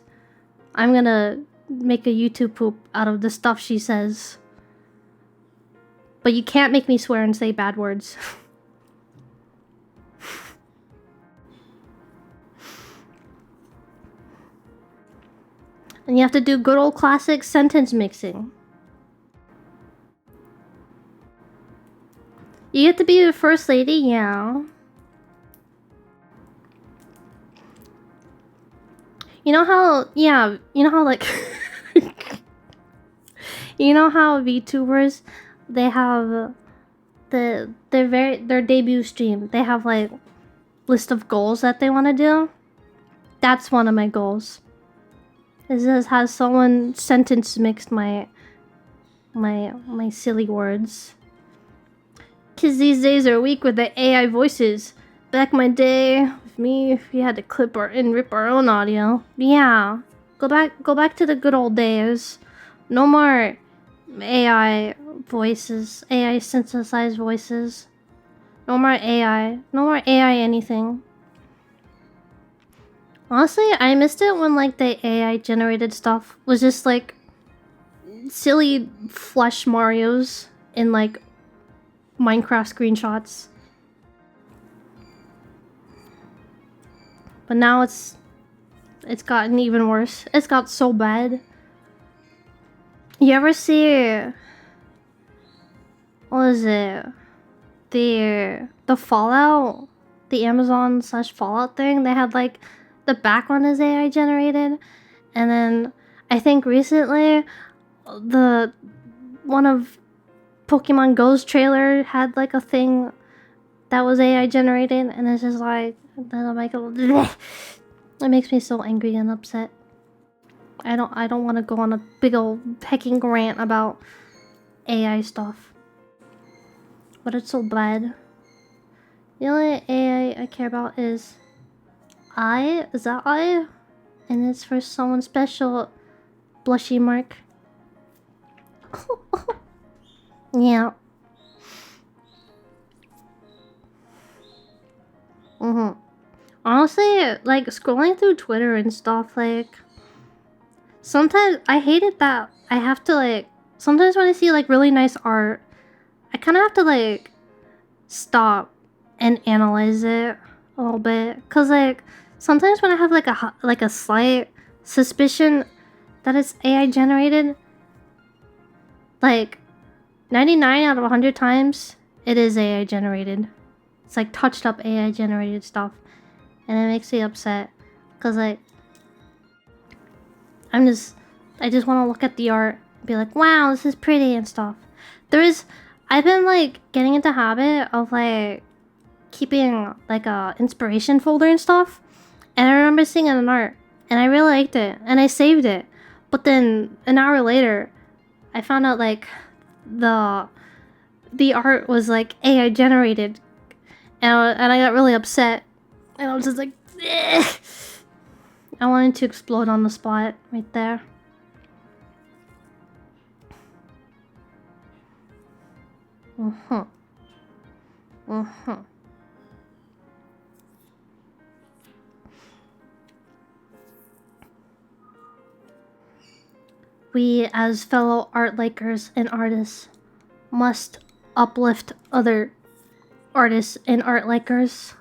I'm gonna make a YouTube poop out of the stuff she says. But you can't make me swear and say bad words. And you have to do good old classic sentence mixing. You get to be the first lady, yeah. You know how, yeah, you know how like you know how VTubers, they have their debut stream, they have like list of goals that they want to do. That's one of my goals. Is this has someone sentence mixed my silly words. Kids these days are weak with the AI voices. Back my day, with me, if we had to clip and rip our own audio. Yeah, go back to the good old days. No more AI voices, AI synthesized voices. No more AI anything. Honestly, I missed it when like the AI generated stuff was just like silly flesh Marios in like Minecraft screenshots. But now it's gotten even worse. It's got so bad. You ever see, what is it? The Fallout, the Amazon / Fallout thing? They had like the background is AI generated, and then I think recently the one of Pokemon Go's trailer had like a thing that was AI generated, and it's just like, then I'm like, it makes me so angry and upset. I don't want to go on a big old hecking rant about AI stuff, but it's so bad. The only AI I care about is is that I? And it's for someone special, blushy mark. Yeah. Honestly, like scrolling through Twitter and stuff, like sometimes I hate it that I have to like, sometimes when I see like really nice art, I kind of have to like stop and analyze it a little bit, cause like sometimes when I have like a slight suspicion that it's AI generated, like 99 out of 100 times it is AI generated. It's like touched up AI generated stuff, and it makes me upset, cause like I just want to look at the art and be like, wow, this is pretty and stuff. I've been like getting into habit of like keeping like a inspiration folder and stuff, and I remember seeing an art and I really liked it and I saved it, but then an hour later I found out like the art was like AI generated, and I got really upset, and I was just like, eh. I wanted to explode on the spot right there. We, as fellow art likers and artists, must uplift other artists and art likers.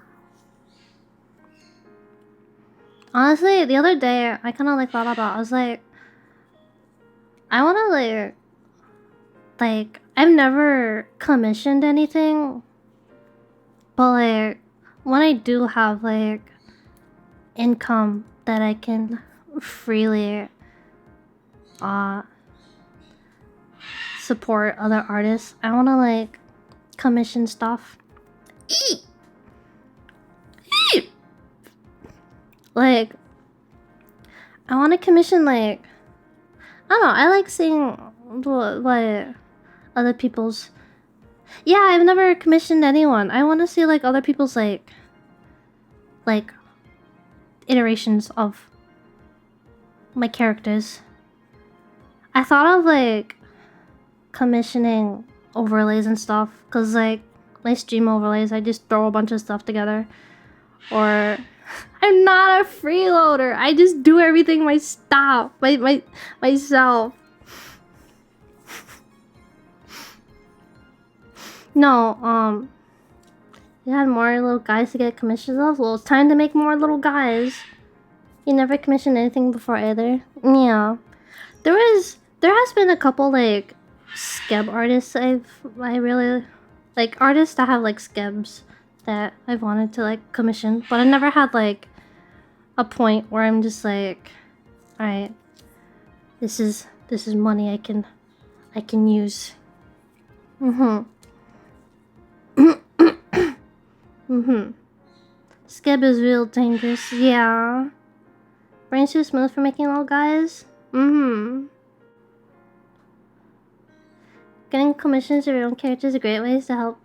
Honestly, the other day I kind of like thought about, I was like, I want to like I've never commissioned anything, but like when I do have like income that I can freely support other artists, I want to like commission stuff. Like I want to commission like, I don't know, I like seeing what other people's, yeah, I've never commissioned anyone. I want to see like other people's like iterations of my characters. I thought of like commissioning overlays and stuff, because like my stream overlays, I just throw a bunch of stuff together. Or I'm not a freeloader, I just do everything myself. No, you had more little guys to get commissions of? Well, it's time to make more little guys. You never commissioned anything before either? Yeah. There has been a couple like skeb artists I really like, artists that have like skebs that I've wanted to like commission, but I never had like a point where I'm just like, alright, this is money I can use. Skeb is real dangerous, yeah. Brain's too smooth for making little guys? Getting commissions of your own characters is a great way to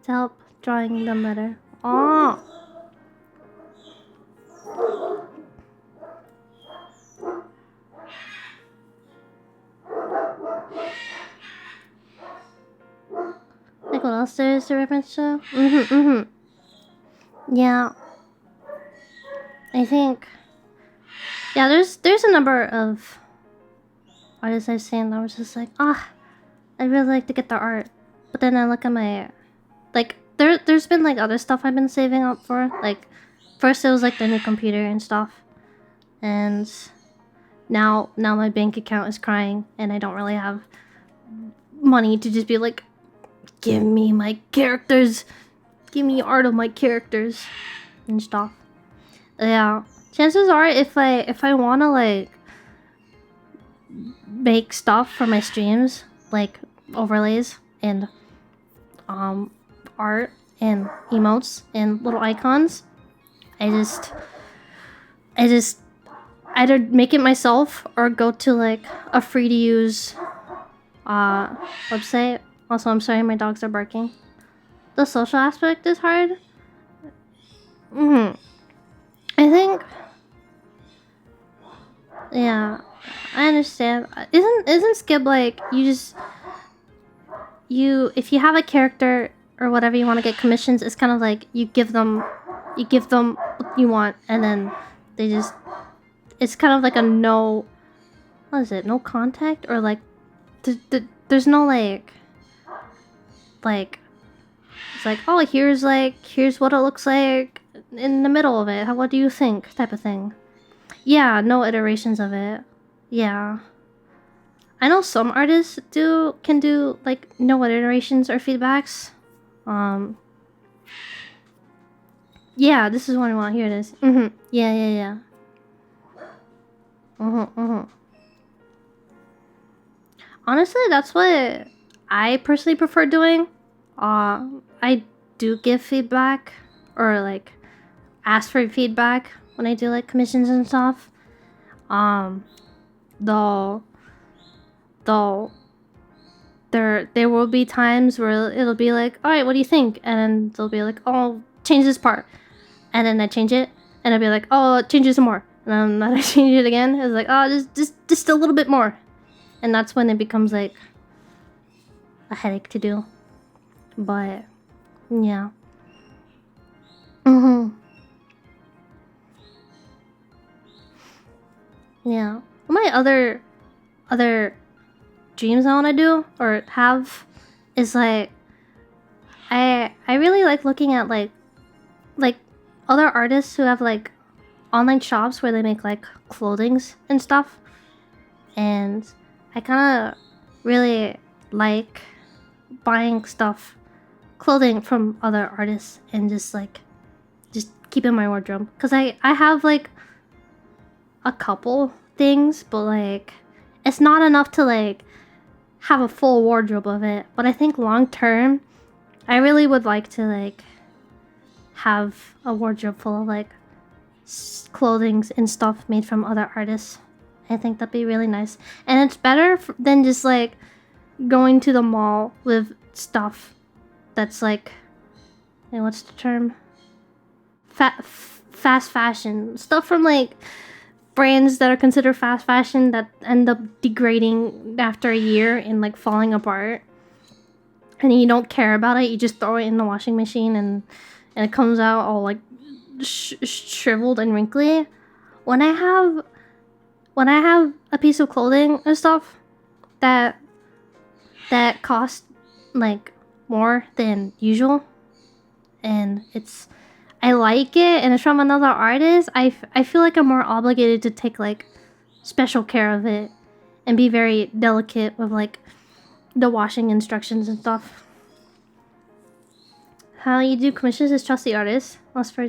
help drawing them better. Oh! Like what else there is to reference to? Yeah. I think, yeah, there's a number of artists I've seen that was just like, I'd really like to get their art. But then I look at my, like, there's been like other stuff I've been saving up for. Like, first it was like the new computer and stuff. And now my bank account is crying and I don't really have money to just be like, give me my characters. Give me art of my characters and stuff. Yeah. Chances are, if I wanna like make stuff for my streams, like overlays and art and emotes and little icons, I just either make it myself or go to like a free to use website. Also, I'm sorry, my dogs are barking. The social aspect is hard. I think, yeah, I understand. Isn't Skib like you if you have a character or whatever you want to get commissions, it's kind of like you give them what you want, and then they just, it's kind of like a no, what is it, no contact, or like there's no like it's like, oh, here's what it looks like in the middle of it, what do you think, type of thing. Yeah, no iterations of it. Yeah, I know some artists can do like no iterations or feedbacks. Yeah, this is what I want. Here it is. Yeah. Honestly, that's what I personally prefer doing. I do give feedback or like ask for feedback when I do like commissions and stuff. Though there will be times where it'll be like, all right, what do you think? And then they'll be like, oh, change this part, and then I change it, and I'll be like, oh, change it some more, and then I change it again. It's like, oh, just a little bit more, and that's when it becomes like a headache to do. But yeah. Yeah. My other dreams I want to do or have is like, I really like looking at like other artists who have like online shops where they make like clothings and stuff, and I kind of really like buying clothing from other artists and just keep in my wardrobe, because I have like a couple things, but like it's not enough to like have a full wardrobe of it. But I think long term I really would like to like have a wardrobe full of like clothings and stuff made from other artists. I think that'd be really nice, and it's better than just like going to the mall with stuff that's like, hey, what's the term, fast fashion stuff from like brands that are considered fast fashion that end up degrading after a year and like falling apart, and you don't care about it, you just throw it in the washing machine and it comes out all like shriveled and wrinkly. When I have a piece of clothing and stuff that cost like more than usual, and I like it and it's from another artist, I feel like I'm more obligated to take like special care of it and be very delicate with like the washing instructions and stuff. How you do commissions is trust the artist. Ask for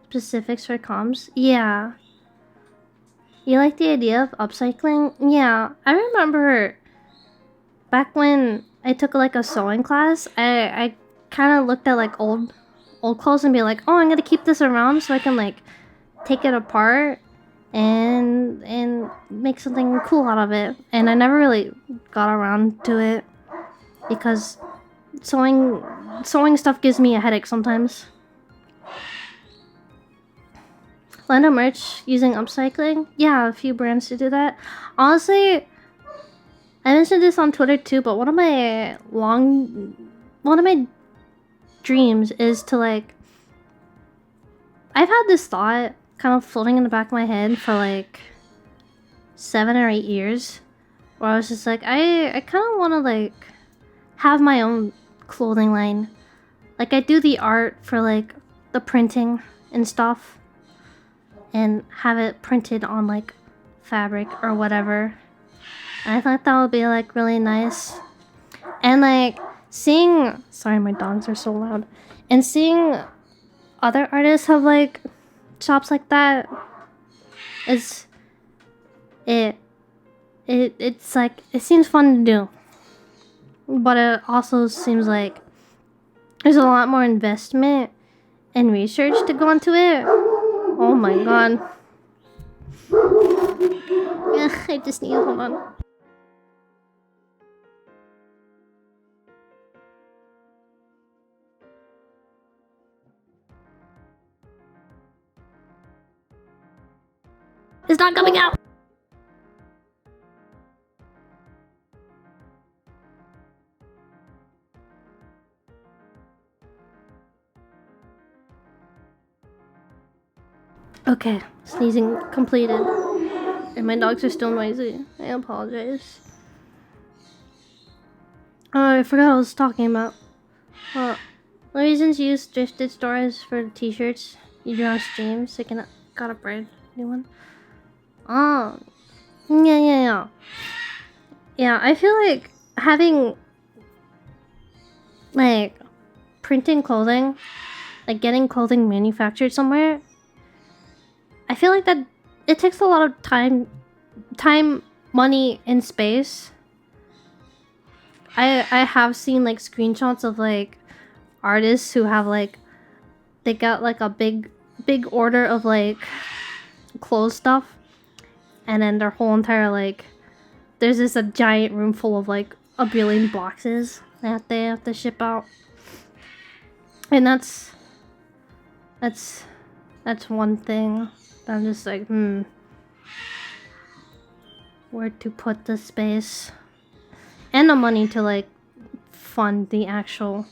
specifics for comms. Yeah. You like the idea of upcycling? Yeah. I remember back when I took like a sewing class, I kind of looked at like old clothes and be like, oh, I'm gonna keep this around so I can like take it apart and make something cool out of it. And I never really got around to it because sewing stuff gives me a headache sometimes. Lando merch using upcycling? Yeah, a few brands to do that. Honestly, I mentioned this on Twitter too, but one of my dreams is to like, I've had this thought kind of floating in the back of my head for like 7 or 8 years, where I was just like, I kind of want to like have my own clothing line. Like I do the art for like the printing and stuff and have it printed on like fabric or whatever. And I thought that would be like really nice. And like sorry, my dogs are so loud. And seeing other artists have like shops like that, it's like it seems fun to do, but it also seems like there's a lot more investment and research to go into it. Oh my god. I just need, hold on. It's not coming out. Okay, sneezing completed. And my dogs are still noisy. I apologize. Oh, I forgot what I was talking about. The reasons you use thrifted stores for t-shirts you do on stream, so you can got a brand new one. Oh, yeah. Yeah, I feel like having like printing clothing, like getting clothing manufactured somewhere, I feel like that it takes a lot of time, money, and space. I have seen like screenshots of like artists who have like they got like a big order of like clothes stuff, and then their whole entire like there's a giant room full of like a billion boxes that they have to ship out, and that's one thing that I'm just like where to put the space and the money to like fund the actual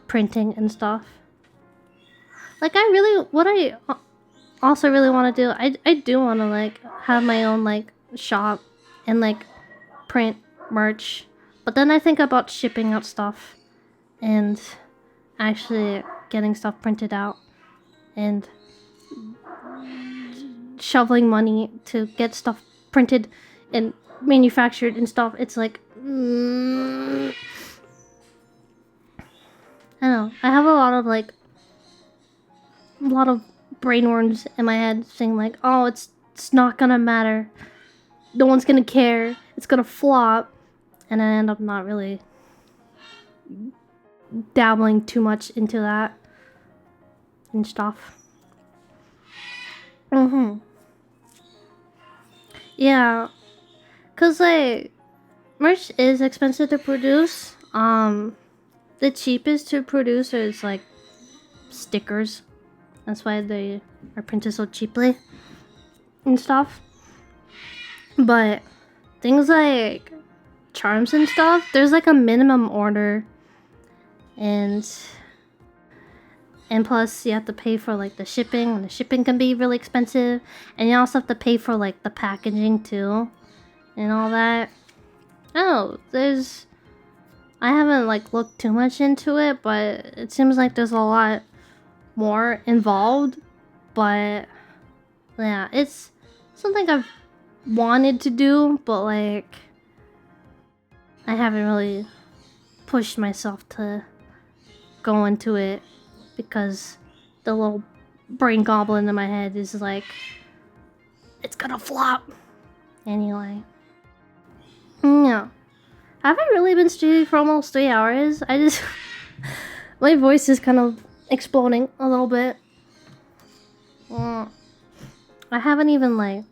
printing and stuff. Like what I also really want to do, I do want to like have my own like shop and like print merch, but then I think about shipping out stuff and actually getting stuff printed out and shoveling money to get stuff printed and manufactured and stuff. It's like I don't know, I have a lot of brainworms in my head saying like, oh, it's not gonna matter, no one's gonna care, it's gonna flop, and I end up not really dabbling too much into that and stuff. Yeah, cause like merch is expensive to produce. The cheapest to produce is like stickers. That's why they are printed so cheaply and stuff. But things like charms and stuff, there's like a minimum order, and plus you have to pay for like the shipping, and the shipping can be really expensive, and you also have to pay for like the packaging too and all that. Oh, I haven't like looked too much into it, but it seems like there's a lot more involved. But yeah, it's something I've wanted to do, but like I haven't really pushed myself to go into it because the little brain goblin in my head is like, it's gonna flop anyway. Yeah. Have I really been streaming for almost 3 hours? I just my voice is kind of exploding a little bit. I haven't even like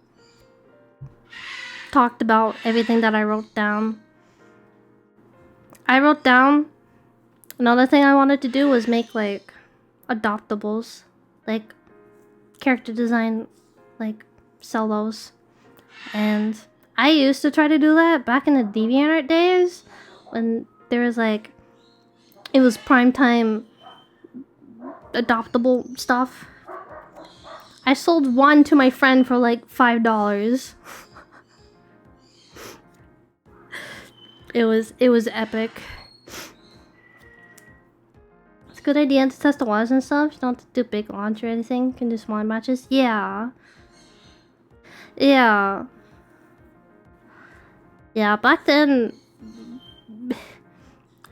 talked about everything that I wrote down. I wrote down another thing I wanted to do was make like adoptables, like character design, like sell those. And I used to try to do that back in the DeviantArt days when there was like, it was primetime adoptable stuff. I sold one to my friend for like $5. It was epic. It's a good idea to test the waters and stuff. You don't have to do big launch or anything. You can do small matches. Yeah. Yeah, back then, I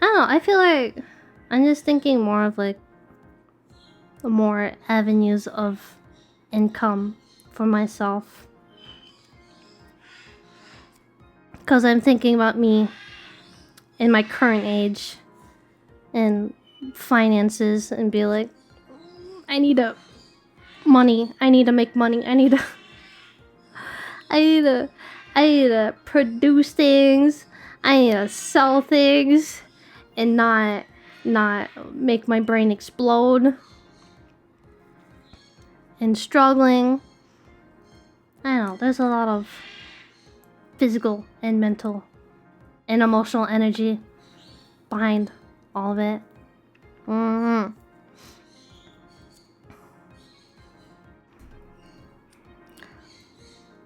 don't know, I feel like I'm just thinking more of like more avenues of income for myself. Because I'm thinking about me in my current age and finances and be like, I need to make money. I need to produce things. I need to sell things and not make my brain explode. And struggling. I don't know, there's a lot of physical and mental and emotional energy behind all of it.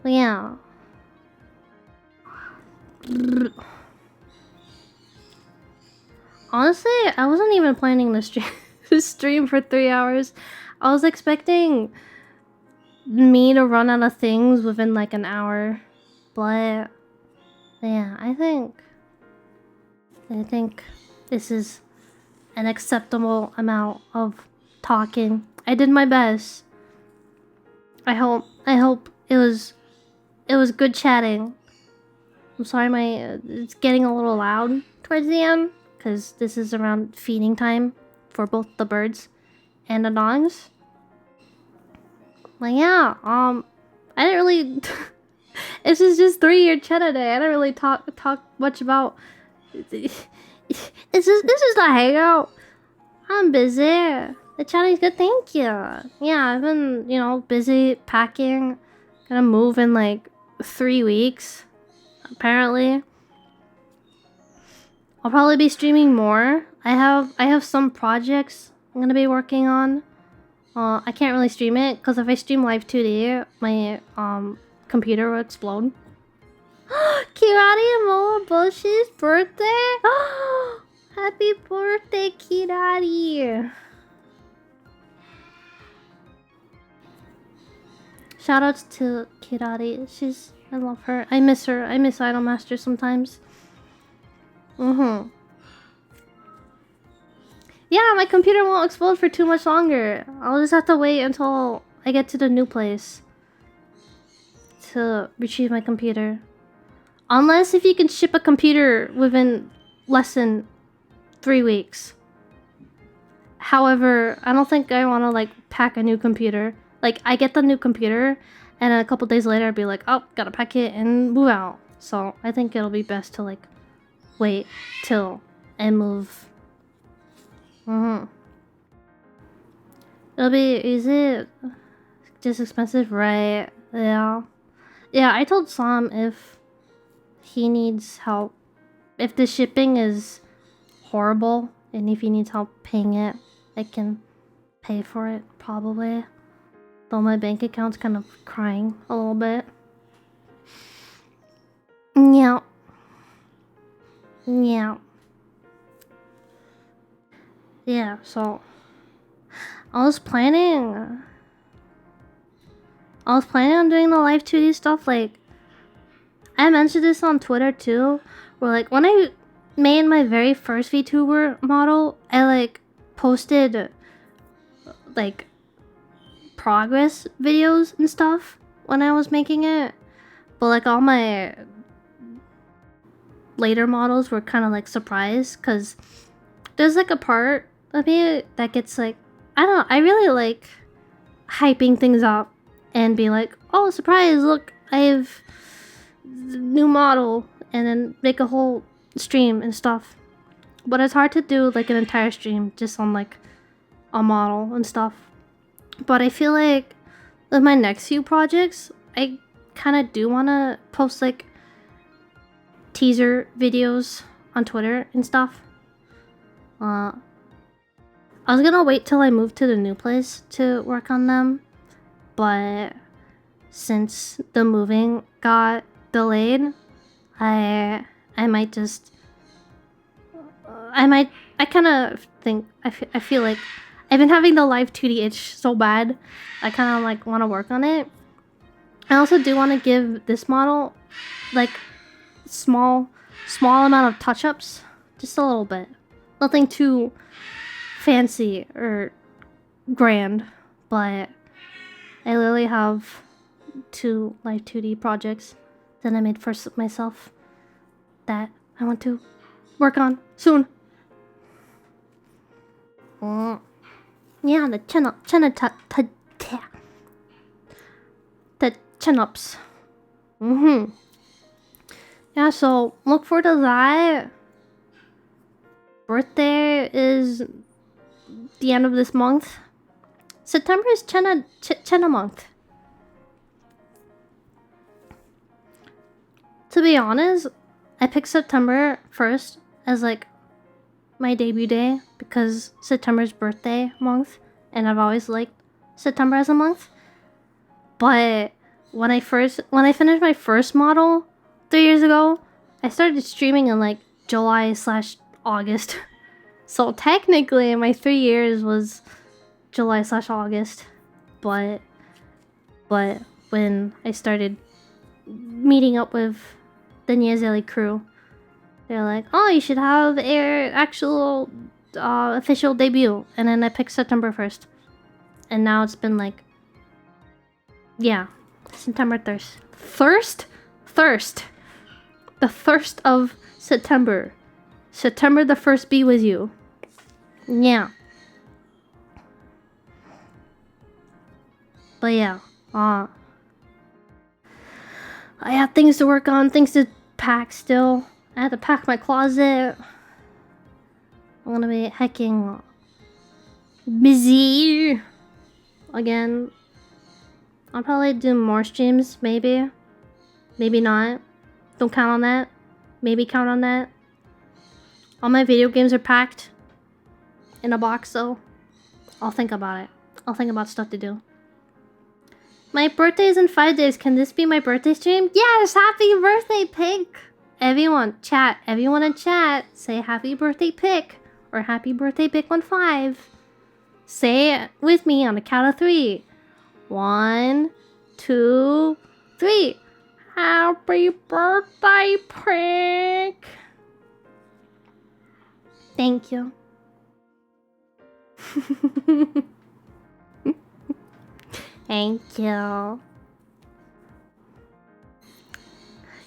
But yeah. Honestly, I wasn't even planning to stream for 3 hours. I was expecting me to run out of things within like an hour. But yeah, I think this is an acceptable amount of talking. I did my best. I hope it was good chatting. I'm sorry it's getting a little loud towards the end because this is around feeding time for both the birds and the dogs. But yeah, I didn't really this is just 3-year Chenna Day. I didn't really talk much about this is a hangout. I'm busy. The chatting's good, thank you. Yeah, I've been, busy packing. Gonna move in like 3 weeks, apparently. I'll probably be streaming more. I have some projects I'm gonna be working on. I can't really stream it because if I stream live 2D, my computer will explode. Kirari and Moa Bush's birthday? Happy birthday, Kirari! Shoutouts to Kirari. I love her. I miss her. I miss Idolmaster sometimes. Yeah, my computer won't explode for too much longer. I'll just have to wait until I get to the new place to retrieve my computer. Unless if you can ship a computer within less than 3 weeks. However, I don't think I want to like pack a new computer. Like, I get the new computer and a couple days later I'd be like, oh, gotta pack it and move out. So I think it'll be best to like wait till I move. It'll be easy, just expensive, right? Yeah. Yeah, I told Sam if he needs help, if the shipping is horrible and if he needs help paying it, I can pay for it, probably. Though my bank account's kind of crying a little bit. Yeah. Yeah. Yeah, so I was planning on doing the live 2D stuff. Like, I mentioned this on Twitter too, where like when I made my very first VTuber model, I like posted like progress videos and stuff when I was making it, but like all my later models were kind of like surprised because there's like a part of me that gets like, I don't know, I really like hyping things up and be like, oh, surprise, look, I have the new model, and then make a whole stream and stuff. But it's hard to do like an entire stream just on like a model and stuff. But I feel like with my next few projects, I kind of do want to post like teaser videos on Twitter and stuff. I was gonna wait till I moved to the new place to work on them, but since the moving got delayed, I might just I kind of think I feel like I've been having the live 2D itch so bad. I kind of like want to work on it. I also do want to give this model like small amount of touch-ups, just a little bit. Nothing too fancy or grand, but I literally have 2 like 2D projects that I made for myself that I want to work on soon. Yeah, the chin-ups. Yeah, so look forward to that. Birthday is the end of this month. September is Chenna month. To be honest, I picked September 1st as like my debut day because September's birthday month, and I've always liked September as a month. But when I finished my first model 3 years ago, I started streaming in like July/August. So technically my 3 years was July/August. But when I started meeting up with the Niazeli crew, they're like, oh, you should have an actual official debut. And then I picked September 1st. And now it's been like, yeah, September 1st. Thirst. The thirst of September. September the 1st be with you. Yeah. But yeah, I have things to work on, things to pack still. I have to pack my closet. I'm gonna be hecking busy again. I'll probably do more streams, maybe. Maybe not. Don't count on that. Maybe count on that. All my video games are packed in a box, so I'll think about it. I'll think about stuff to do. My birthday is in 5 days. Can this be my birthday stream? Yes! Happy birthday, Pink! Everyone, chat. Everyone in chat, say happy birthday, Pick. Or happy birthday, Pick15. Say it with me on the count of 3. 1, 2, 3. Happy birthday, Pick! Thank you. Thank you.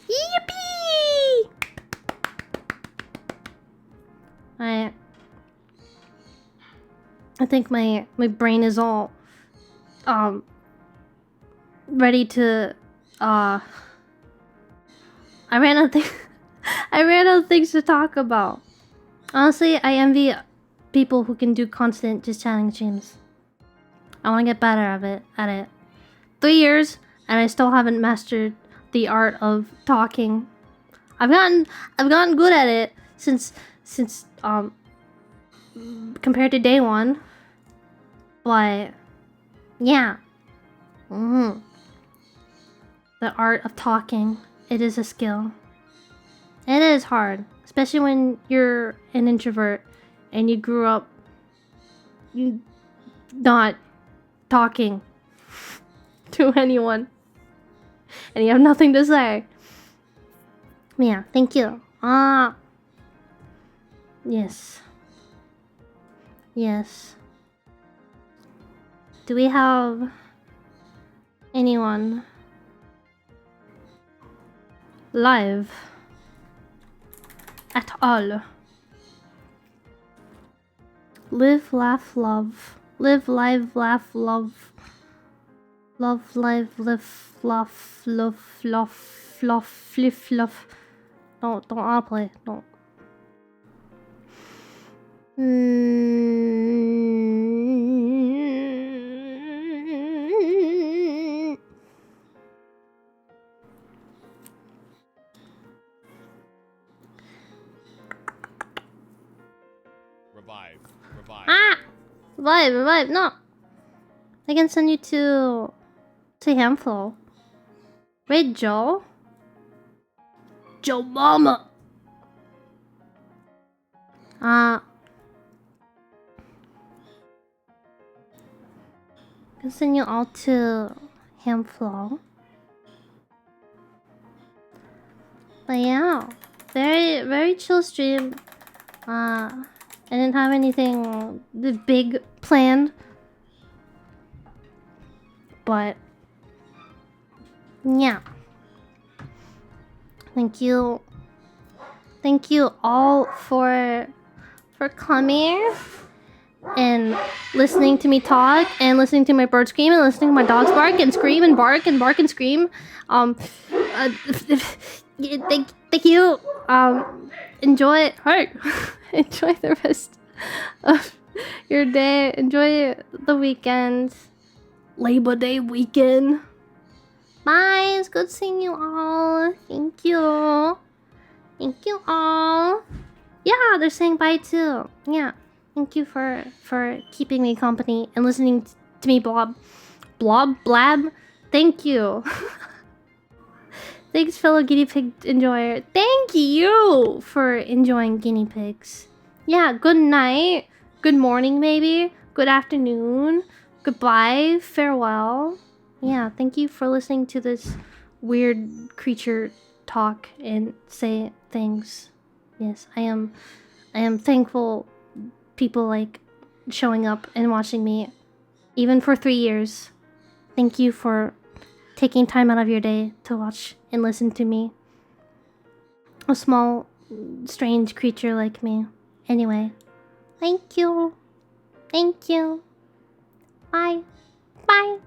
Yippee! I think my brain is all ready to I ran out of I ran out of things to talk about. Honestly, I envy people who can do constant just chatting streams. I want to get better at it. 3 years and I still haven't mastered the art of talking. I've gotten good at it since compared to day 1. But yeah. The art of talking, it is a skill. It is hard, especially when you're an introvert and you grew up not talking to anyone and you have nothing to say. Yeah, thank you. Yes. Do we have anyone live at all? Live, laugh, love. Live, live, laugh, love. Love, live, live, laugh, love, fluff, love. Don't autoplay. Don't. Revive. Revive, no. I can send you to Hamflo. Wait, Joe Mama. I can send you all to Hamflo. But yeah, very chill stream. I didn't have anything big planned. But yeah. Thank you all for coming and listening to me talk and listening to my bird scream and listening to my dogs bark and scream and bark and bark and scream. Thank you. Enjoy enjoy the rest of your day. Enjoy the weekend. Labor Day weekend. Bye. It's good seeing you all. Thank you. Thank you all. Yeah, they're saying bye too. Yeah. Thank you for keeping me company and listening to me blab. Thank you. Thanks, fellow guinea pig enjoyer. Thank you for enjoying guinea pigs. Yeah, good night. Good morning, maybe. Good afternoon. Goodbye. Farewell. Yeah, thank you for listening to this weird creature talk and say things. Yes, I am thankful people like showing up and watching me, even for 3 years. Thank you for taking time out of your day to watch and listen to me. A small, strange creature like me. Anyway, thank you. Thank you. Bye. Bye.